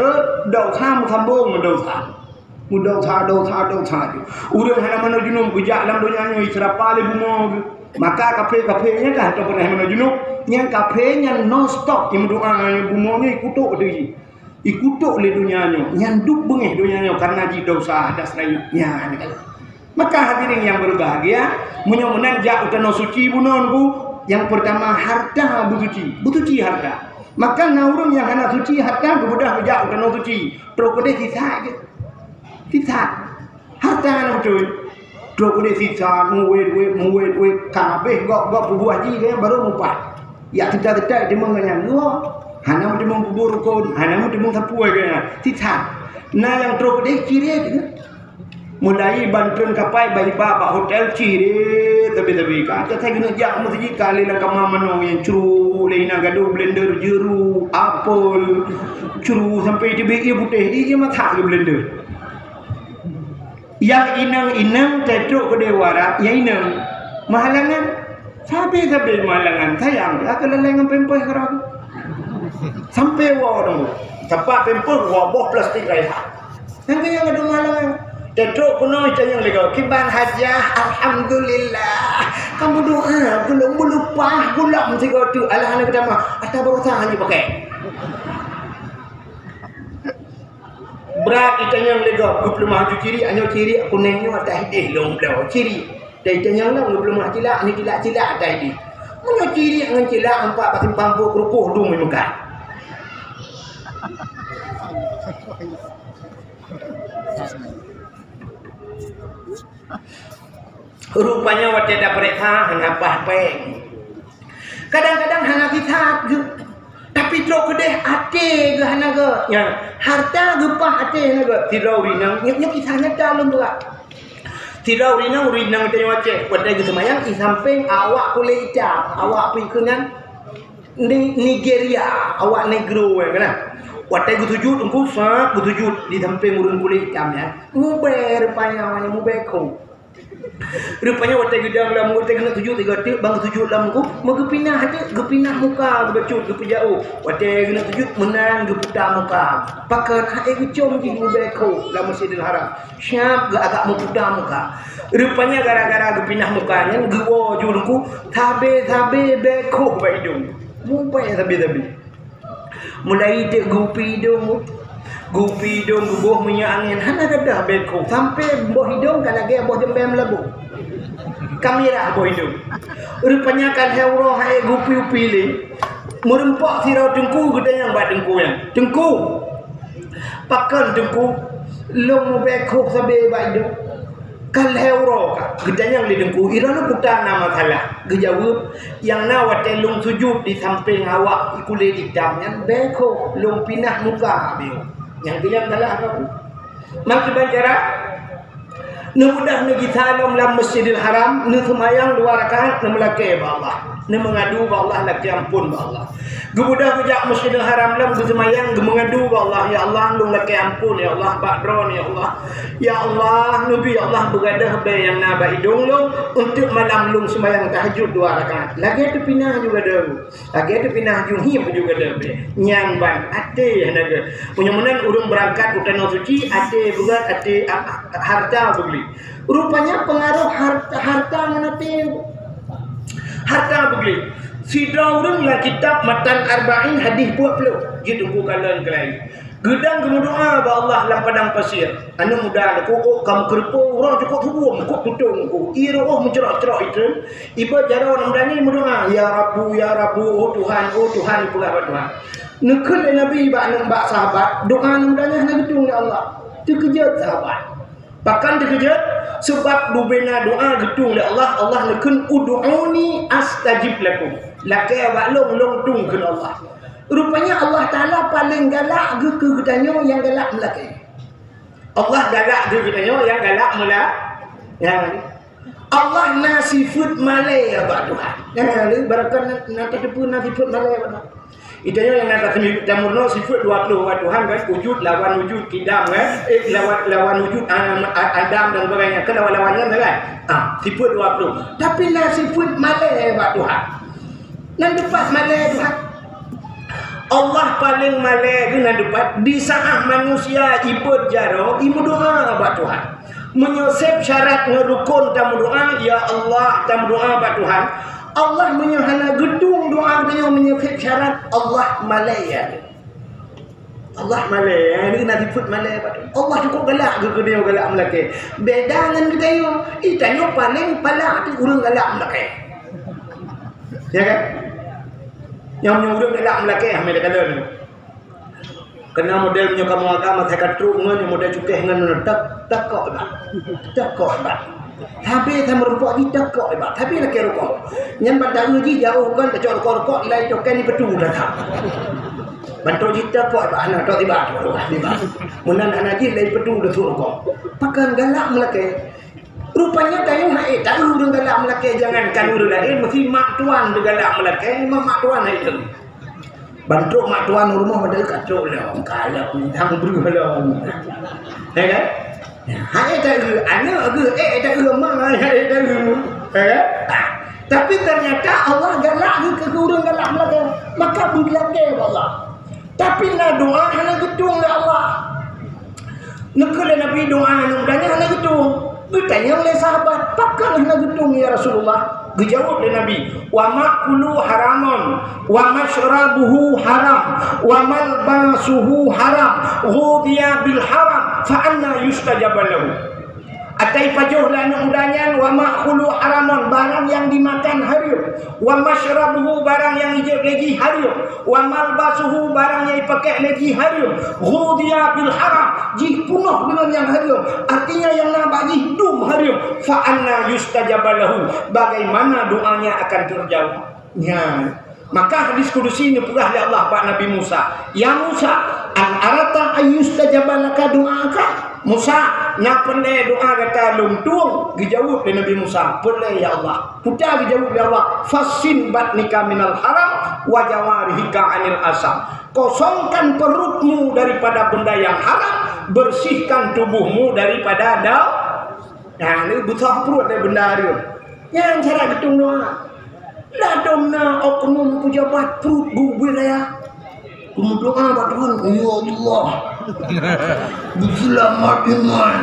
dosa sambung dosa. Dosa. Urang hana mana junub bujak dalam dunia ni serapa le bumo. Maka kafe-kafenya kan tak pernah mana junub. Yang kafenya non stop yang doa bumo ni ikutuk deui. Ikutuk le dunia ni. Yang duk bengih dunia ni karena ji dosa ada serai. Nya ni kala. Maka hadirin yang berbahagia, mudah-mudahan jak utano suci bunonku. Yang pertama harta butuci harta. Maka naurun yang hana suci harta kemudah jak utano suci. Prokode sisa je. Sisa. Harta hana betul. Prokode sisa muwet kabeh gok buah ji dia baru mupat. Ya tidak dia menganyang gua. Hana mesti mengkubur kon, hana mesti mengsapuai kena. Sisa. Nah yang prokode kiri dia. Mulai bantuan kapai bagi bapa hotel ciri tapi kata saya kena jak mesti kali lah kamar mano yang curu lain gaduh blender jeru apel curu sampai DBI putih dia mata ke blender yang inang cedok ke dewara yang inang mahalangan sampai mahalangan sayang aku lelengan pempes kerana sampai orang cepat pempes boh plastik raya yang kaya gaduh mahalangan. Dedok penuh yang lega kiban hajah alhamdulillah kamu doa belum lupa gulam tiga tu alhamdulillah kita mah atau berusaha hanya pakai berat kita yang lega belum maju ciri hanya ciri aku nengnya atas hidih long belau ciri dan kita yang lah belum maju cilak ni cilak atas hidih punya ciri dengan cilak empat pasin pampu kerukuh dung muka rupanya waktu ada periksa hanya peng. Kadang-kadang hanya kita tapi trok kedeh ate ke hanya ke yang harta gepah ate hanya ke tirau rinang nya kisahnya dalam pula tirau rinang tanya wace pada ke semayang di samping awak kulit hitam awak pikunan Nigeria awak negro kan waktu itu sujud engkau sah bersujud di samping urun kulit hitam ya muber rupanya awalnya mubeko rupanya waktu gedang dalam waktu kena tujuh tiga tik bang tujuh dalam ku mau gepinah aja gepinah muka gebecut gepi jauh waktu kena tujuh menang geputar muka pakai hati kecom di mubeko dalam Masjidil Haram siap gak agak muputar muka rupanya gara-gara gepinah mukanya gewo jurku tabe beko baidung mupai tabe mulai dek gupi hidung Gupi hidung gubuh minyak angin. Hana gadah beko. Sampai buah hidung kan lagi buah jembem labu. Kamera buah hidung. Rupanya kan hero hai gupi upili. Merempak sirau tengku gede yang bat tengku yang. Tengku. Pakan tengku. Long beko sabe bat hidung. Kan hero ka. Gede yang di tengku. Irana putar nama salah. Gejawab yang nawat long sujud di samping awak kulit hitam yang beko long pinah muka bio. Yang bilang adalah apa? Maka bacara mudah negi salam dalam Masjidil Haram, nu semayang 2 rakaat, nu melaki ba Allah, nu mengadu ba Allah, laki ampun ba Allah. Gebudah kejak Masjidil Haram dalam semayang, mengadu ba Allah, ya Allah, nu laki ampun, ya Allah, bakron, ya Allah. Ya Allah, Nabi Allah begadah be yang naba hidung lu untuk malam lu semayang tahajud 2 rakaat. Lagi tu pinah juga dah. Lagi tu pinah junhim juga dah be. Nyang ban ate hanaga. Punya menan urung berangkat ke tanah suci ate bugat ate harta begli. Rupanya pengaruh harta menate. Harta begli. Sida urang lah kitab Matan Arba'in hadis 20. Ji tunggu kalian kelai. Gedang kamu doa ba Allah dalam padang pasir. Anu mudah kok kamu kerpo orang cukup hukum kok tutung ku. Iro mencerak-cerak itu. Iba jara namdani berdoa ya Rabbu oh Tuhan pula Tuhan. Nekul Nabi ba anu ba sahabat doa namdani hanya gedung ya Allah. Terkejut sahabat. Bahkan terkejut sebab dubena doa gedung ya Allah nekun ud'uni astajib lakum. Laki ba long tung ke Allah. Rupanya Allah Ta'ala paling galak ke gedanya yang galak melaki. Allah galak ke gedanya yang galak melaki. Allah nasifut malay ya Pak Tuhan. Yang barakan nanti pun nasifut malay ya Pak. Idanya yang nanti jamurno sifut 20 Pak Tuhan kan wujud lawan wujud kidam kan. Lawan wujud Adam dan sebagainya. Kan lawan-lawannya kan. Sifut 20. Tapi nasifut malay ya Pak Tuhan. Nan dapat malay Tuhan. Allah paling malai dengan dapat di saat manusia ibad jaro ibu doa ba Tuhan menyosep syarat ngerukun tamu doa ya Allah tamu doa ba Tuhan Allah menyahana gedung doa dia menyosep syarat Allah malai ya Allah malai ya ini nanti put malai ba Allah cukup galak ke dia galak melaki beda dengan kita yo itanyo paling pala tu urang galak melaki ya kan yang menyuruh galak melaki ambil kata ni. Kena model punya kamu agama saya katru ngan model cukeh ngan tak kok ba. Tapi saya merupok di tak kok ba. Tapi nak kira rukuk. Nyan pada uji jauh kan tak rukuk ilai token ni betul dah tak. Bantu kita kok ba anak tok tiba. Munan anak ji ilai betul dah rukuk. Pakan galak melaki. Rupanya tahu tak urang galak melaki jangankan urang lain mesti mak tuan galak melaki mak tuan itu. Bantu mak tuan rumah pada kacau lah kalap ni hang bergalah. Kan? Hai tak anak tak mak tak. Tapi ternyata Allah galak ke urang galak melaki maka berlaki Allah. Tapi nak doa hanya gedung Allah. Nekul Nabi doa nundanya hanya gedung. Bertanya oleh sahabat, pakai nak gedung ya Rasulullah. Dijawab oleh Nabi, wa ma'kulu haramun, wa mashrabuhu haram, wa malbasuhu haram, ghudiya bil haram, fa anna yustajaba lahu. Atai pajuh lan udanya wa ma'kulu haramun, barang yang dimakan haram, wa mashrabuhu barang yang ijab lagi haram, wa malbasuhu barang yang dipakai lagi haram, ghudiya bil haram, jih penuh dengan yang haram. Artinya yang nak bagi dum haram, fa anna yustajaba lahu. Bagaimana doanya akan terjawab? Ya. Maka hadis kudusi ini pula oleh Allah Pak Nabi Musa. Ya Musa, an arata ayyustajaba laka doaka? Musa, nak pandai doa kata luntung, dijawab oleh Nabi Musa. Boleh ya Allah. Putar dijawab ya Allah. Fasin batnika minal haram wa jawarihika anil asam. Kosongkan perutmu daripada benda yang haram, bersihkan tubuhmu daripada dau. Nah, ini butuh perut dari benda dia. Yang cara gedung doa. Lah domna oknum pejabat perut gubir ya. Kamu doa pada Tuhan, ya Allah. Berselamat iman.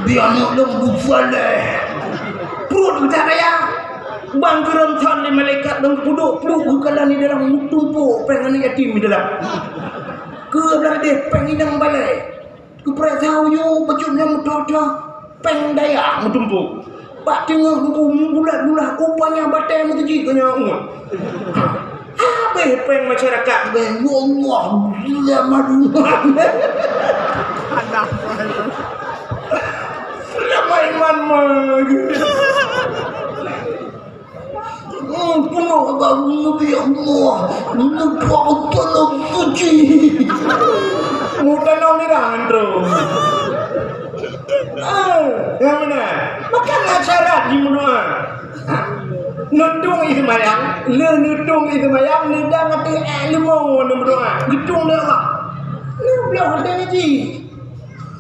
Biar nak bufaleh. Perut kita ya. Bang gerontan ni malaikat dan puduk peluk bukanlah ni dalam tumpuk pengen yatim di dalam. ke belah dia peng hidang balai. Ku pernah tahu yo baju yang muda peng daya mutumpuk. Pak tengah bulat-bulat kupanya batai mutuji kanya umur. Apa peng masyarakat be ya Allah gila madu. Anak Lama iman mah. Penuh dengan Nabi Allah. Nabi Allah suci. Mudah nak mirandro. Yang mana? Makanlah syarat di menua. Nudung itu mayang, nudung itu mayang, nudang hati ilmu nudung. Gedung dah lah. Ni belah hati ni.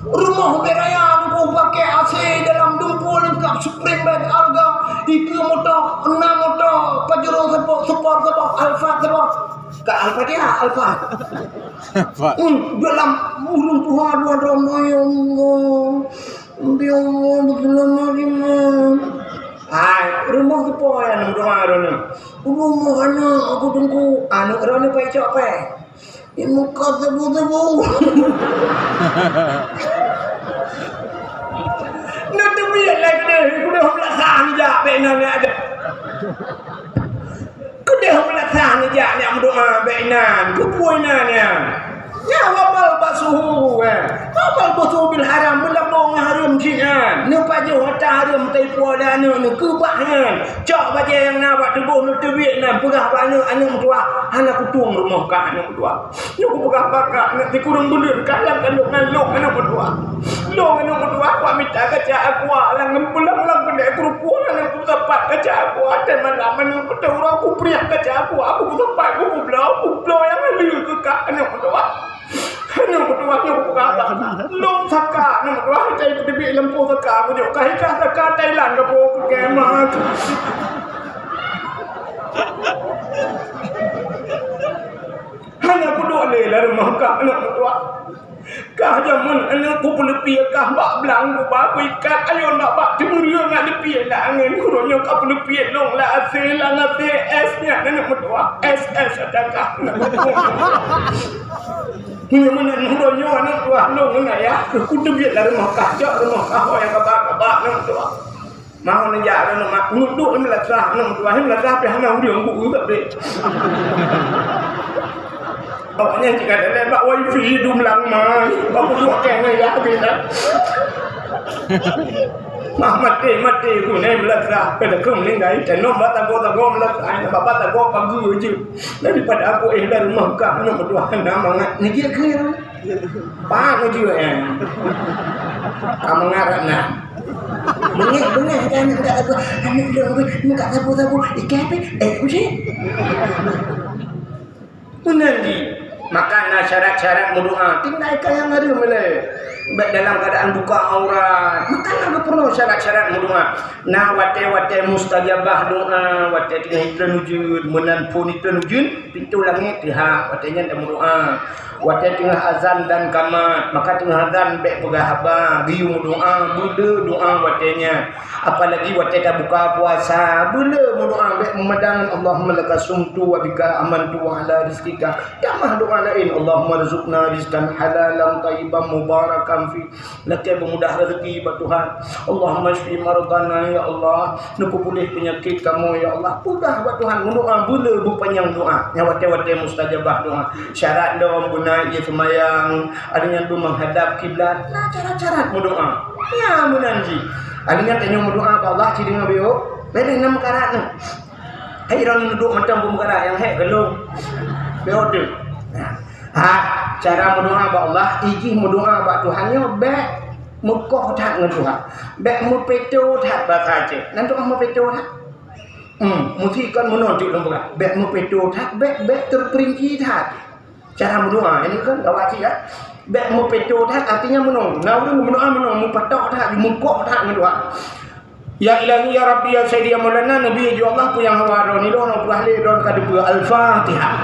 Rumah beraya aku pakai AC dalam dumpul lengkap Supreme bag harga 3 motor 6 motor Pajero support Alfa Kak Alfa dia Alfa dalam burung Tuhan ya Allah ya Allah betul hai rumah tu yang rumah ni rumah anak aku tunggu anak orang ni pai cok pai muka tebu-tebu. Nak terbiak lagi deh. Aku dah melaksan ni jak. Benar ni ada. Aku dah melaksan ni jak. Ni berdoa benar. Kepuai ni. Ya wamal basuhu. Wamal basuhu bil haram. Melabung haram jinan. Ni paju hata haram. Taipu ada anak ni. Kebahan. Cak baca yang nak buat tubuh. Ni terbiak ni. Pegah anak. Anak tua. Anak kutung rumah kak anak tua. Ni aku pegah bakak. Nak dikurung bener. Kalang ngaluk anak tua. Long anak tua. Aku minta kaca aku. Lang pulang pendek kerupuan. Anak aku tempat kaca aku. Dan malam aku tahu aku priak kaca aku. Aku tempat aku belau yang halil ke kak anak tua. Anak tua ni aku kata. Long saka anak tua. Saya berdebik lempu saka. Aku jauh kahikah saka Thailand. Aku ke kemah. Hanya aku duduk lah rumah kak anak tua. Kah jaman anak aku pelepi kah bak belang aku bak aku ikat. Ayo nak bak temuria nak lepi lah angin. Kurangnya kau pelepi long lah asyik lah asyik S nya anak tua. SS adakah anak tua. Ini mana kurangnya anak tua long mana ya. Aku terbiak lah rumah kah. Jak rumah kah yang kabak anak tua. Mau nanya orang nak nguduk ni melaksa nak tua ni melaksa pe hana udah aku tak deh. Awaknya jika ada bak wifi hidup lang mai. Aku buat kena ya bila. Mati aku ni melaksa pada kum ni ngai tenom batago melaksa ai bapak tago pagi je. Daripada aku dari rumah kak nak tua nama ngat ni dia ke. Pak je kamu ngarak nak. Benar kan enggak apa anak dia enggak sabu ikan uji benar di makan syarat-syarat berdoa tinggal ikan yang ada boleh baik dalam keadaan buka aurat makan ada perlu syarat-syarat berdoa nah wate mustajabah doa wate tinggal terwujud menan pun terwujud pintu langit pihak watenya dan berdoa wate tengah azan dan kamat maka tengah azan baik pegahaba biu doa bula doa watenya apalagi wate dah buka puasa bula doa baik memandang Allahumma lakasumtu wa bika amantu wa ala rizqika tamah doa lain Allahumma rizqna rizqan halalan tayyiban mubarakan fi laka bermudah rezeki ba Tuhan Allahumma shfi mardana ya Allah nak pulih penyakit kamu ya Allah mudah ba Tuhan doa bula berpanjang doa yang wate mustajabah doa syarat dalam ia semayang adanya tu menghadap kiblat nah cara-cara berdoa ya menanji adanya tanya berdoa ke Allah ci dengan beo beda nama karat ni hai orang duduk macam pemukara yang hek gelung beo tu cara berdoa ke Allah iji berdoa ke Tuhannya baik mukoh tak dengan Tuhan baik mupeto tak bakal je nanti orang mupeto tak mesti kan menonjol lembut baik mupeto tak baik terperinci tak cara berdoa ini kan gawati kan baik mau peto tak artinya menong nah udah berdoa menong mau patok tak mukok tak berdoa ya ilahi ya rabbi ya sayyidi ya maulana nabi ya Allah pu yang hawaro ni don pu ahli don kadu al-fatihah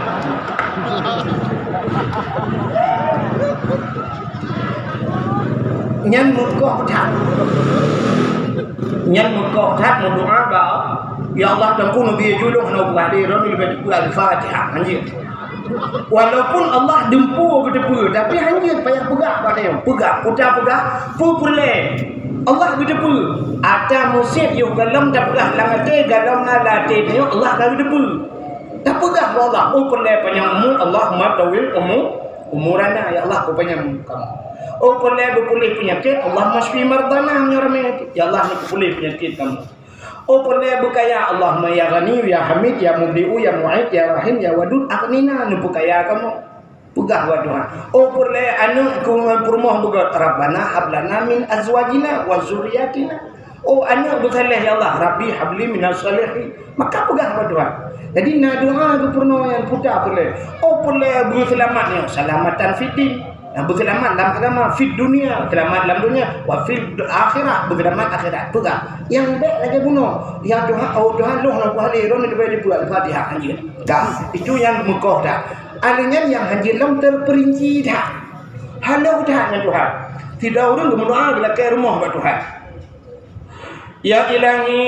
nhân mukok tak berdoa ba ya Allah dan ku nabi julung no pu ahli don lebih pu al-fatihah anjir Walaupun Allah dempu betul, tapi hanya payah pegah pada yang pegah, pegah, puleh. Allah betul. Ada musim yo galam dah pegah langate galam nalate ni Allah dah betul. Tak pegah Allah. Puleh panjang Allahumma tawil umurana ya Allah ku panjang kamu. Puleh berpulih penyakit Allah masfi mardana nyorme ya Allah ni pulih penyakit kamu. Puleh bukaya Allahumma ya ghani ya hamid ya mubdi'u ya mu'id ya rahim ya wadud aknina nu bukaya kamu. Pegah wa Tuhan. Puleh anu ku permoh bugat rabbana hablana min azwajina wa zurriyatina. Anu bersalih ya Allah rabbi habli minas salihin. Maka pegah wa Tuhan. Jadi na doa tu pernah yang putar boleh. Boleh berselamatnya, selamatan fiddin. Berselamat dalam agama, fid dunia, selamat dalam dunia, wa fil akhirat, berselamat akhirat juga. Yang baik lagi bunuh. Ya Tuhan, Tuhan lu nak hari ron di buat Fatihah anjir. Dah, itu yang mukoh dah. Alanya yang anjir lam terperinci dah. Halau dah dengan Tuhan. Tidak orang berdoa bila ke rumah buat Tuhan. Ya Ilahi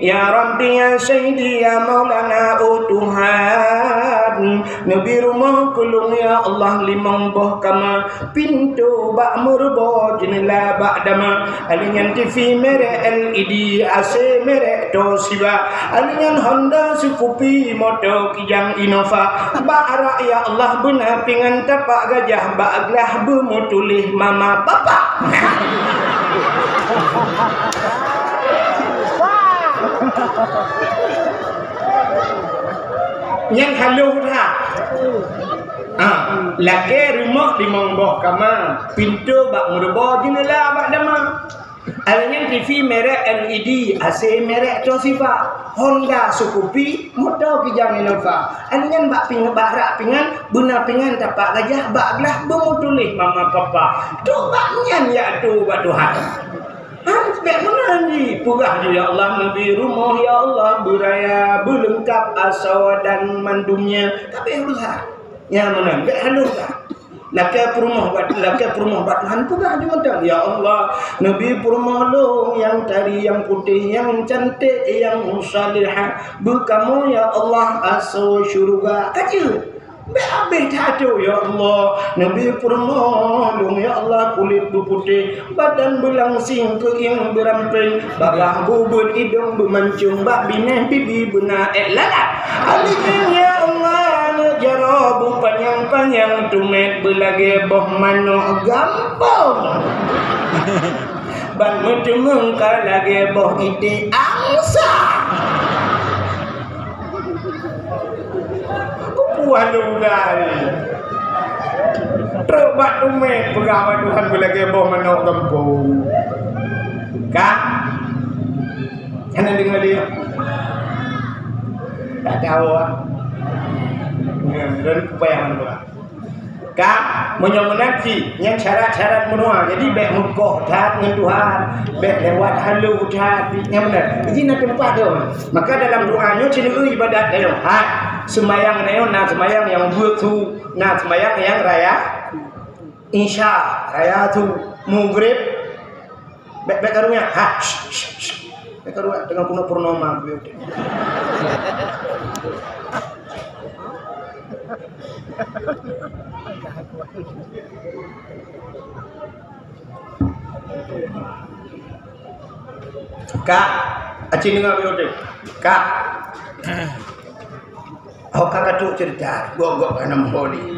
Ya Rabbi ya Sayyidi ya Maulana Tuhan Nabi rumah kulung ya Allah limang boh kama pintu bak murbo jenela bak dama alinyan TV mere LED AC mere Toshiba alinyan Honda Scoopy motor kijang Innova bak arak ya Allah benar pingan tapak gajah bak aglah bermutulih mama papa yang halu dah. Laki rumah di mongboh kama, pintu bak murbo jenela bak dama. Alanya TV merek LED, AC merek Toshiba, Honda Scoopy, motor kijang Innova. Alanya bak pingan barak pingan, benar pingan tapak gajah bak belah bermutulih mama papa. Tu baknya ya tu bak Tuhan. Baik mana ni? Purah ya Allah Nabi rumah ya Allah beraya berlengkap asawa dan mandumnya. Tapi berusaha. Ya mana? Baik halus dah. Laki perumah buat Tuhan purah di mana? Ya Allah Nabi perumah lo yang tadi yang putih yang cantik yang salihah. Berkamu ya Allah asawa syurga. Kaji. Habis tak ada ya Allah Nabi permohon ya Allah kulit berputih badan berlangsing kering beramping babah bubut hidung bermancung bak bineh bibi benar lalat alih ya Allah jarabu panjang-panjang tumet belage boh mano gampang ban metemung lagi boh ide angsa waduh dah ni terbat tumet pegawai Tuhan belagi boh manok gempung kak jangan dengar dia tak tahu dari kebayangan Tuhan kak menyomenaki yang syarat-syarat menua jadi baik mukoh dah dengan Tuhan baik lewat halu dah yang benar jadi nak tempat tu maka dalam doanya cina ibadat dia sembayang nayo na sembayang yang butu na sembayang yang raya insya raya tu maghrib baik karunya baik karunya dengan puno purnama kak acing dengar video kak kakak tu cerita gok enam hari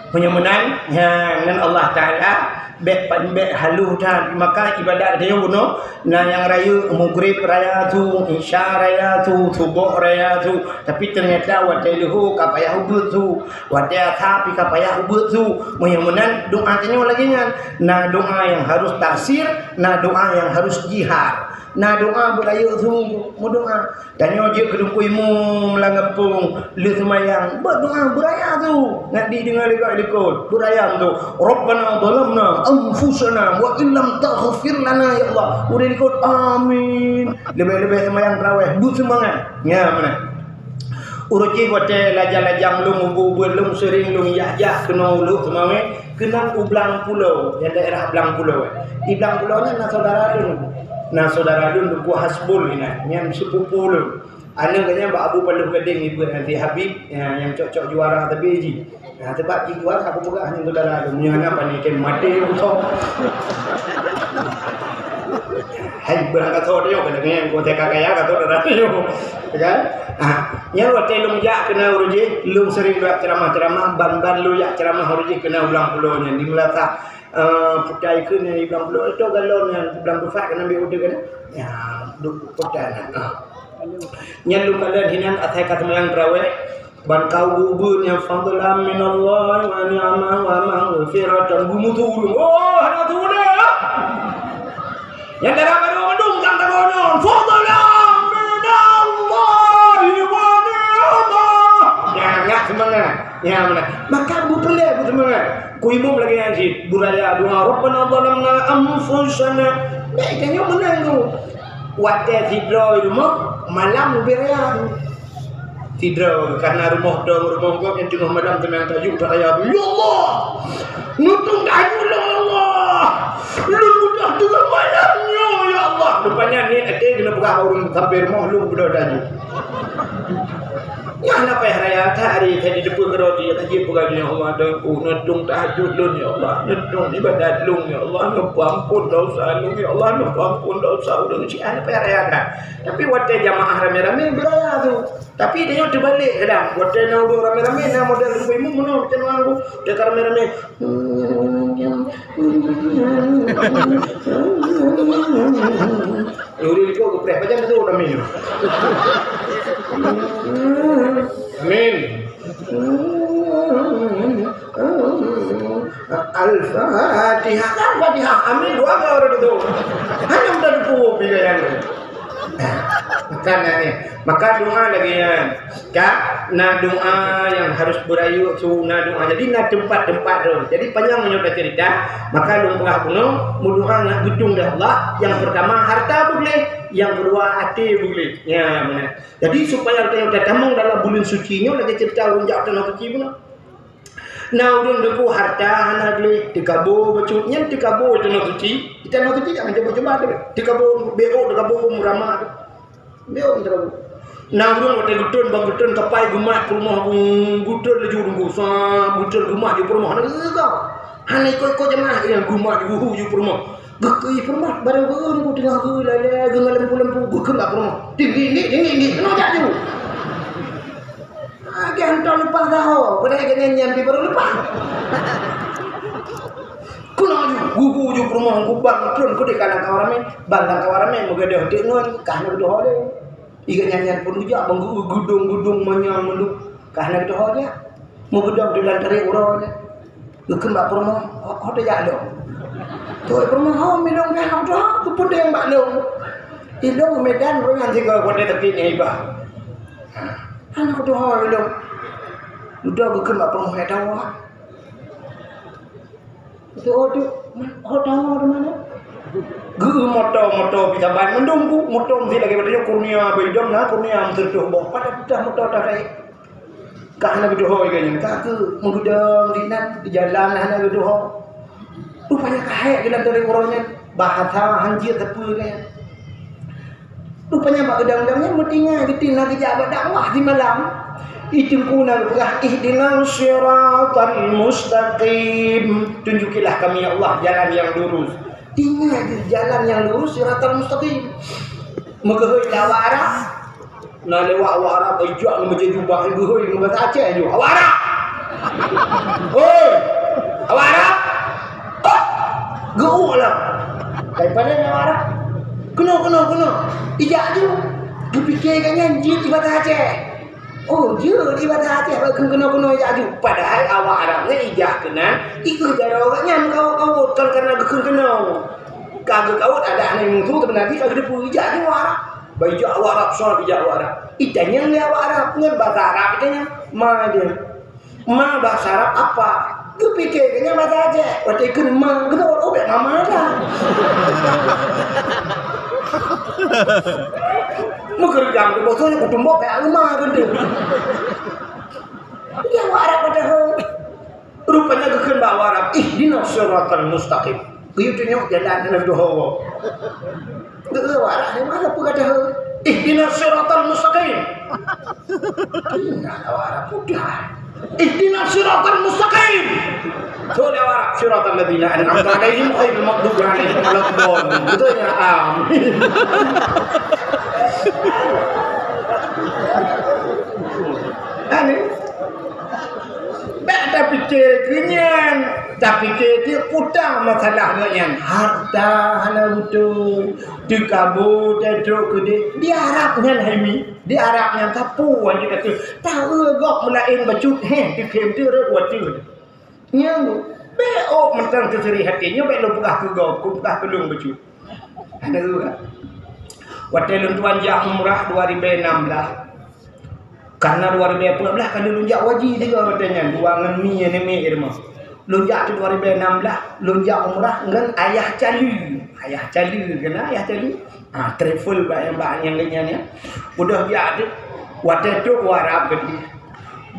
penyemenan yang Allah Taala baik halu dah maka ibadat dia bunuh nah yang raya maghrib raya tu isya raya tu subuh raya tu tapi ternyata wadai luhu kapayah ubud tu wadai tapi kapayah ubud tu penyemenan doa tanya lagi kan nah doa yang harus taksir nah doa yang harus jihad nah doa beraya tu mu doa dan nyojek kedukuymu melangapung lu semayang berdoa beraya tu nak didengar dekat beraya tu Rabbana zalamna anfusana wa illam taghfir lana ya Allah udah ikut amin lebih-lebih semayang tarawih bu semangat ya mana uruci hotel lajang-lajang lu ngubur lu sering lu yah kena ulu semua kena ublang pulau yang daerah belang pulau di belang pulau nya saudara lu nah saudara lu buah hasbul ini yang sepupu lu Ana katanya Mbak Abu perlu keding ibu nanti Habib yang cocok juara tapi ji. Nah, sebab ji juara aku pegang hanya saudara tu. Menyanyi apa ni kem mati usah. Hai berangkat sore yo kena ngeng ko teka kaya ka saudara yo. Kan? Ah, nya wa telung jak kena uruji, lung sering buat ceramah-ceramah ban-ban lu yak ceramah uruji kena ulang pulaunya di melata putai ke ni ulang pulau itu galon yang ulang bufat kena ambil order kan. Ya, duk putai nah. Nyalu kalian hinan atai kata melang terawih ban kau gubun yang fadlan minallah wa ni'mah wa maghfiratan gumuturun oh ada tu dah yang darah baru mendung sang tagonon fadlan minallah wa ni'mah ya semangat ya mana maka bu pelak bu semangat ku imam lagi ngaji buraya doa rabbana zalamna anfusana baik kan menang tu wadah tidro rumah malam lebih raya tidro karena rumah gua yang tengah malam temang tajuk raya ya Allah nutung tajuk Allah lu mudah dengan malamnya ya Allah rupanya ni ada kena buka orang sampai rumah lu budak tajuk ya apa raya hari tadi depan gerodi tadi buka dunia Allah dan nutung tahajud lu ya Allah nutung ibadat lu ya Allah ampun dosa lu ya Allah ampun dosa lu si apa raya tapi waktu jamaah rame-rame beraya tu tapi dia terbalik kadang waktu nak rame-rame nak model ibu mana macam aku dia rame-rame udah kau kepreh macam tu rame amin Al-Fatihah Al-Fatihah amin doa kau orang itu hanya udah dipup yang maka doa lagi ya kak na doa yang harus berayu sunah doa jadi na tempat-tempat tu jadi panjang menyebut cerita maka lu pernah kuno doa nak gedung dah Allah yang pertama harta boleh yang kedua hati boleh ya benar jadi supaya kita datang dalam bulan suci nya lagi cerita orang jauh dalam suci pun nah ulun deku harta anak beli dikabur bacutnya dikabur dalam suci kita nak suci jangan coba-coba tu dikabur BO dikabur murama BO dikabur nah ulun waktu gutun bang gutun kapai gumat rumah gutun laju runggu sa gutun gumat di rumah nak ke hanai kau jemaah yang gumat di rumah Gekui permat barang baru tengah gue lala gengal lampu-lampu gue kena permat tinggi kena jatuh lagi hantar lepas dah pada yang nyampi baru lepas kena gugu je permat gue bang ku di kanan kawarame bandang kawarame moga dah dengon kahna bedoh de iga nyanyian pun juga gudung manyang menduk kahna bedoh dia moga dah di lantare urang gue kena permat hote jado Tuh permohon minum kan dah tu pun yang maklum. Ilmu Medan orang juga kode tapi ni ibah. Anak tu hal ilmu. Udah bukan mak permohon tahu. Itu tahu mana? Guru motor bisa ban mendungku motor mesti lagi pada kurnia bidom na kurnia tertuh bawah pada putah motor tak baik. Kahna bedoh kan kak ke mengudang dinan di jalan hana bedoh. Rupanya kahek dalam dari orangnya bahasa hanjir tepu kan. Rupanya mak gedang-gedangnya mestinya ditinggal kejabat dakwah di malam. Itu kuna berkah ihdinas siratal mustaqim. Tunjukilah kami ya Allah jalan yang lurus. Tinggal di jalan yang lurus siratal mustaqim. Megahoi dawa Arab. Na lewat awak Arab ijak menjadi jubah gehoi bahasa Aceh je. Awak Arab. Oi. Awak Arab. Gau lah. Daripada nak marah. Kena. Ijak je. Dipikirkan nyanyi di bahasa Aceh. Oh, je di bahasa Aceh. Kena ijak je. Padahal awak Arabnya ijak kena. Ikut cara orangnya kau kan karena kena. Kagak kau ada anak musuh tapi nanti kagak depu ijak je awak Arab. Baijak awak Arab soal ijak awak Arab. Itanya ni awak Arab. Ngan bahasa Arab itanya. Ma dia. Ma bahasa Arab apa? Ku pikirnya bahasa Aceh. Waktu ikut mang kena orang mama dah. Mengerjam tu bosnya kutumbok kayak rumah gede. Dia Arab pada rupanya kekan bawa Arab. Ihdinas siratal mustaqim. Kieu tunjuk jalan dengan doa. Geus Arab di mana pun kata Ihdinas siratal mustaqim. Nah, awak mudah. Ihdinas siratal mustaqim. Soalnya awak siratal ladzina an'amta 'alaihim ghairil maghdubi 'alaihim waladdallin. Betul ya? Amin. Amin. Tak fikir kenyan, tak fikir dia utang masalahnya yang harta halal betul, dikabur duduk ke dia harapnya Haimi, dia harapnya tapu aja kata, tahu gok melain bacut dikem tu rewat tu, yang beok mentang keseri hatinya beok lupah ke gok, lupah kelung bacut, ada juga, waktu luntuan jak umrah 2016. Karena 2014 kan lunjak wajib juga katanya buangan mi ni irma. Lunjak tu 2016 lunjak umrah dengan ayah cali kena ayah cali. Travel banyak yang lainnya ni. Udah dia ada waktu tu warap gede.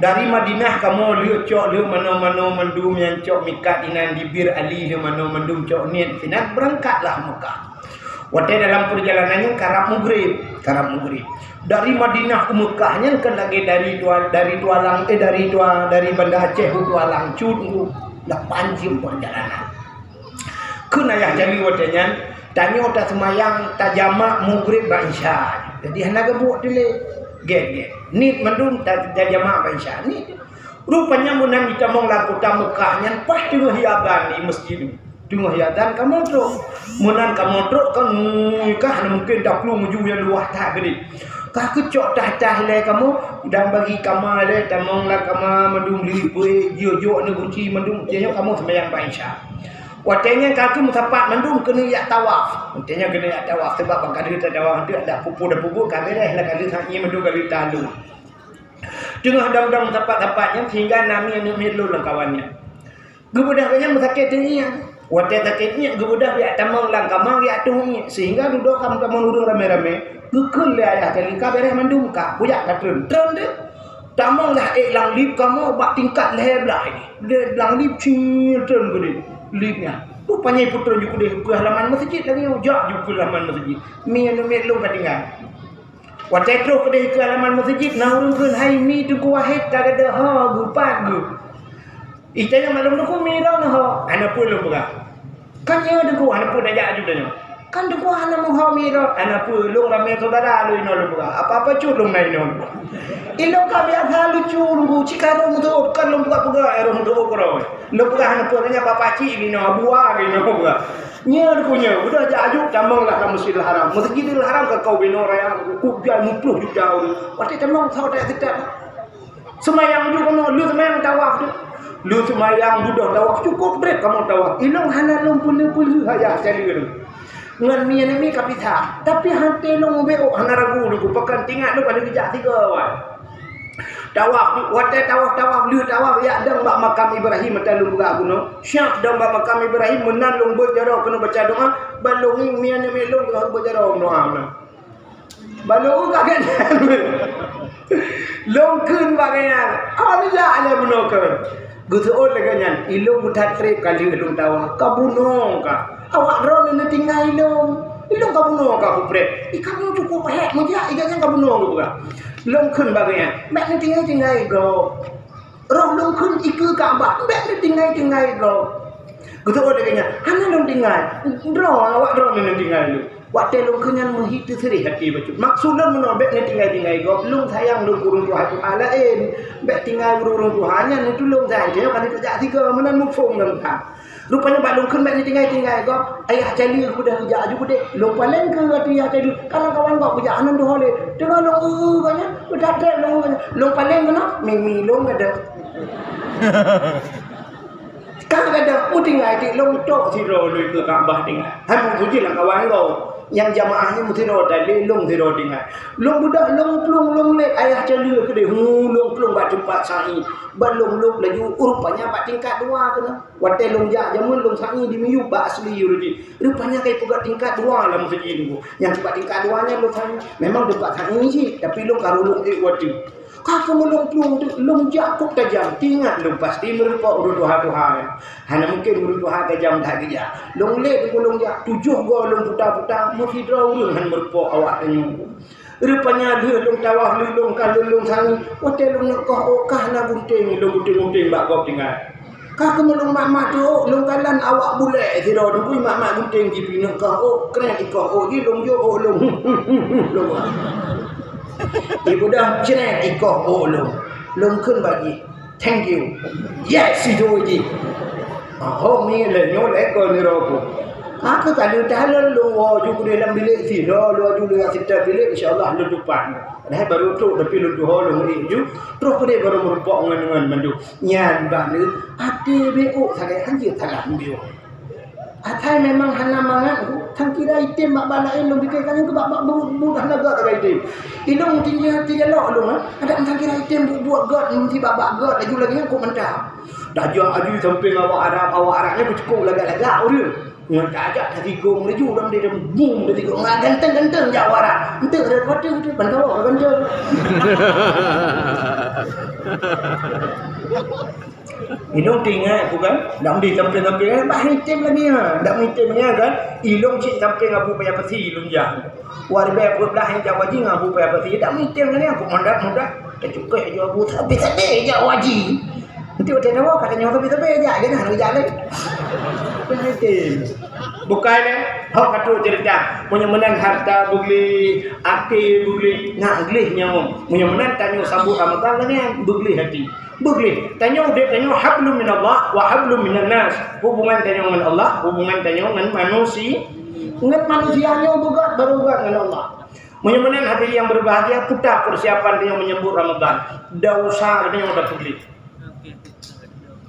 Dari Madinah kamu lihat cok lihat mana-mana mendum yang cok mikat inan di Bir Ali lihat mana mendum cok ni sinan berangkatlah Mekah. Waktu dalam perjalanannya karab Mughrib. Dari Madinah ke Mekahnya kan lagi dari Banda Aceh ke Tualang Cud 8 jam perjalanan. Kena yang jadi waktunya tanya tak semayang tak jamak Mughrib Isya. Jadi hendak buat dulu. Get. Ni mendum tak jamak Isya ni. Rupanya munan kita mau lakukan Mekahnya pas tengah hiaban di masjid. Tengah hiadan kamu teruk. Munan kamu teruk kan kah mungkin dah perlu menuju yang luah tak gede. Kah kecok dah le kamu dan bagi kamu le tamonglah kamu mendung lipui jojo ne kunci mendung dia kamu sembahyang Isya. Watenya kaki mutapat mendung kena ya tawaf. Watenya kena ya tawaf sebab kalau kita tawaf tu ada pupu kabeh lah kali saknya mendung kali talu. Tengah dam-dam mutapat-tapatnya sehingga nami lu kawannya. Gebudahnya musakit ini. Waktu takitnya gebudah dia tamang lang kamang dia tuhnya sehingga duduk kamu urung rame-rame gekul dia ayah kali kabeh mandum ka buyak katun tron dia tamang lah lang lip kamu bak tingkat leher belah ini dia lang lip tron gede lipnya rupanya putra juga dia ke halaman masjid lagi ujak juga ke halaman masjid mi anu mi lu katingan waktu itu ke halaman masjid nah urung keun hai mi tu ku wahid tak ada ha gupat gu itanya malam tu ku mirau nah ha ana pun lu buka kan dia ada gua anak pun ajak juga kan dia gua anak mau miro anak pun lu ramai saudara lu ino lu buka apa-apa culung main ino ilong kami ada lucu lu cikaro mu tu kan lu buka ero mu tu koro lu buka anak pun nya bapa cik ino buah ino buka nyer punya udah ajak tamang lah ke Masjidil Haram Masjidil Haram ke kau bino raya ku dia mupluh jauh waktu tamang saudara kita semayang juga lu semayang tawaf tu. Lu semayang budak tawaf cukup berat kamu tawaf. Ilong hana long puluh haya cari lu. Ngan mi kapita. Tapi hante long beo hana ragu lu pakan tinggal lu pada kejak 3 wan. Tawaf waktu tawaf lu tawaf ya dang bak makam Ibrahim mata lu buka kuno. Syak dang bak makam Ibrahim menan long berjarah kena baca doa balong mi long berjarah doa. Balong kaget. Long kun bagaian. Apa dia ada bunokan? Gutuon laganyan ilong butat trip kali ilong tawa kabuno ka awak ron ni tinggal ilong kabuno ka kupre ikamu cukup hek muja iganya kabuno ka long kun bagaian mek ni tinggal go ron long kun iku ka ba mek ni tinggal go gutuon laganyan hana long tinggal awak ron ni tinggal lu waktu long kunyan muhitu seri hati bacut maksudnya menobek ni tinggal go long sayang long kurung Tuhan alain bek tinggal urung Tuhannya itu long saya dia kan kerja 3 menan mufung long ka rupanya bak long kun bek ni tinggal go ayah cali udah kerja juga deh long paling ke ayah cali kalau kawan kau kerja anan tu hole tengah long banyak udah ada long paling kena mimi long ada kan ada puting ai long tok siro lui ke Kaabah tinggal han tu je lah kawan kau yang jamaahnya mesti roda lelong di rodingan long budak long plung long lek ayah cali ke dia long plung bak tempat sa'i balong long laju rupanya bak tingkat 2 kena waktu long jak jamun long sa'i di miyu bak asli rupanya kai pugat tingkat 2 lah masjid tu yang tempat tingkat 2 nya long sa'i memang tempat sa'i sih tapi long karulung wati kakak melong plung tu long jak kok tajam tinggal long pasti merupa urut Tuhan hanya mungkin urut Tuhan tajam tak kerja long lek long jak 7 go long putar-putar mesti draw urun han merupa awak tanya Rupanya dia long tawah lulung kalulung sangi. Hotel long nak kah na gunting gunting bak kau tinggal. Kah kemelung mak tu long kalan awak bulek si dah dukui mak gunting jipi nak kau keren ikau di long jo long. Long. Ibu dah cerek ikau long kun bagi. Thank you. Yes si doji. Hôm nay là nhớ lẽ coi như rồi. Aku tak ada tahan lu juga dalam bilik si lu juga kita bilik insyaallah lu depan. Dah baru tu tapi lu doh lu ngi terus dia baru merupak dengan mandu. Nyan balik ati beu sagai hanjir talam dia. Atai memang hana mangan thang kira item mak balain lu bikin kan ke bak budah naga tak item. Ilung tiga lok lu ada thang kira item buat god nanti babak god lagi aku mentah. Dah jauh aju sampai awak Arabnya bercukup lagak-lagak dia. Ngan ajak tadi gong laju dalam dia boom tadi gong ganteng jawara. Ente ada kota tu pantau ganteng. Ilong tinggal aku kan, dak di sampai bah item lagi ha. Dak itemnya kan, ilong cik sampai ngabu payah pasi ilong jah. Warbe belah yang Jawa ji ngabu payah pasi dak item ni aku mondak cukup aja abu tapi Jawa ji. Nanti hotel awak katanya tapi aja dia nak jalan. Bukan hok kata cerita punya menang harta bugli hati bugli nak glih nyawa punya menang tanya sambut Ramadan ni bugli hati bugli tanya hablum minallah wa hablum minan nas hubungan tanya dengan Allah hubungan tanya dengan manusia ingat manusianya bugat baru bugat dengan Allah punya menang hati yang berbahagia putar persiapan dia menyambut Ramadan dosa dia udah bugli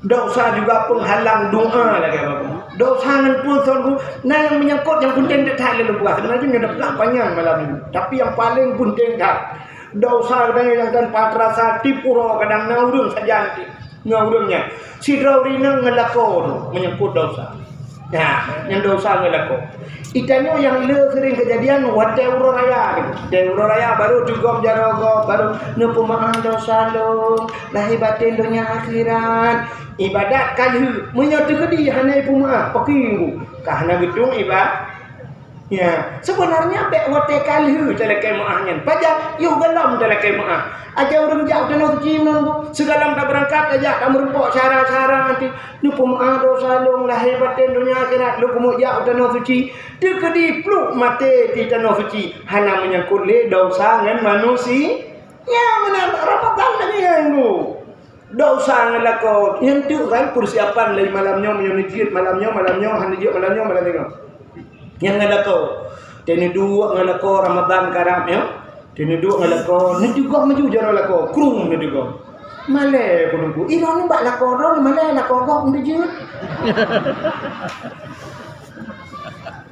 dosa juga penghalang doa lagi apa dosa dengan pun nah yang menyangkut yang penting tak lalu buat sebenarnya dia dah panjang malam ini tapi yang paling penting tak dosa kadang yang kan patrasa tipuro kadang ngaurung saja ngaurungnya si raurina ngelakor menyangkut dosa nah yang dosa ngelakor ikannya yang sering kejadian Deuro Raya baru juga jarogo baru nepemahan dosa lo lahir batin dunia akhirat ibadat kalhu menyatu ke dia hanya pemaaf pakai kahana gedung ibadat ya sebenarnya bek wate kalhu celekai maahnya pajak yo galam celekai maah aja orang jauh dan suci menunggu segalam tak berangkat aja tak merupak cara-cara nanti nu pemaaf dosa long lahir batin dunia akhirat lu kemu jauh dan suci dia kedi pluk mate di tanah suci hana menyangkut le dosa dengan manusia ya mana Ramadan lagi yang dosa ngelakon yang tu kan persiapan lagi malamnya menyunjit malamnya hanjit malamnya yang ngelakon teni dua ngelakon Ramadan karam ya teni dua ngelakon ni juga maju jaro lakon krung ni juga male kunungku ira ni bak lakon ro male lakon kok ndejut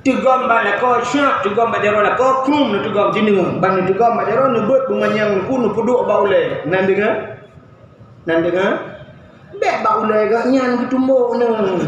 Tugam balako syak tugam bajaro lako krung ni tugam jinung ban tugam bajaro nubut bumanyang ku nu puduk baule nan dengar bek baule gak nyan ketumbuk nang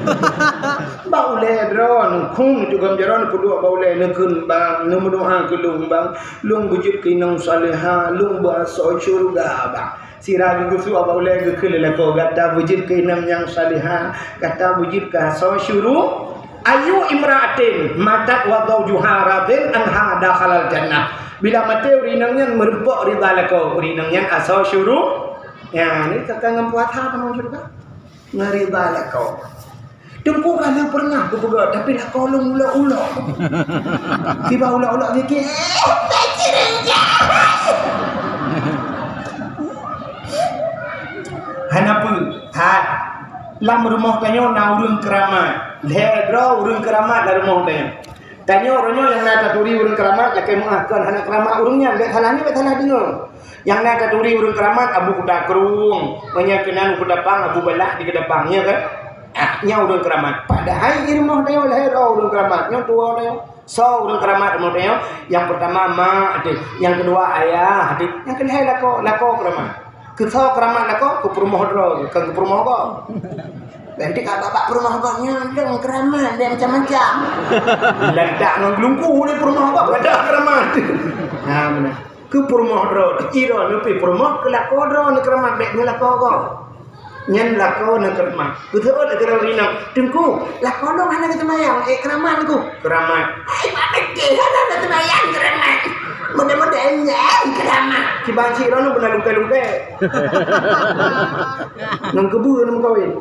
baule dron khung tu gam jaron puduk baule nekun bang nu doa ke lung bang lung bujut ke nang salihah lung baso syurga bang sirah gusu baule ke kelako gata bujut ke nang yang salihah kata bujut ka so syuru ayu imra'atin matat wa zawjuha radin anha dakhalal jannah bila mate urinangnya merebok ridha lako urinangnya asal syuru ya ni kakak ngampuat ha kamu juga ngariba lako tempuh kana pernah tu juga tapi lah kolong ulo-ulo tiba ulo-ulo dikit hanapa ha lam rumah tanyo na urung keramat ledro urung keramat dari rumah tanyo ronyo yang nak taturi urung keramat lakai muahkan anak keramat urungnya dek halahnya bet halah dengar yang nak taturi urung keramat abu kuda kerung menyakinan kuda pang abu balak di kedapangnya kan nya urung keramat padahal di rumah tanyo ledro urung keramatnya tua tanyo so urung keramat rumah tanyo yang pertama mak adik yang kedua ayah adik yang kedua lako keramat kesau keramat lako ke perumah dro ke perumah kok nanti kata bapak perumah koknya dong keramat dia macam-macam ledak nang glungku ni perumah kok ada keramat nah benar ke perumah dro kira ni pergi perumah ke lako dro ni keramat dek ni lako kok Nyen lako nak kerma. Betul ada kerana rina. Tengku, lako dong hana kita mayang. Keramat ku. Keramat. Hai, mana ke hana kita mayang keramat. Mudah-mudahnya keramat. Kibanci rono benar luka-luka. Nang kebu nang kawin.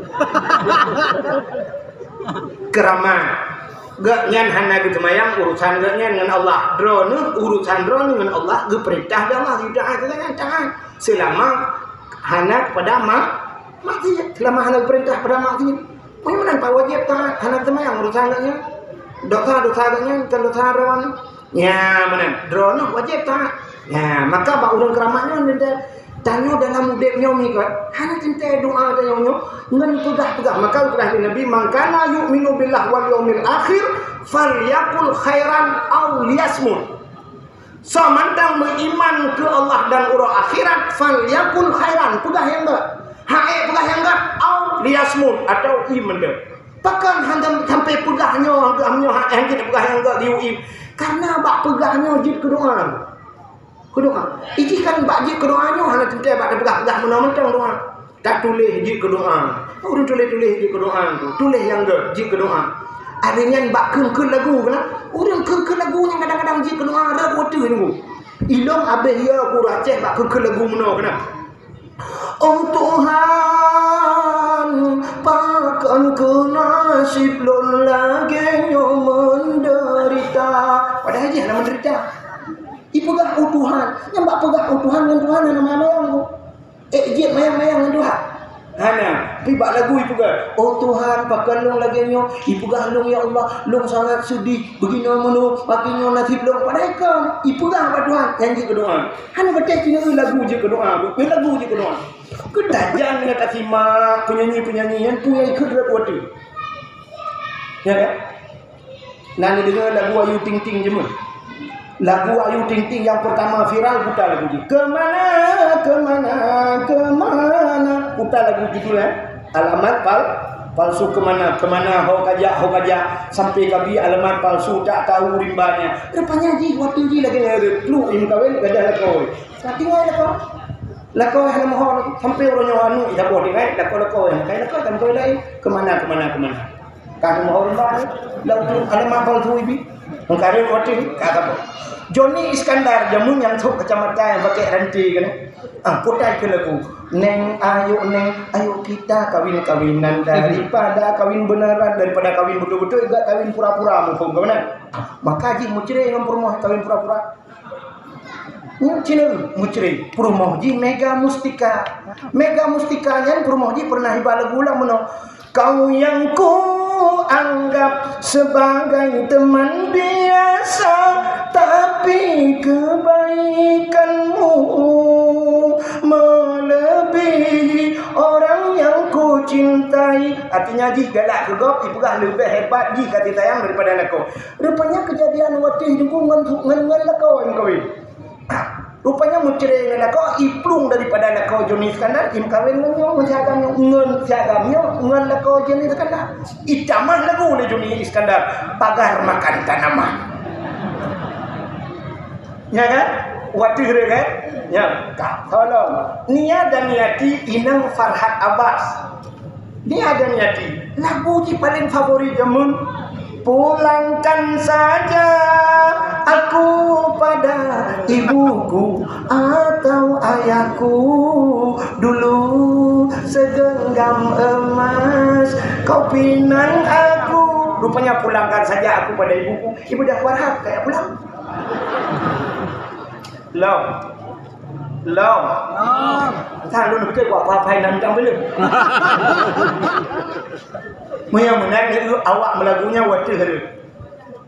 Keramat. Gak nyen hana kita mayang urusan gak nyen dengan Allah. Drone urusan drone dengan Allah. Ge perintah dah Allah tidak ada jangan. Selama hana kepada mati selama hana perintah pada mati mana pak wajib taat hana tema yang urusannya dosa-dosanya kan dosa rawan ya mana drone wajib taat ya maka bak urang keramatnya nende tanya dalam udepnya ni kan hana tente doa tanya nyo ngan pedah maka ulah Nabi mangkana yu'minu billah wal yaumil akhir falyakul khairan aw liyasmut. Samantang beriman ke Allah dan urang akhirat falyakul khairan pedah yang enggak hae pegah yang enggak au liasmun atau iman dia. Takkan hantam sampai pegahnya yang kita pegah yang enggak diui. Karena bak pegahnya jid ke doa. Ke doa. Iki kan bak jid ke doanya hana tentu bak pegah menang-menang doa. Tak tulis jid ke doa. Urang tulis jid ke doa tu. Tulis yang enggak jid ke doa. Adanya bak ke lagu kan. Urang ke lagu yang kadang-kadang jid ke doa ada waktu ni. Ilong abeh ya aku raceh bak ke lagu menang kan. Oh Tuhan, pakan ke nasib lon lagi yang menderita. Padahal dia nak menderita. Ipegah Tuhan, yang bak pegah Tuhan dengan Tuhan yang nama-nama yang mayang-mayang dengan Tuhan. Hana, pi bak lagu ipegah. Oh Tuhan, pakan long lagi nyo, ipegah long ya Allah, long sangat sedih, begini menu, pakinya nasib long padahal kan ipegah pada Tuhan yang je ke doa. Hana betul kena lagu je ke doa, lagu je ke doa. Kedajan dengan tak simak penyanyi-penyanyi yang punya ikut berat waktu. Ya kan? Nani dengar lagu Ayu Ting Ting je mun. Lagu Ayu Ting Ting yang pertama viral putar lagu ni. Kemana putar lagu judulnya. Alamat palsu kemana ho kajak sampai kabi alamat palsu tak tahu rimbanya. Rupanya ji waktu ji lagi lu im kawin gadah lakoi. Tak tinggal lakoi hana mohon sampai orang anu ida boleh kan lakoi yang kai lakoi kan koi lain kemana. Kan mohon ba lalu alamat palsu ibi. Mengkari waktu kata Johnny Iskandar jamun yang tuk kecamatan yang pakai ranti kan. Putar ke lagu. Neng ayo kita kawin-kawinan daripada kawin beneran daripada kawin betul-betul enggak kawin pura-pura mumpung ke mana. Maka ji mucre dengan perumoh kawin pura-pura. Mucre perumoh ji Mega Mustika. Mega Mustikanya perumoh ji pernah ibadah lagu ulang meno. Kau yang ku anggap sebagai teman biasa, tapi kebaikanmu melebihi orang yang ku cintai. Artinya ji galak ke gop ipegah lebih hebat ji kata tayang daripada aku. Rupanya kejadian waktu hidupku ngan lakau yang kawin. Rupanya mucere dengan lakau iplung daripada lakau jenis kanan im kawin menjagamnya ngan lakau jenis kanan icamah lagu oleh Joni Iskandar pagar makan tanaman. Ya kan? Waktu itu kan? Ya, tolong. Nia dan Niati Inang Farhat Abbas. Nia dan Niati lagu ji paling favorit jamun. Pulangkan saja aku pada ibuku atau ayahku dulu segenggam emas kau pinang aku. Rupanya pulangkan saja aku pada ibuku. Ibu dah warhab kayak pulang. Long. Thang luôn cái quả pha phai nằm trong với lực. Maya menang itu awak melagunya waktu hari.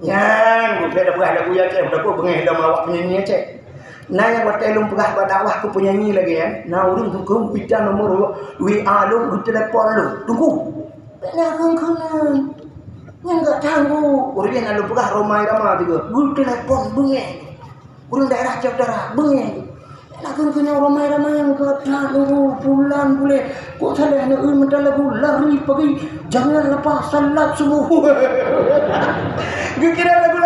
Yang bukan dah lagu ya cek, dah pengen dah awak penyanyi cek. Nah yang waktu lum pegah dakwah ku penyanyi lagi ya. Nah urang tunggu bidan nomor WA lu telepon lu. Tunggu. Nak kan. Yang enggak tahu. Urang yang lu pegah romai ramah juga. Telepon bengeng. Urang daerah jauh darah bengeng. Lagu kena ramai-ramai yang kata pulang boleh. Kok salah nak minta lagu lari pergi. Jangan lepas salat semua. Gue kira lagu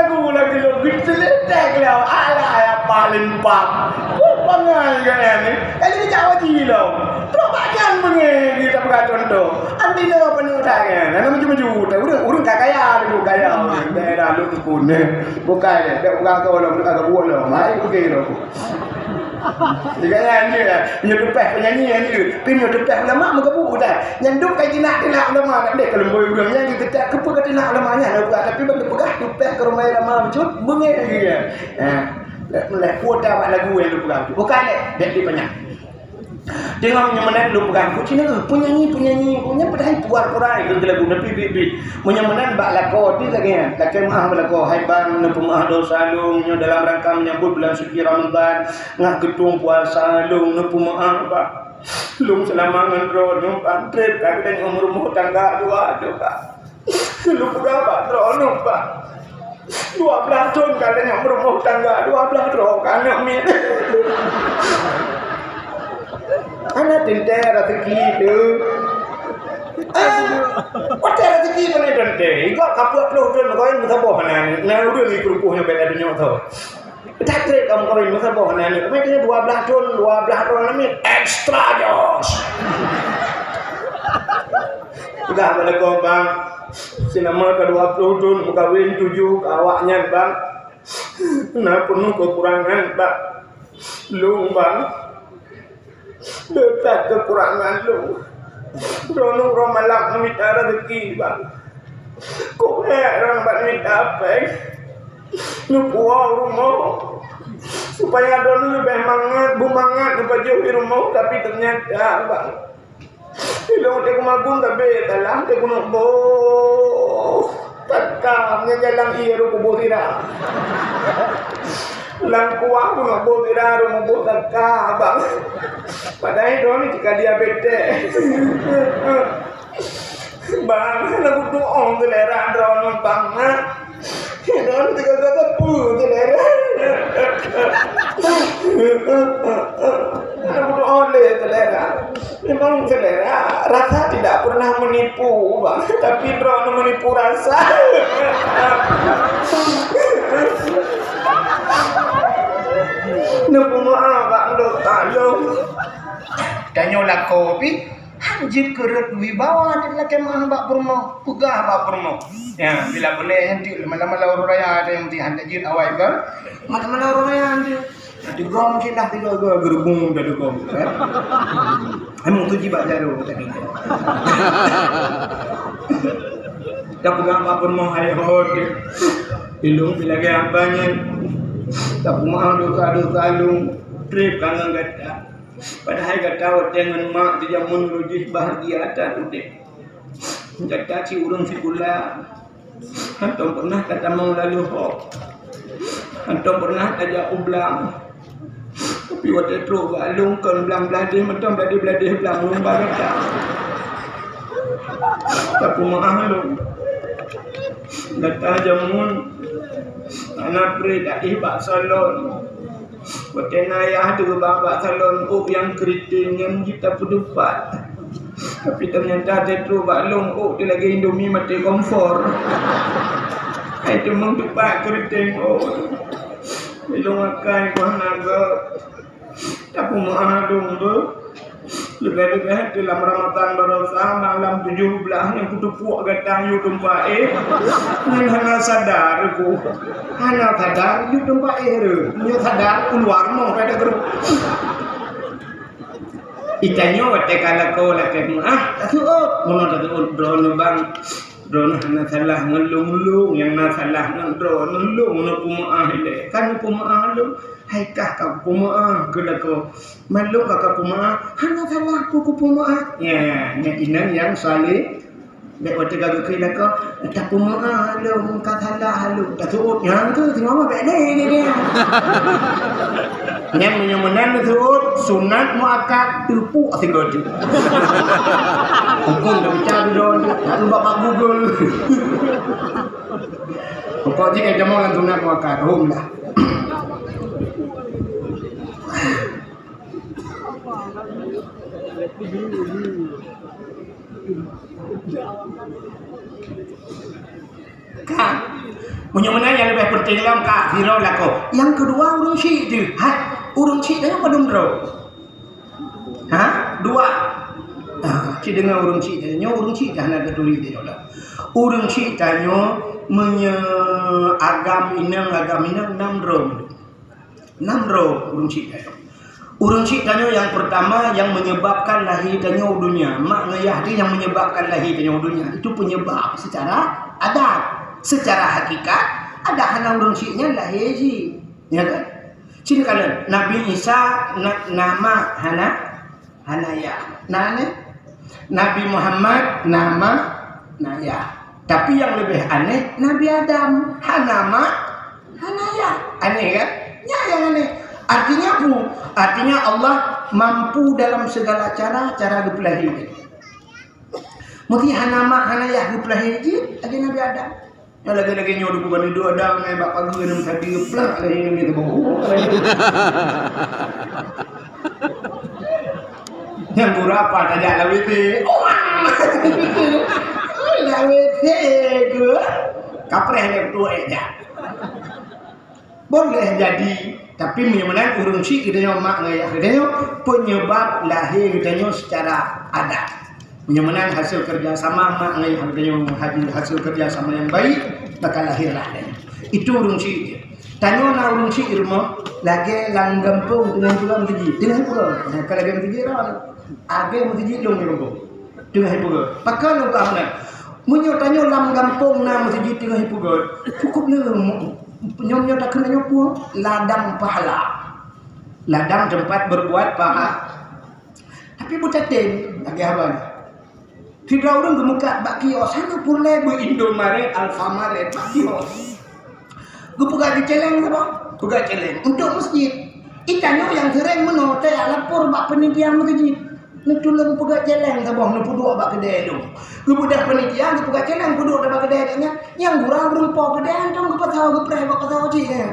gitu letak lah. Alah yang paling bang. Pangai kan ni. Kali ni Jawa gila. Terus bagian Mengegi tak buka contoh. Anti dah apa ni utangnya? Nana maju-maju. Urang tak kaya, dulu kaya. Daerah lu tu pun. Bukan dia bukan kau lah, bukan kau lah. Mai pergi tu. Jika nyanyi lah, nyedupeh penyanyi ni. Tapi nyedupeh ulama muka buku dah. Nyanduk kai jinak tinak ulama. Tak boleh kalau boy urang nyanyi kita kepa ke tinak ulamanya. Tapi bagi pegah dupeh ke rumah ramah macam mengegi dia. Mulai kuota buat lagu yang lu pegang tu. Bukan dia banyak. Tengok menyemenan lu pegang ku Cina penyanyi punya padahal puar korai ke lagu tapi bi menyemenan bak lako di lagi lakai maah lako hai bang nu pemaah dosa lung dalam rangka menyambut bulan suci Ramadan ngah ketung puasa lung nu pemaah bak lung selama ngendro nu pantrip kadang umur tangga dua tu bak lu pegang bak dro nu bak 12 tahun kadang umur tangga 12 tahun kan mi anak tinte rezeki tu. What rezeki mana tinte? Ikut kaput lu tu kau ini masa boh nani. Nah udah ni kerupuhnya beda dunia tu. Tak trek kamu kau ini masa boh nani. Kau kena 12 tahun ni extra jos. Sudah boleh kau bang. Selama ke 20 tahun kawin 7 awaknya bang. Nah penuh kekurangan bang. Lu bang. Dekat kekurangan lu. Rono romalak minta rezeki bang. Kau orang bak minta apa? Lu puas rumah. Supaya dono lebih bumangat lepas jauh di rumah tapi ternyata bang. Ilmu dia kumagun tapi dalam dia kuno boh. Takamnya jalan iya ru kubutira. Lang kuah pun nak buat tidak rumah buat takah bang. Padahal itu ni jika diabetes. Bang, nak butuh orang selera drone bang. Drone tiga puluh selera. Nak butuh oleh selera. Memang selera rasa tidak pernah menipu bang. Tapi drone menipu rasa. Nak maaf bang dok tolong. Tanya lah kopi. Anjir kerut wibawa dia lagi maaf bak permo. Pegah bak permo. Ya bila boleh nanti lama-lama laur raya ada yang nanti jin awal kan. Lama-lama laur raya nanti. Ada gom silah tiga gerbung dah gom. Emang tu jibat jaru tadi. Tak pegang bak permo hai hot. Ilung bila ke apanya. Tak maaf dosa lung trip kangen gata. Padahal gata dengan mak dia menurut bahagia tak udah. Gata si urang si pula. Antum pernah kata mau lalu hok. Antum pernah aja ublang. Tapi waktu itu balung kan belang beladih macam beladih belang lomba gata. Tak maaf lung. Gata jamun. Anak peri tak ibak salon. Berkena ayah tu babak salon yang keriting yang kita pedupat. Tapi ternyata dia tu balong dia lagi Indomie mati kompor. Itu mengdupat keriting Ilung akan kau naga. Tak maaf dong tu. Lebih-lebih dalam Ramadan berosa malam 17 yang kutupuk gatang yu tempat hana sadar ku hana sadar yu tempat dia sadar keluar mau pada grup ikannya wate kala ko lake suut mono tadu drone bang drone hana salah ngelung-lung yang na salah drone ngelung no pumaah ile kan pumaah lu haikah ka pumaah kedako malu ka pumaah hana salah ku pumaah ya nya inan yang salih dek wate gaga kedako tak pumaah lu ka salah lu tak suut yang tu tengok apa bede dia yang menyemenan suut sunat muakkad tupu asigodi hukum dah bicara don lu bapak Google pokok jika jamuan sunat muakkad hum lah. Kak, punya mana yang lebih penting lah kak hero lah kau. Yang kedua urung syik tu, urung syik tengok pada umroh. Dua. Ci dengar urang ci tanya, urang ci dah nak tulis dia lah. Urang ci tanya agam inang 6 rom. 6 rom urang ci tanya. Urang ci tanya yang pertama yang menyebabkan lahir tanya dunia. Mak ngayah dia yang menyebabkan lahir tanya dunia. Itu penyebab secara adat. Secara hakikat ada hana urang ci-nya lahir ji. Ya kan? Cina kalian Nabi Isa nama Hanaya. Nabi Muhammad nama Naya. Tapi yang lebih aneh Nabi Adam nama Hanaya. Aneh kan? Ya yang aneh. Artinya apa? Artinya Allah mampu dalam segala cara gepelahir. Mesti nama Hanaya gepelahir je lagi Nabi Adam. Ya lagi nyodo bukan itu ada ngai bapak gue nem tadi geplak lagi ini gitu bohong. Yang berapa aja lawete. Lawete gue. Kapreh yang tua aja. Boleh jadi, tapi memang urung si kita mak ngaya kita penyebab lahir kita secara adat. Menyamanan hasil kerjasama mak ngaya kita hasil kerjasama yang baik bakal lahirlah dia. Itu urung si. Tanya na urung si irmo lagi langgampung dengan pulang tiji. Dengan pulang. Nah kalau lagi tiji ron. Age mo tiji dong irmo. Dengan hipugo. Pakal lo kahna. Munyo tanya langgampung na mo tiji dengan hipugo. Cukup le penyomnya tak kena nyopo ladang pahala. Ladang tempat berbuat pahala. Tapi butatin lagi apa? Tidak orang gemukat bak kios sana pulai bu Indomaret, Alfamaret bak kios. Gue pegang di celeng apa? Pegang celeng untuk masjid. Ikannya yang sering menote lapor bak penitia masjid. Nutulung pegang celeng sabah nu puduk bak kedai dong. Gue budak penitia gue pegang celeng puduk bak kedai nya. Yang gurau rumpau kedai dong gue tahu gue pernah bak tahu je.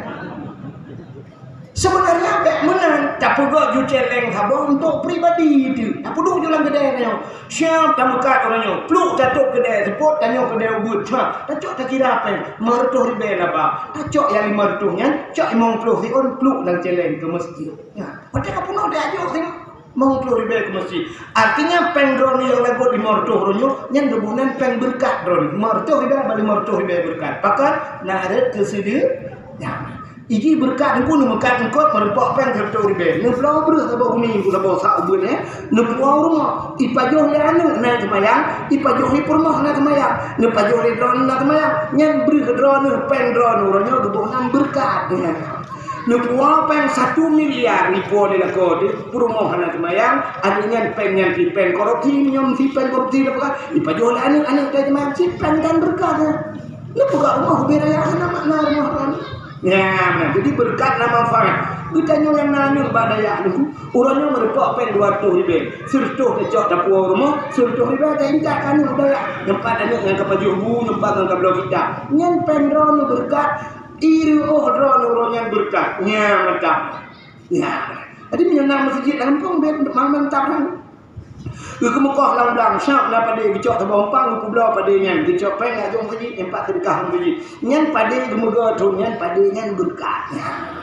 Sebenarnya benar, tapi gak juceleng sabah untuk pribadi itu. Apa dulu jualan kedai ni? Siapa tamu kat orangnya? Peluk jatuh kedai, sepot tanya kedai ubud. Tacok tak kira apa? Mertuh ribe apa? Tacok yang 500-nya, cak 50 sikon peluk dan celeng ke masjid. Ya, padahal pun ada aja tengok. 50 ribe ke masjid. Artinya pendron yang lagu di mertuh ronyo, yang debunan pen berkat dron. Mertuh ribe balik mertuh ribe berkat. Pakar nak ada tersedia. Ya. Iki berkat pun mekat engkau merempok pen kerto ribe. Ne flow berus sabau umi ku sabau sak ubun ne puau rumah. Ipajoh le anu na semayang, ipajoh ni permah na semayang. Ne pajoh le drone na semayang. Nyen beri ke drone pen drone urangnya gebunan berkat. Ne puau pen 1 miliar ribu ni lako di permah na semayang. Anu nyen pen nyen si pen korupsi nyom si pen korupsi apa? Ipajoh le anu teh semayang si pen kan berkat. Ne buka rumah beraya ana makna rumah kan. Ya, jadi berkat nama Fahad. Ditanya yang nanya badaya itu, orangnya merepok pen 200 ribu. Sertuh kecok dapur rumah, sertuh ribu tak kan budaya. Nempat anak yang kepaju bu, nempat yang kebelah kita. Nyen pen drone berkat, iri drone orangnya berkat. Ya, mantap. Ya, jadi menyenang masjid Lampung bet mantap kan. Kemukah langdang syak na pada gecok terbongpang ku belah pada nyan gecok pen nak jom haji empat sedekah haji nyan pada gemuga tu nyan pada nyan berkatnya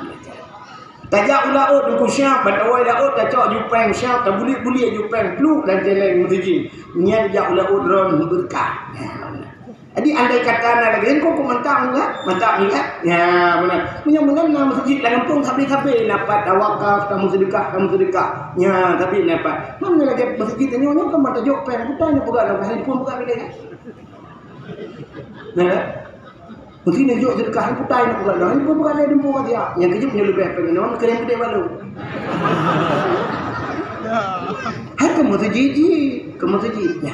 tajak ulaut ku syak pada wai laut tajak jupeng syak tabulik-bulik jupeng pluk dan jeleng haji nyan jak ulaut dron berkatnya. Jadi andai kata nak lagi kau mantap ni kan? Ya benar. Punya nama masjid Lampung sampai dapat wakaf kamu sedekah. Ya tapi dapat. Mana lagi masjid ni orang kan mata jok pen putanya buka dah hari pun buka bila kan? Nah, mungkin ni jok sedekah putanya buka dah hari pun buka dah dempu dia. Yang kejut punya lebih pengen orang keren gede balu. Hai ke masjid. Ya.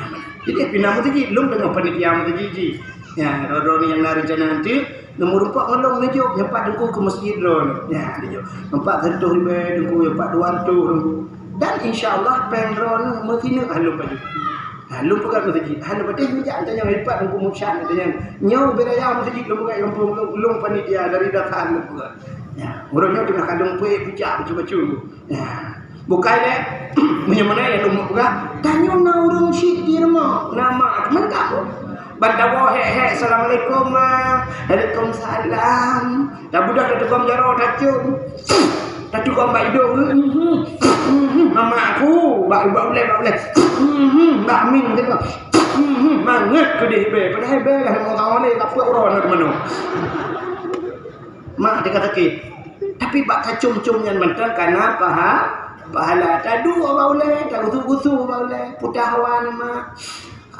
Jadi pindah masjid, belum dengan panitia masjid. Ya, Ron yang nak rencana nanti, nombor 4 ngelong ni jom, empat dengku ke masjid Ron. Ya, dia jom. 400 ribu dengku, 400. Dan insya-Allah pendron mesti nak halu padu. Halu pegang masjid. Halu padu minta tanya lipat dengku musyak tanya. Nyau beraya masjid lu pegang belum panitia dari datang lu pegang. Ya, orangnya tengah kadang puik pijak baca-baca. Ya. Bukan deh, menyemana yang lumut juga. Tanya na orang syik di rumah. Nama mentah. Bantawa he assalamualaikum. Waalaikumsalam. Dah budak dah tukang jaro dah cum. Dah tukang baik dong. mama aku bak boleh bak min gitu manget ke deh be padahal be kan mau tahu ni apa orang ke mana mak dia kata tapi bak kacung-cung yang mental karena pahala tadu boleh tak gusu boleh putah hawan mak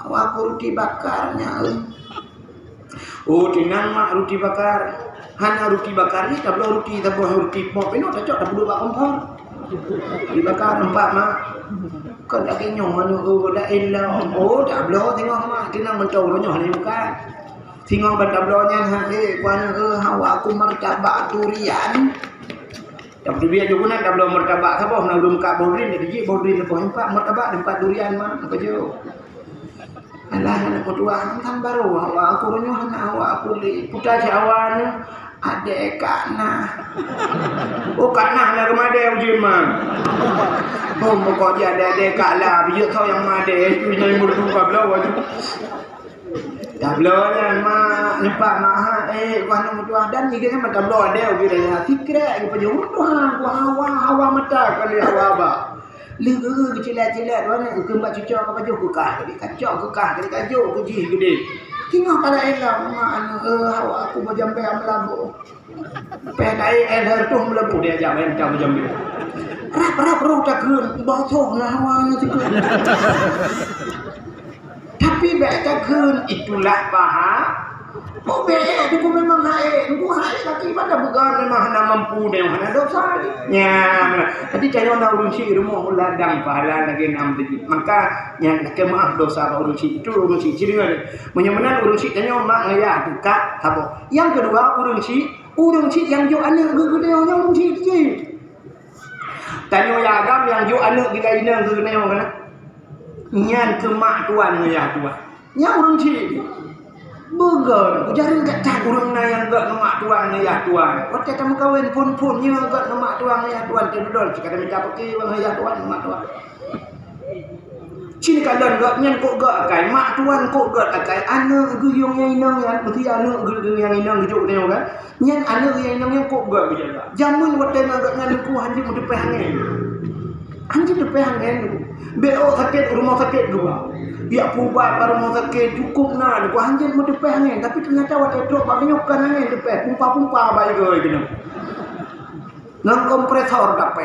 awak roti bakarnya oh tinang mak roti bakar hanya roti bakar ni tak boleh roti pop ini tak cocok tak perlu bak kompor dibakar empat mak kan lagi nyong mana dah elah oh tak boleh tengok mak tinang mentau nyong ni bukan tengok bantablonya kuana hawa aku martabak durian tapi dia juga nak belum martabak siapa nak belum kat bodrin jadi bodrin lepas empat martabak empat durian mak apa je alah anak kedua kan baru hawa aku renyo anak hawa aku li putar jawan ada kana oh kana lah kemade uji mak oh pokok dia ada kala bijak kau yang made punya mulut buka belau tu tablonya mak nempak mak kuana mutua dan ni kan tablo ada bila fikra ke pajung tuhan hawa mata kali hawa ba lege kecil-kecil mana ke mbak cucuk ke pajung kekah kali kacau kekah kali kajuk kuji gede tengok pada elah mak hawa aku majambe amlabu pedai elher tu melabu dia jam majambe rap roh tak keun botong lah hawa ni tikun tapi baca keun itulah paham oh aku memang aku kaki pada begar memang hana mampu dan hana dosa nya tadi caya nak urusi rumah ladang pahala lagi 6 digit maka yang maaf dosa urusi itu urusi ciri menyemenan urusi caya mak ngaya dekat apa yang kedua urusi yang jo anak gede-gedenya urusi je tanya ya agam yang jo anak gede-gedenya gede-gedenya mana nyan ke mak tuan ngaya tuan nya urusi Bukan, jaring kat tak urang na yang gak nama tuan ya tuan. Waktu kamu kawin pun nya gak nama tuan ya tuan kedodol jika ada minta pakai wang ya tuan nama tuan. Cini kalan gak nyen kok gak kai mak tuan kok gak kai anak guyung yang inang yang berarti anak guyung yang inang gejuk tengok kan. Nyen anak yang inang yang kok gak berjaga. Jamun waktu na gak ngan ku hanji mu depe angin. Hanji depe angin. Beo sakit rumah sakit gua. Dia pubat baru mau sakit cukup nah aku anjir mau depe angin tapi ternyata waktu drop banyak kan angin depe pumpa baik gue gitu nang kompresor depe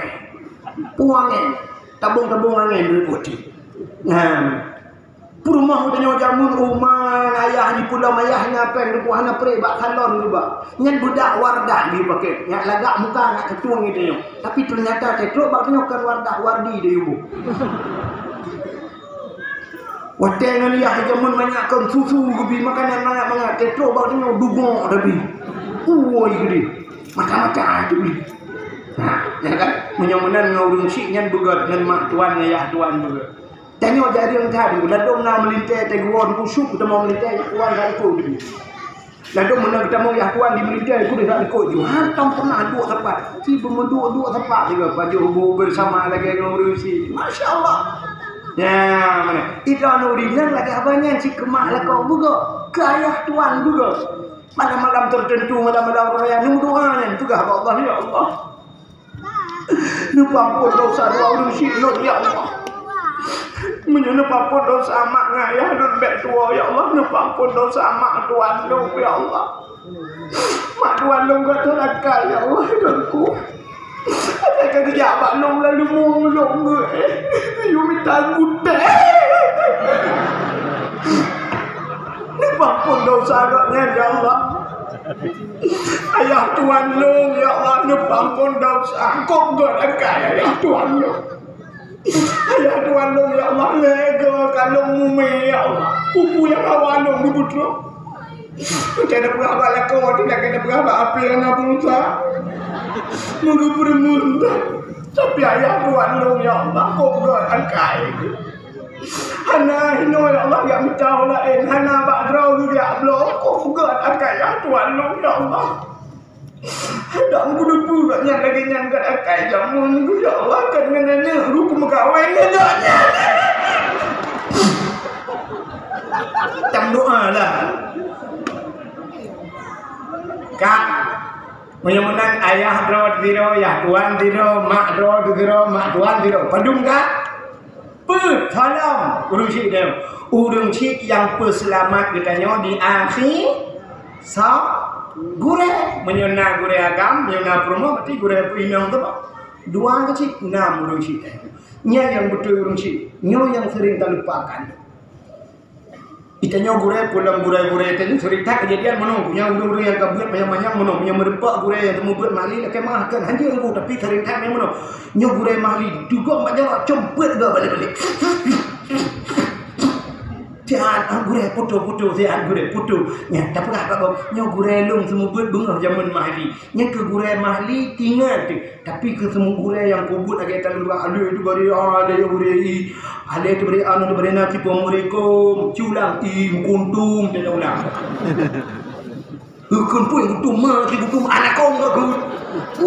puangin tabung angin dulu putih nah rumah udah nyawa jamun rumah ayah di pulau ayahnya pen di puhana pre bak salon juga nyen budak wardah dipakai nyak lagak muka nak ketuang itu tapi ternyata drop banyak kan wardi dia ibu Waktu yang lihat jamun banyakkan susu gebi makanan banyak tetro barunya dugong tapi woi gede macam-macam tu beli nah ya kan menyomenan ngurung siknya begat dengan mak tuan ya tuan juga tanya jadi yang tadi ladong na melintai teguan kusuk kita mau melintai tuan kan ko tu ladong mana kita mau ya tuan di melintai ku dah ko ju hantam pernah dua tempat si dua tempat juga baju bersama lagi ngurung sik masyaallah. Ya mana? Itu nurinan lagi abangnya si kemak lah kau juga, kaya tuan juga. Malam-malam tertentu, malam-malam raya nuduhan juga Allah ya Allah. Nupampun dosa dua urusi ya Allah. Menyenupampun dosa mak ngayah dan bek tua ya Allah. Nupampun dosa mak tuan lu ya Allah. Mak tuan lu gak terlakai ya Allah danku. Ada kerja abang long lalu mulung gue, you minta gudeg. Ni pun dosa agaknya ya Allah. Ayah tuan long ya Allah, ni pun dosa. Kok gak ada ayah tuan long. Ayah tuan long ya Allah, lega kalau mumi ya Allah. Pupu yang awal long bubutro. Tidak ada berapa lakau, tidak ada berapa api yang nak berusaha. Moga bermuntah tapi ayah tuan lu ya Allah kok gak angkai hana hino ya Allah ya mitau lain hana badrau lu ya Allah kok gak angkai ya tuan lu ya Allah dak mudu gak nyang lagi nyang gak angkai jamun ya Allah kan ngenanya lu kumagawen ngenanya jam doa lah Kak Menyemenang ayah dro diro, ya tuan diro, mak dro diro, mak tuan diro. Padung tak? Tolong urung cik dia. Urung cik yang peselamat katanya di akhir gure menyona gure agam, menyona promo, berarti gure pinang tu. Dua kecik, 6 urung cik. Nya yang betul urung cik, nya yang sering terlupakan. Itanya gure pulang gure itu sering tak kejadian mana punya urung yang kabut banyak mana punya merempak gure yang temu buat mali nak makan hanya aku tapi sering tak mana nya gure mali juga banyak cempet gak balik-balik. Tiada gure putu tiada gure putu nya tapi apa kau nya gure lung semua buat bengah zaman mali nya ke gure mali tinggal tu tapi ke semua gure yang kubut agak terlalu ada itu beri ada yang gure ada itu beri anu itu beri nanti pomorikom culang kuntum dan ulang kun pun kuntum mati kuntum anak kau enggak kun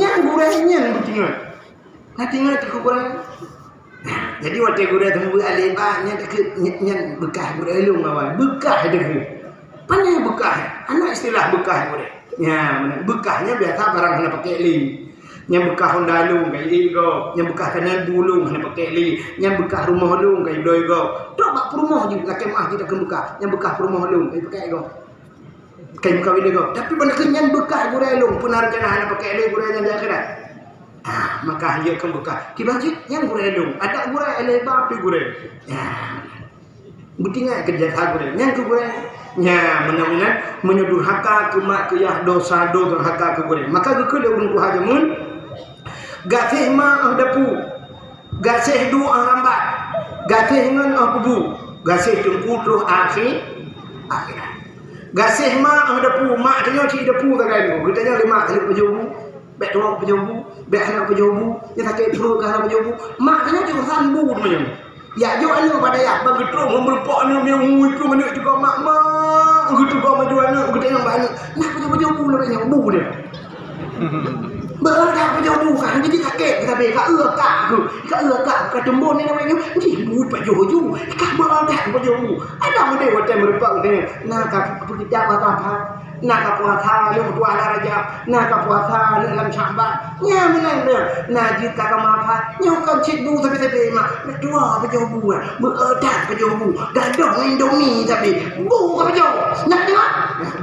nya gure nya tinggal nanti tinggal tu gure. Jadi waktu gure temu alibah nya nya bekah gure lung awal bekah dia ke pandai bekah anak istilah bekah gure nya bekahnya biasa barang kena pakai li nya bekah Honda lung kai ego nya bekah kanan bulung kena pakai li nya bekah rumah lung kai doi go tok bak rumah je laki mah kita kan bekah nya bekah rumah lung kai pakai ego kai buka video go tapi benda kenyan bekah gure lung punar kena hana pakai li gure nya dia kena. Maka dia akan buka kibajit yang gure dong ada gure eleba pi gure ya betinga kerja gure yang ke gure nya menamunan menyedurhaka ke mak ke yah dosa do haka ke gure maka ke urung ku hajamun gasih ma dapu gasih du lambat gasih ngan kubu gasih tungku terus akhirat gasih ma dapu mak tanya ci dapu kagai kita nya 5 kali pejubu bek tuang pejobu, bek anak pejobu, dia sakit perut ke anak pejobu. Maknanya dia sambu namanya. Ya jo anu pada ya begitu memberpok anu yang itu mana juga mak begitu kau maju anu kita yang banyak. Nah pejobu namanya bu dia. Berada pejobu kan jadi sakit tapi ka ka tembon ni namanya jibut pejobu. Ka berada pejobu. Ada mode macam berpok dia. Nah ka kita apa nak puasa lu dua raja nak puasa lu dalam Syaban nya menang dia nah jika kamu apa nyokap cik bu tapi mak dua pejobu berada pejobu gadong Indomie tapi bu ke pejobu nak tengok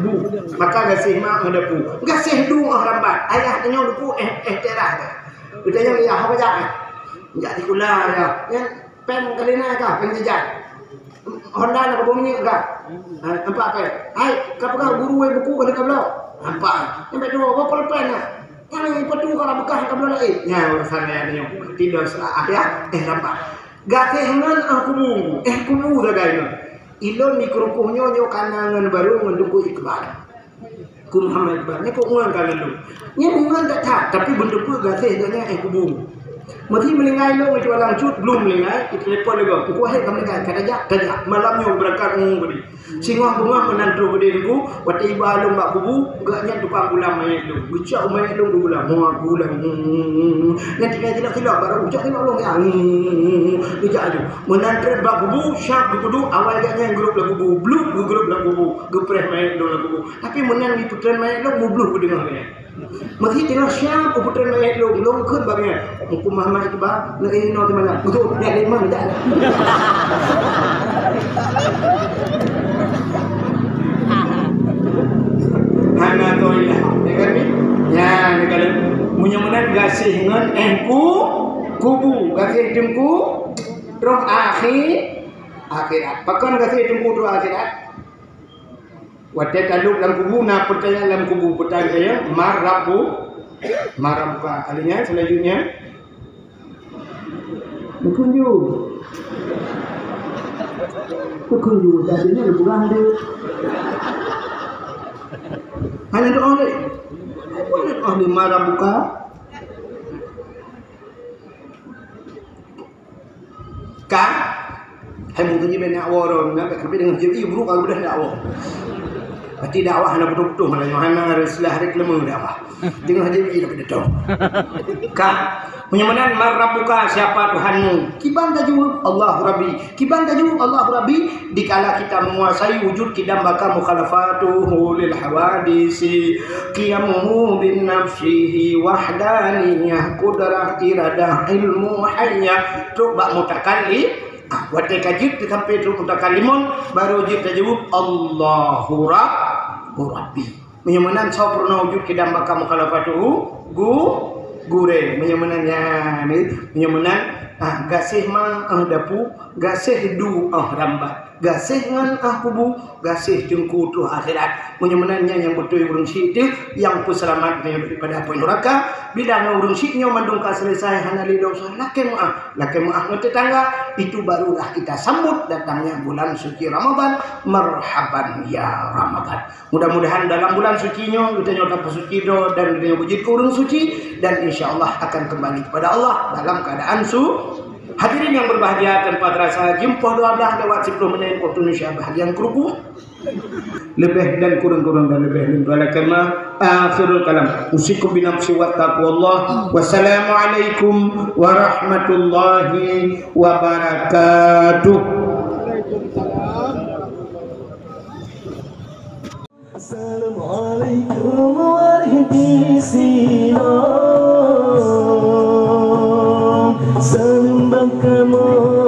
bu maka gasih mak mendepu gasih du orang lambat ayah tanya depu terah dia tanya dia apa jak jak tikula ya pen kalina ka pen jejak Honda nak bumi ni enggak nampak apa ai kapag guru ai buku kada kablau nampak sampai dua apa lepas nak kan petu kalau bekah kablau lain nya urusan dia ada tidak salah ya nampak gateh ngan aku bungu kubu dah gaino ilon mikrokuhnyo nyo kanangan baru ngenduku ikbal ku Muhammad ikbal ni kok ngan kan lu nya ngan tak tapi bentuk gateh nya kubu mesti melingai lo itu alang cut belum melingai itu telepon lego ku hai kamu kan kada malamnya berangkat ngudi singwah bunga menantu gede ku wati balung bak kubu gaknya tukang gula mai lu bucak mai lu gula mau gula nanti tidak baru bucak tengok long yang bucak tu menantu bak kubu syak kudu awal gaknya grup lagu kubu blue grup lagu kubu gepreh mai lu lagu kubu tapi menang di putran mai lu blue ku dengar dia mesti tengok syak putran mai lu long keun bagnya ku Muhammad Iqbal nak ini no di mana betul dia di mana dah hana toilah dengar ni ya ni kalau munyamunan gasih ngan kubu gasih jengku roh akhirat pakan gasih jengku roh akhirat wate taluk dalam kubu na pertanyaan dalam kubu pertanyaan marabuka alinya selanjutnya Bukunju tadinya lu bukan deh. Hanya doa deh. Doa di marabuka. Ka, hai mungkin dia nak waron, nak kami dengan jadi buruk kalau dah nak war. Berarti dakwah nak betul-betul malah Yohana Rasulullah hari kelima dakwah. Tengok aja dia dah tahu. Kan penyamanan marrabuka siapa Tuhanmu? Kiban tajawab Allahu Rabbi. Kiban tajawab Allahu Rabbi dikala kita menguasai wujud kidam baka mukhalafatuhu lil hawadisi qiyamuhu bin nafsihi wahdaniyah qudrah iradah ilmu hayya tu bak mutakallim wate kajib sampai tu mutakallimun baru jib tajawab Allahu Rabbi. Menyamanan sempurna wujud kidam baka mukhalafatuhu gure menyamanannya ni menyamanan gasih mang dapu gasih du rambat gasih ngan kubu gasih jengku tu akhirat menyamanannya yang betul urung situ yang puselamat daripada api neraka bidang urung siknya mandung ka selesai hanali dosa lake muah tetangga itu barulah kita sambut datangnya bulan suci Ramadan. Marhaban ya Ramadan. Mudah-mudahan dalam bulan sucinya kita nyoba suci do dan kita puji urung suci dan insyaallah akan kembali kepada Allah dalam keadaan hadirin yang berbahagia tanpa terasa jumpa 12 lewat 10 menit waktu Indonesia bahagian keruku lebih dan kurang dan lebih dan kama akhirul kalam usikum binafsi wa taqwallah. Wassalamualaikum warahmatullahi wabarakatuh. Assalamualaikum warahmatullahi wabarakatuh. Salam bakamu